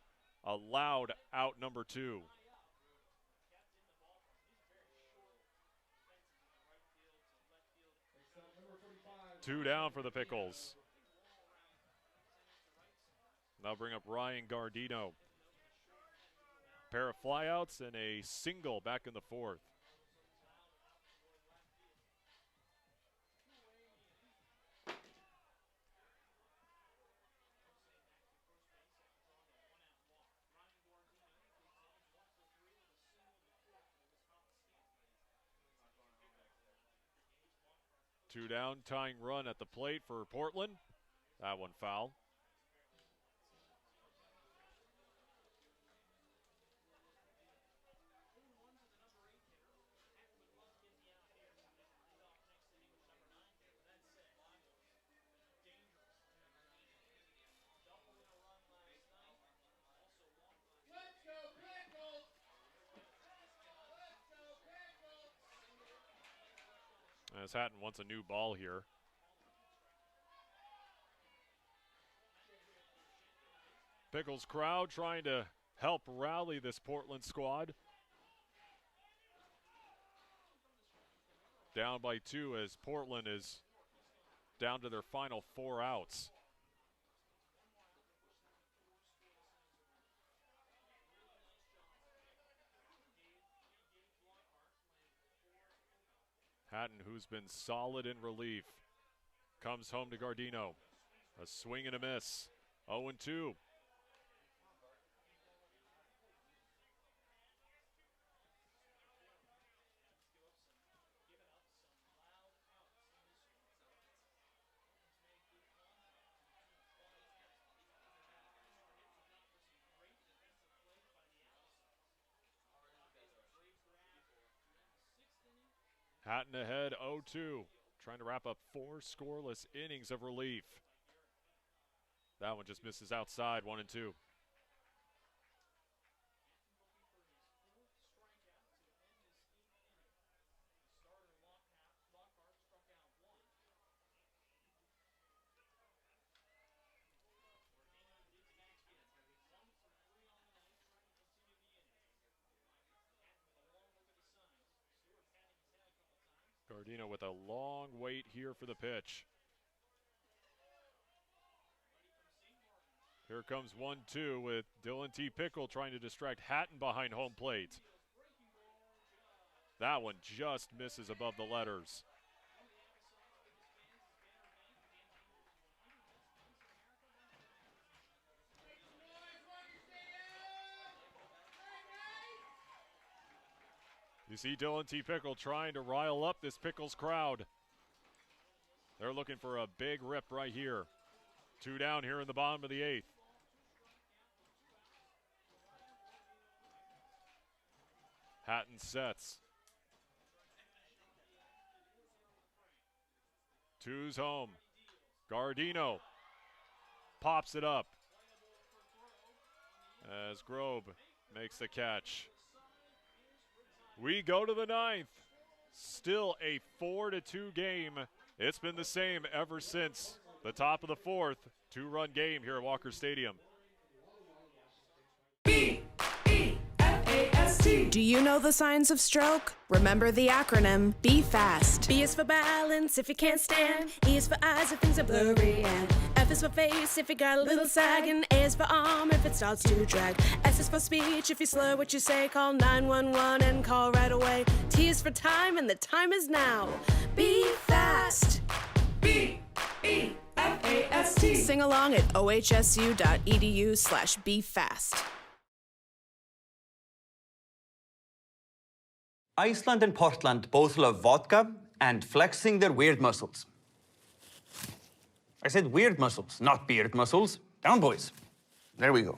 a loud out number 2. 2 down for the Pickles. Now bring up Ryan Gardino. Pair of flyouts and a single back in the 4th. Two down, tying run at the plate for Portland. That one foul. Let's go, Pickles! Let's go, Pickles! As Hatton wants a new ball here. Pickles crowd trying to help rally this Portland squad. Down by 2 as Portland is down to their final 4 outs. Hatton, who's been solid in relief, comes home to Gardino. A swing and a miss. 0-2. Hatton ahead, 0-2. Trying to wrap up 4 scoreless innings of relief. That one just misses outside, 1-2. Gardino with a long wait here for the pitch. Here comes 1-2 with Dylan T. Pickle trying to distract Hatton behind home plate. That one just misses above the letters. You see Dylan T. Pickle trying to rile up this Pickles crowd. They're looking for a big rip right here. 2 down here in the bottom of the 8th. Hatton sets. 2's home. Gardino pops it up as Grobe makes the catch. We go to the 9th. Still a 4-2 game. It's been the same ever since the top of the 4th. 2-run game here at Walker Stadium. Do you know the signs of stroke? Remember the acronym Be Fast. B is for balance if you can't stand. E is for eyes if things are blurry. And F is for face if you got a little sag. And A is for arm if it starts to drag. S is for speech if you slur what you say. Call 911 and call right away. T is for time and the time is now. Be fast. B-E-F-A-S-T. Sing along at ohsu.edu/befast. Iceland and Portland both love vodka and flexing their weird muscles. I said weird muscles, not beard muscles. Down, boys. There we go.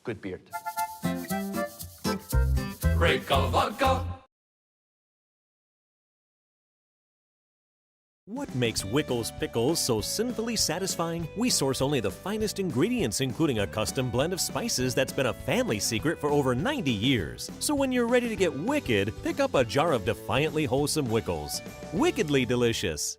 Good beard. Break of vodka. What makes Wickles Pickles so sinfully satisfying? We source only the finest ingredients, including a custom blend of spices that's been a family secret for over 90 years. So when you're ready to get wicked, pick up a jar of defiantly wholesome Wickles. Wickedly delicious.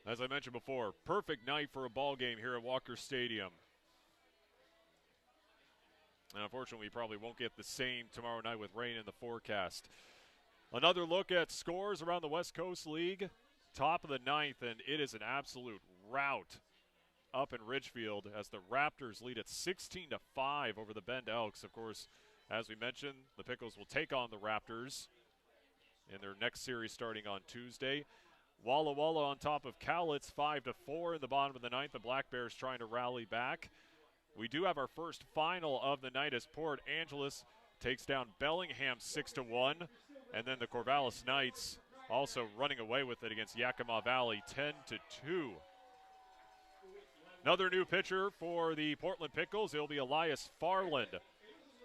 As I mentioned before, perfect night for a ball game here at Walker Stadium. And unfortunately, we probably won't get the same tomorrow night with rain in the forecast. Another look at scores around the West Coast League. Top of the 9th, and it is an absolute rout up in Ridgefield as the Raptors lead at 16-5 over the Bend Elks. Of course, as we mentioned, the Pickles will take on the Raptors in their next series starting on Tuesday. Walla Walla on top of Cowlitz, 5-4 in the bottom of the 9th. The Black Bears trying to rally back. We do have our first final of the night as Port Angeles takes down Bellingham 6-1. And then the Corvallis Knights also running away with it against Yakima Valley 10-2. Another new pitcher for the Portland Pickles. It'll be Elias Farland,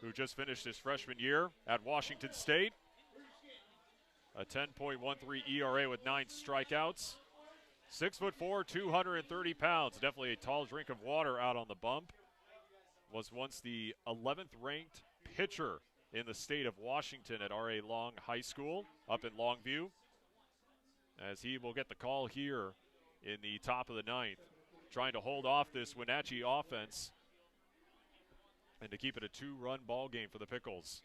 who just finished his freshman year at Washington State. A 10.13 ERA with 9 strikeouts. 6'4", 230 pounds. Definitely a tall drink of water out on the bump. Was once the 11th ranked pitcher in the state of Washington at R.A. Long High School up in Longview. As he will get the call here in the top of the 9th. Trying to hold off this Wenatchee offense and to keep it a 2-run ball game for the Pickles.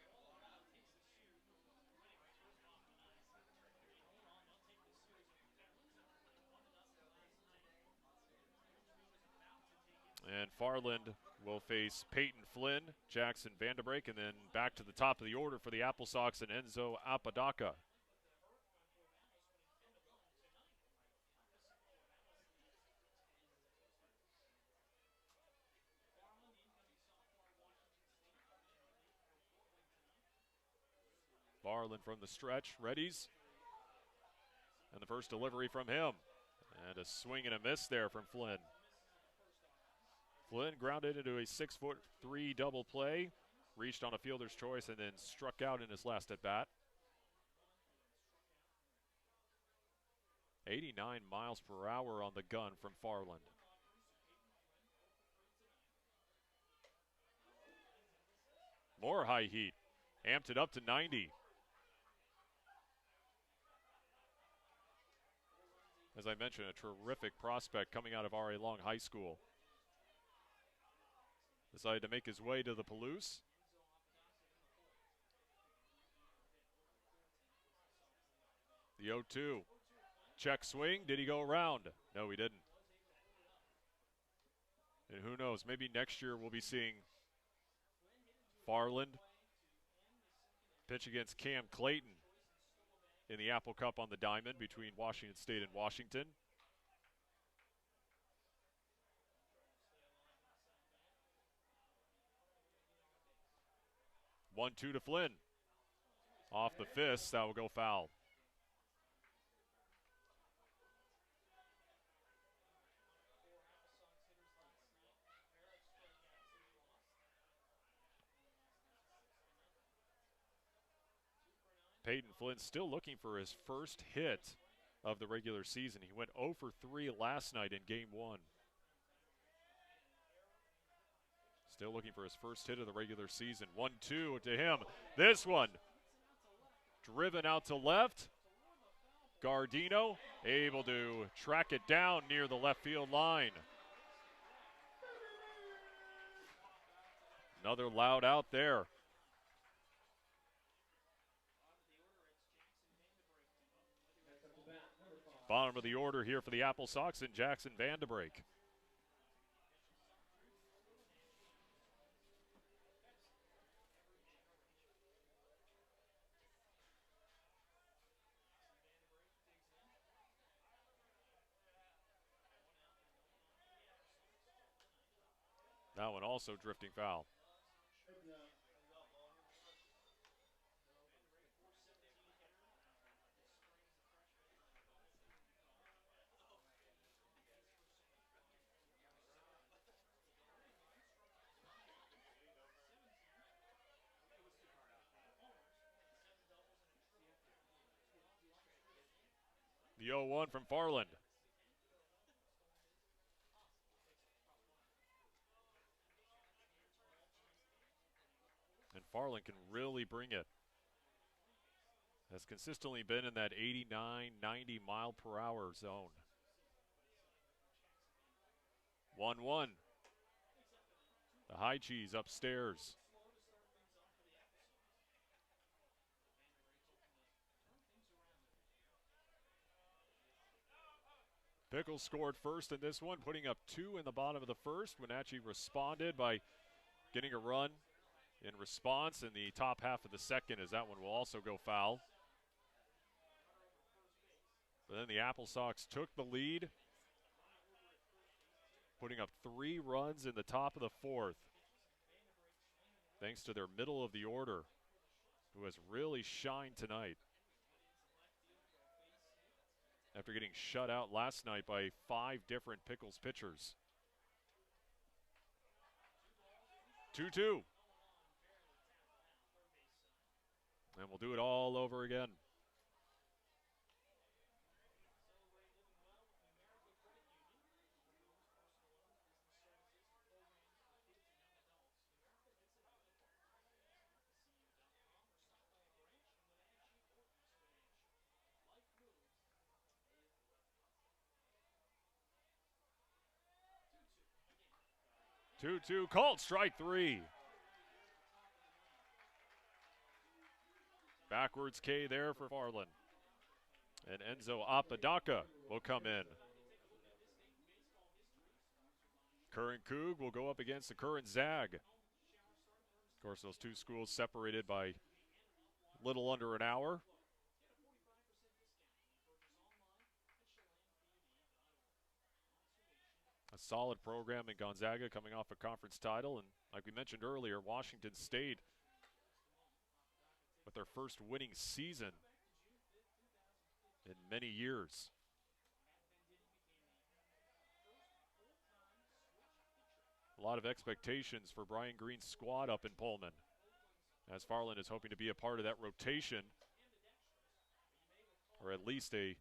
And Farland will face Peyton Flynn, Jackson Vanderbrake, and then back to the top of the order for the AppleSox and Enzo Apodaca. Farland from the stretch, readies. And the first delivery from him. And a swing and a miss there from Flynn. Flynn grounded into a 6'3" double play, reached on a fielder's choice, and then struck out in his last at bat. 89 miles per hour on the gun from Farland. More high heat. Amped it up to 90. As I mentioned, a terrific prospect coming out of R.A. Long High School. Decided to make his way to the Palouse. The 0-2. Check swing. Did he go around? No, he didn't. And who knows, maybe next year we'll be seeing Farland pitch against Cam Clayton in the Apple Cup on the diamond between Washington State and Washington. One-two to Flynn. Off the fist, that will go foul. Peyton Flynn still looking for his first hit of the regular season. He went 0 for 3 last night in Game 1. Still looking for his first hit of the regular season. 1-2 to him. This one driven out to left. Gardino able to track it down near the left field line. Another loud out there. Bottom of the order here for the AppleSox and Jackson Vandebrake. That one also drifting foul. The 0-1 from Farland. And Farland can really bring it. Has consistently been in that 89, 90 mile per hour zone. 1-1. The high cheese upstairs. Pickles scored first in this one, putting up 2 in the bottom of the first. Wenatchee responded by getting a run in response in the top half of the second, as that one will also go foul. But then the AppleSox took the lead, putting up 3 runs in the top of the fourth, thanks to their middle of the order, who has really shined tonight. After getting shut out last night by 5 different Pickles pitchers. 2-2. And we'll do it all over again. Two, called strike 3. Backwards K there for Farland. And Enzo Apodaca will come in. Current Coug will go up against the current Zag. Of course, those two schools separated by a little under an hour. A solid program in Gonzaga coming off a conference title. And like we mentioned earlier, Washington State with their first winning season in many years. A lot of expectations for Brian Green's squad up in Pullman, as Farland is hoping to be a part of that rotation, or at least a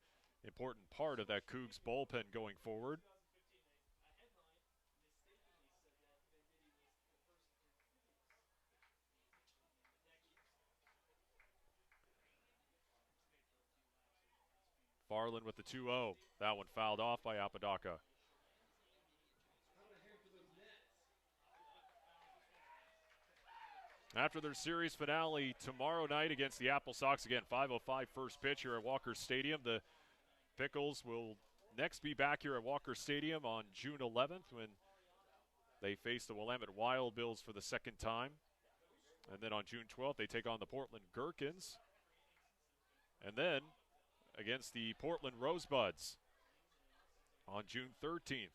important part of that Cougs bullpen going forward. Farland with the 2-0. That one fouled off by Apodaca. After their series finale tomorrow night against the AppleSox, again, 5:05 first pitch here at Walker Stadium. The Pickles will next be back here at Walker Stadium on June 11th when they face the Willamette Wild Bills for the second time. And then on June 12th, they take on the Portland Gherkins. And then against the Portland Rosebuds on June 13th.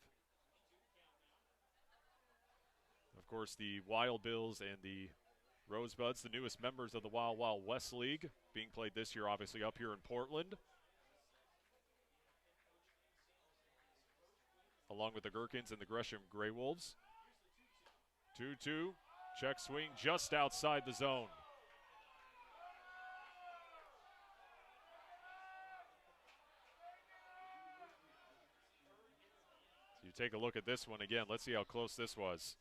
Of course, the Wild Bills and the Rosebuds, the newest members of the Wild Wild West League, being played this year, obviously, up here in Portland. Along with the Gherkins and the Gresham Grey Wolves. 2-2, check swing just outside the zone. So you take a look at this one again. Let's see how close this was.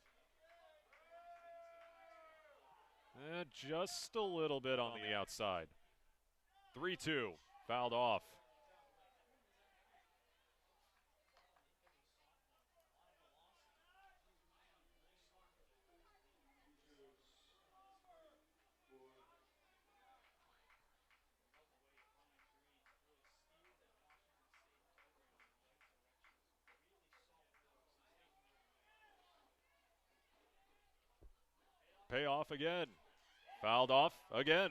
Just a little bit on the outside. 3-2, fouled off. Payoff again. Fouled off again.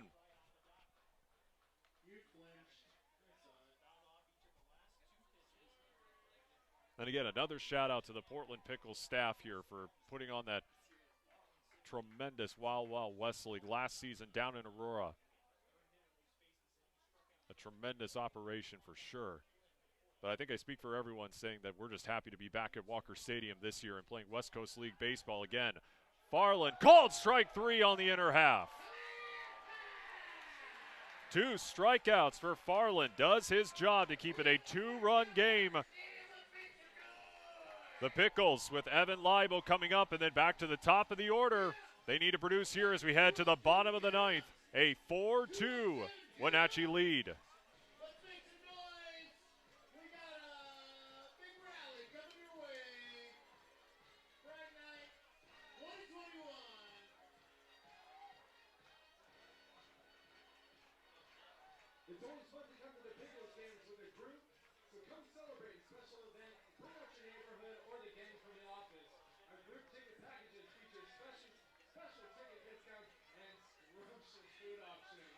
And again, another shout out to the Portland Pickles staff here for putting on that tremendous Wild Wild West League last season down in Aurora. A tremendous operation for sure. But I think I speak for everyone saying that we're just happy to be back at Walker Stadium this year and playing West Coast League baseball again. Farland called strike 3 on the inner half. 2 strikeouts for Farland. Does his job to keep it a 2-run game. The Pickles with Evan Leibel coming up, and then back to the top of the order. They need to produce here as we head to the bottom of the ninth. A 4-2 Wenatchee lead. It's always fun to come to the Pickles games with a group, so come celebrate a special event and promote your neighborhood or the gang from the office. Our group ticket packages feature special ticket discounts and scrumptious food options.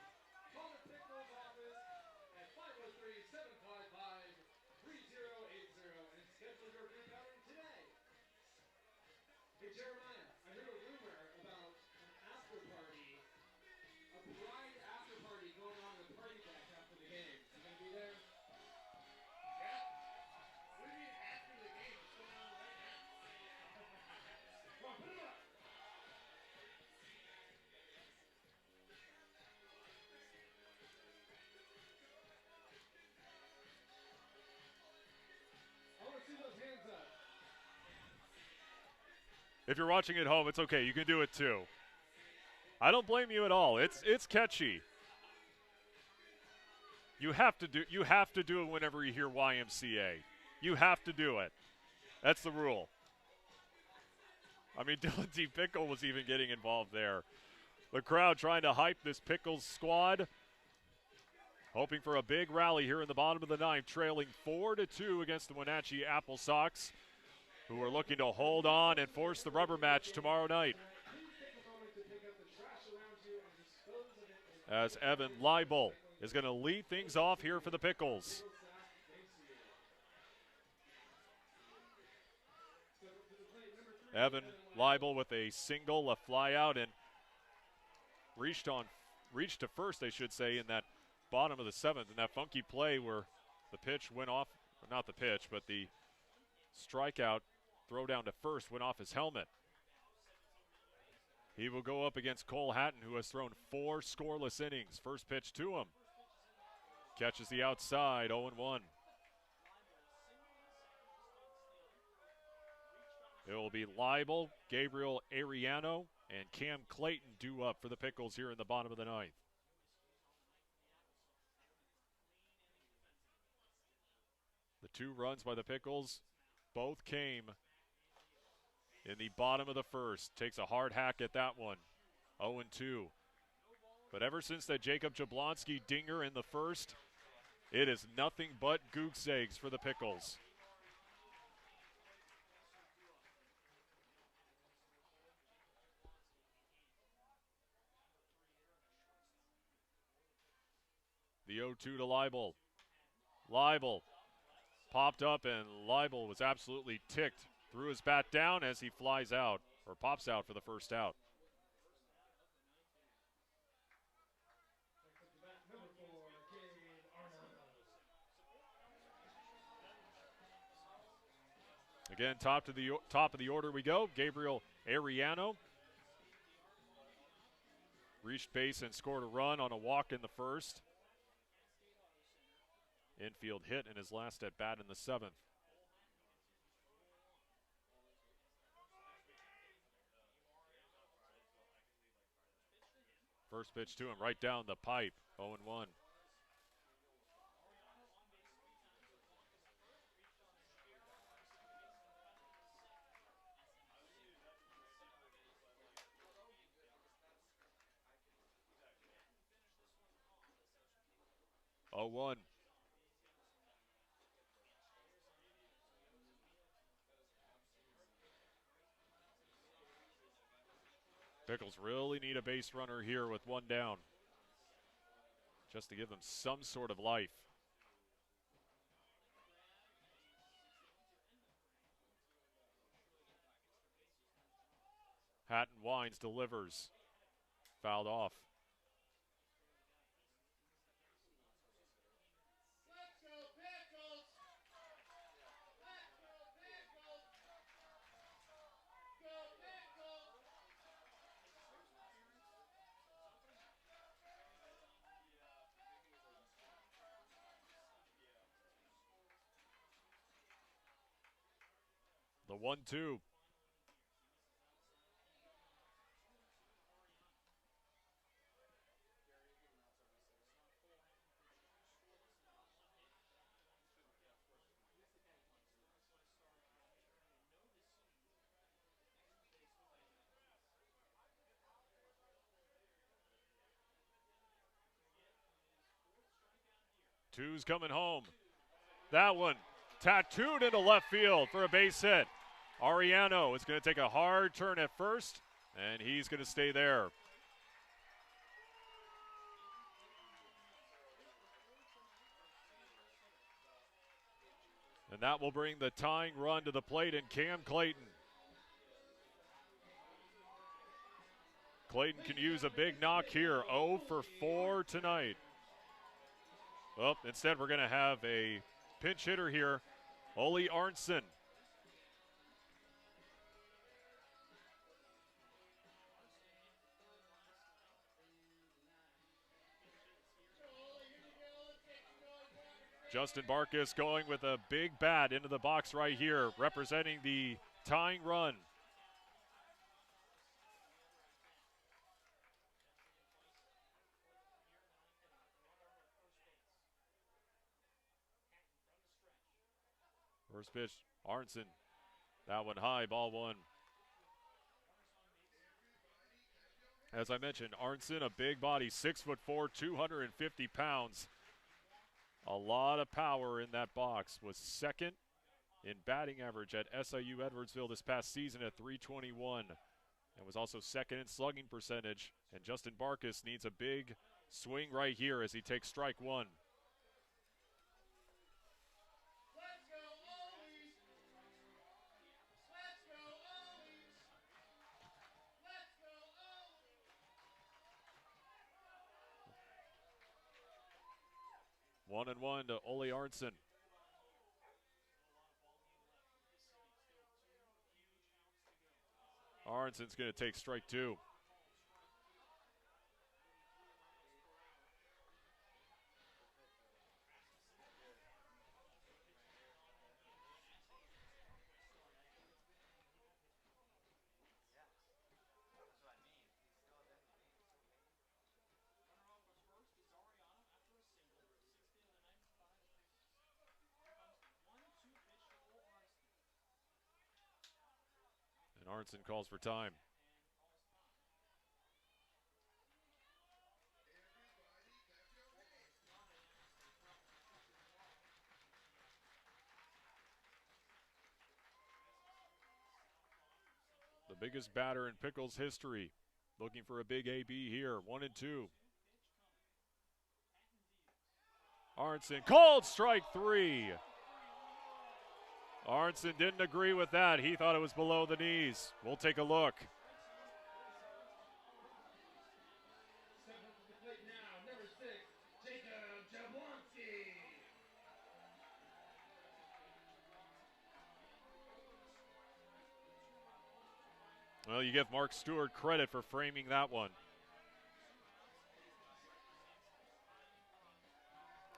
Call the Pickles office at 503-755-3080 and schedule your group outing today. Hey Jeremiah, I heard a rumor about an after party, a bride after party going on in the party deck after the game. You gonna be there? Yeah. What do you mean after the game? It's going on right now. Come on, put it up. I want to see those hands up. If you're watching at home, it's okay. You can do it too. I don't blame you at all. It's catchy. You have to do it whenever you hear YMCA. You have to do it. That's the rule. I mean, Dylan D. Pickle was even getting involved there. The crowd trying to hype this Pickles squad, hoping for a big rally here in the bottom of the ninth, trailing 4-2 against the Wenatchee AppleSox, who are looking to hold on and force the rubber match tomorrow night. As Evan Leibel is going to lead things off here for the Pickles. Evan Leibel with a single, a fly out, and reached to first, I should say, in that bottom of the seventh, and that funky play where the pitch went off, not the pitch, but the strikeout throw down to first went off his helmet. He will go up against Cole Hatton, who has thrown 4 scoreless innings. First pitch to him. Catches the outside, 0-1. It will be Leibel, Gabriel Ariano, and Cam Clayton due up for the Pickles here in the bottom of the 9th. The 2 runs by the Pickles both came in the bottom of the first. Takes a hard hack at that one. 0-2. But ever since that Jacob Jablonski dinger in the first, it is nothing but goose eggs for the Pickles. The 0-2 to Leibel. Leibel popped up, and Leibel was absolutely ticked. Threw his bat down as he flies out, or pops out for the first out. Again, top of the order we go. Gabriel Ariano reached base and scored a run on a walk in the first. Infield hit in his last at bat in the 7th. First pitch to him, right down the pipe, 0-1. Pickles really need a base runner here with 1 down, just to give them some sort of life. Hatton winds, delivers. Fouled off. Let's go, Pickles! Let's go, Pickles! Go, Pickles! The 1-2. Two's coming home. That one tattooed into left field for a base hit. Ariano is going to take a hard turn at first, and he's going to stay there. And that will bring the tying run to the plate in Cam Clayton. Clayton can use a big knock here. 0 for 4 tonight. Well, instead we're going to have a pinch hitter here, Ole Arntzen. Justin Barkus going with a big bat into the box right here, representing the tying run. First pitch, Arntzen. That one high, ball 1. As I mentioned, Arntzen, a big body, 6'4", 250 pounds. A lot of power in that box. Was second in batting average at SIU Edwardsville this past season at .321. And was also second in slugging percentage. And Justin Barkus needs a big swing right here as he takes strike 1. One and one to Ole Arntzen. Arntzen's going to take strike 2. Arnson calls for time. The biggest batter in Pickles history. Looking for a big AB here. 1-2. Arnson called strike 3. Arnson didn't agree with that. He thought it was below the knees. We'll take a look. Step up to the plate now, number 6, Jablonski. Well, you give Mark Stewart credit for framing that one.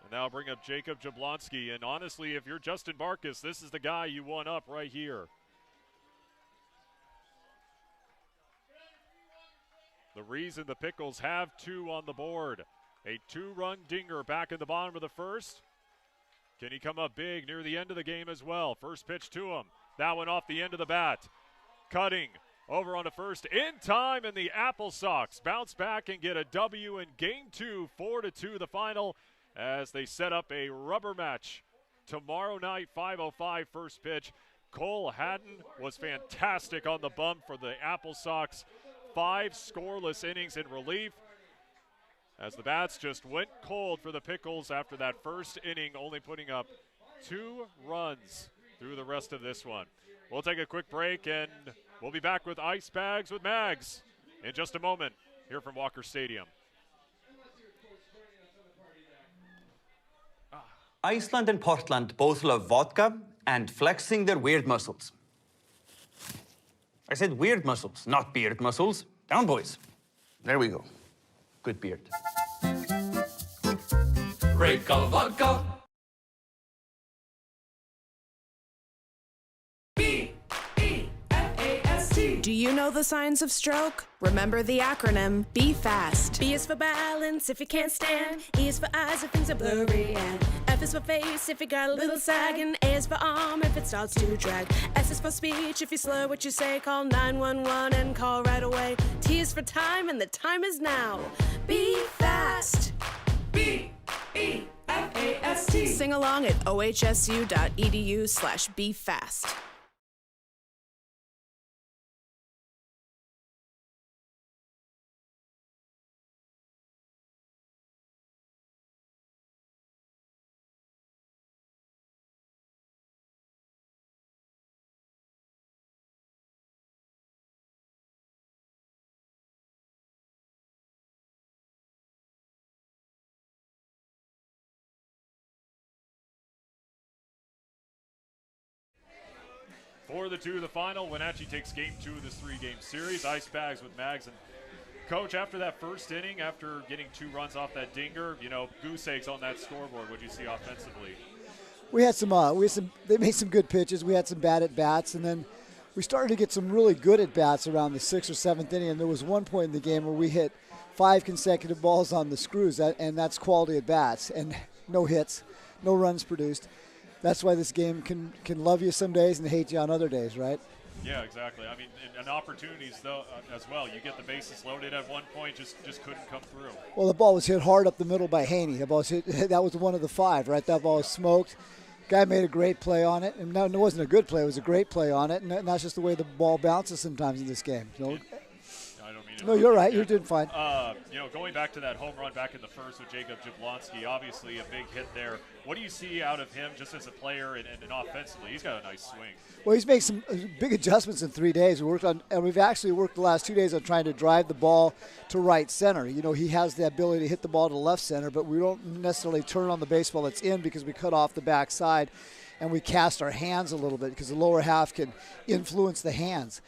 And now bring up Jacob Jablonski. And honestly, if you're Justin Barkas, this is the guy you want up right here. The reason the Pickles have 2 on the board. A 2-run dinger back in the bottom of the first. Can he come up big near the end of the game as well? First pitch to him. That one off the end of the bat. Cutting over on the first in time, and the AppleSox bounce back and get a W in game 2, 4-2 the final, as they set up a rubber match tomorrow night, 5:05 first pitch. Cole Haddon was fantastic on the bump for the AppleSox. 5 scoreless innings in relief, as the bats just went cold for the Pickles after that first inning, only putting up 2 runs through the rest of this one. We'll take a quick break, and we'll be back with Ice Bags with Mags in just a moment here from Walker Stadium. Iceland and Portland both love vodka and flexing their weird muscles. I said weird muscles, not beard muscles. Down, boys. There we go. Good beard. Break of vodka. Do you know the signs of stroke? Remember the acronym Be Fast. B is for balance if you can't stand. E is for eyes if things are blurry. And F is for face if you got a little sag. And A is for arm if it starts to drag. S is for speech if you slur what you say. Call 911 and call right away. T is for time, and the time is now. Be fast. B-E-F-A-S-T. Sing along at ohsu.edu/befast. For the 2 the final, Wenatchee takes game 2 of this 3-game series. Ice Bags with Mags. And Coach, after that first inning, after getting 2 runs off that dinger, goose eggs on that scoreboard. What did you see offensively? We had some. They made some good pitches. We had some bad at bats, and then we started to get some really good at bats around the 6th or 7th inning. And there was one point in the game where we hit 5 consecutive balls on the screws, and that's quality at bats, and no hits, no runs produced. That's why this game can love you some days and hate you on other days, right? Yeah, exactly. I mean, and opportunities though as well. You get the bases loaded at one point, just couldn't come through. Well, the ball was hit hard up the middle by Haney. That was one of the 5, right? That ball was smoked. Guy made a great play on it, and no, it wasn't a good play. It was a great play on it, and that's just the way the ball bounces sometimes in this game. I don't mean to. No, you're right. You're doing fine. Going back to that home run back in the first with Jacob Jablonski, obviously a big hit there. What do you see out of him just as a player and offensively? He's got a nice swing. Well, he's made some big adjustments in 3 days. We've actually worked the last 2 days on trying to drive the ball to right center. He has the ability to hit the ball to left center, but we don't necessarily turn on the baseball that's in because we cut off the backside and we cast our hands a little bit because the lower half can influence the hands.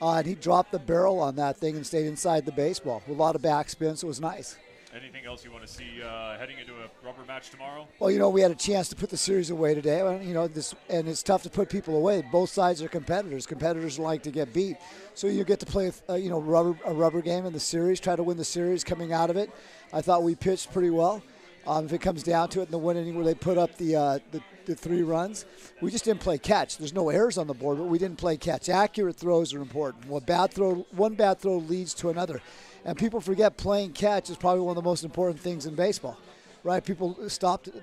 And he dropped the barrel on that thing and stayed inside the baseball with a lot of backspin, so it was nice. Anything else you want to see heading into a rubber match tomorrow? Well, we had a chance to put the series away today. And it's tough to put people away. Both sides are competitors. Competitors like to get beat, so you get to play, a rubber game in the series. Try to win the series coming out of it. I thought we pitched pretty well. If it comes down to it in the 1 inning where they put up the did 3 runs. We just didn't play catch. There's no errors on the board, but we didn't play catch. Accurate throws are important. One bad throw leads to another. And people forget playing catch is probably one of the most important things in baseball. Right, people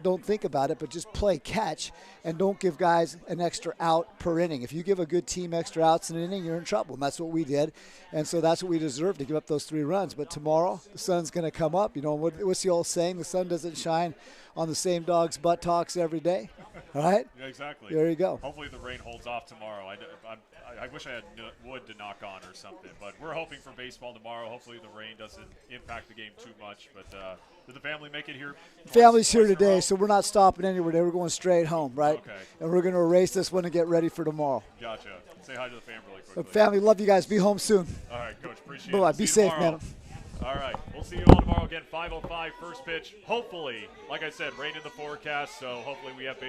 don't think about it, but just play catch and don't give guys an extra out per inning. If you give a good team extra outs in an inning, you're in trouble, and that's what we did. And so that's what we deserve, to give up those 3 runs. But tomorrow, the sun's going to come up. You know, what's the old saying? The sun doesn't shine on the same dog's buttocks every day. All right? Yeah, exactly. There you go. Hopefully the rain holds off tomorrow. I wish I had wood to knock on or something, but we're hoping for baseball tomorrow. Hopefully the rain doesn't impact the game too much. But did the family make it here? Family's here today, so we're not stopping anywhere today. We're going straight home, right? Okay. And we're going to erase this one and get ready for tomorrow. Gotcha. Say hi to the family really quickly. Family, love you guys. Be home soon. All right, Coach. Appreciate Bye-bye. it. Be safe, man. All right. We'll see you all tomorrow again, 5:05 first pitch. Hopefully, like I said, rain in the forecast, so hopefully we have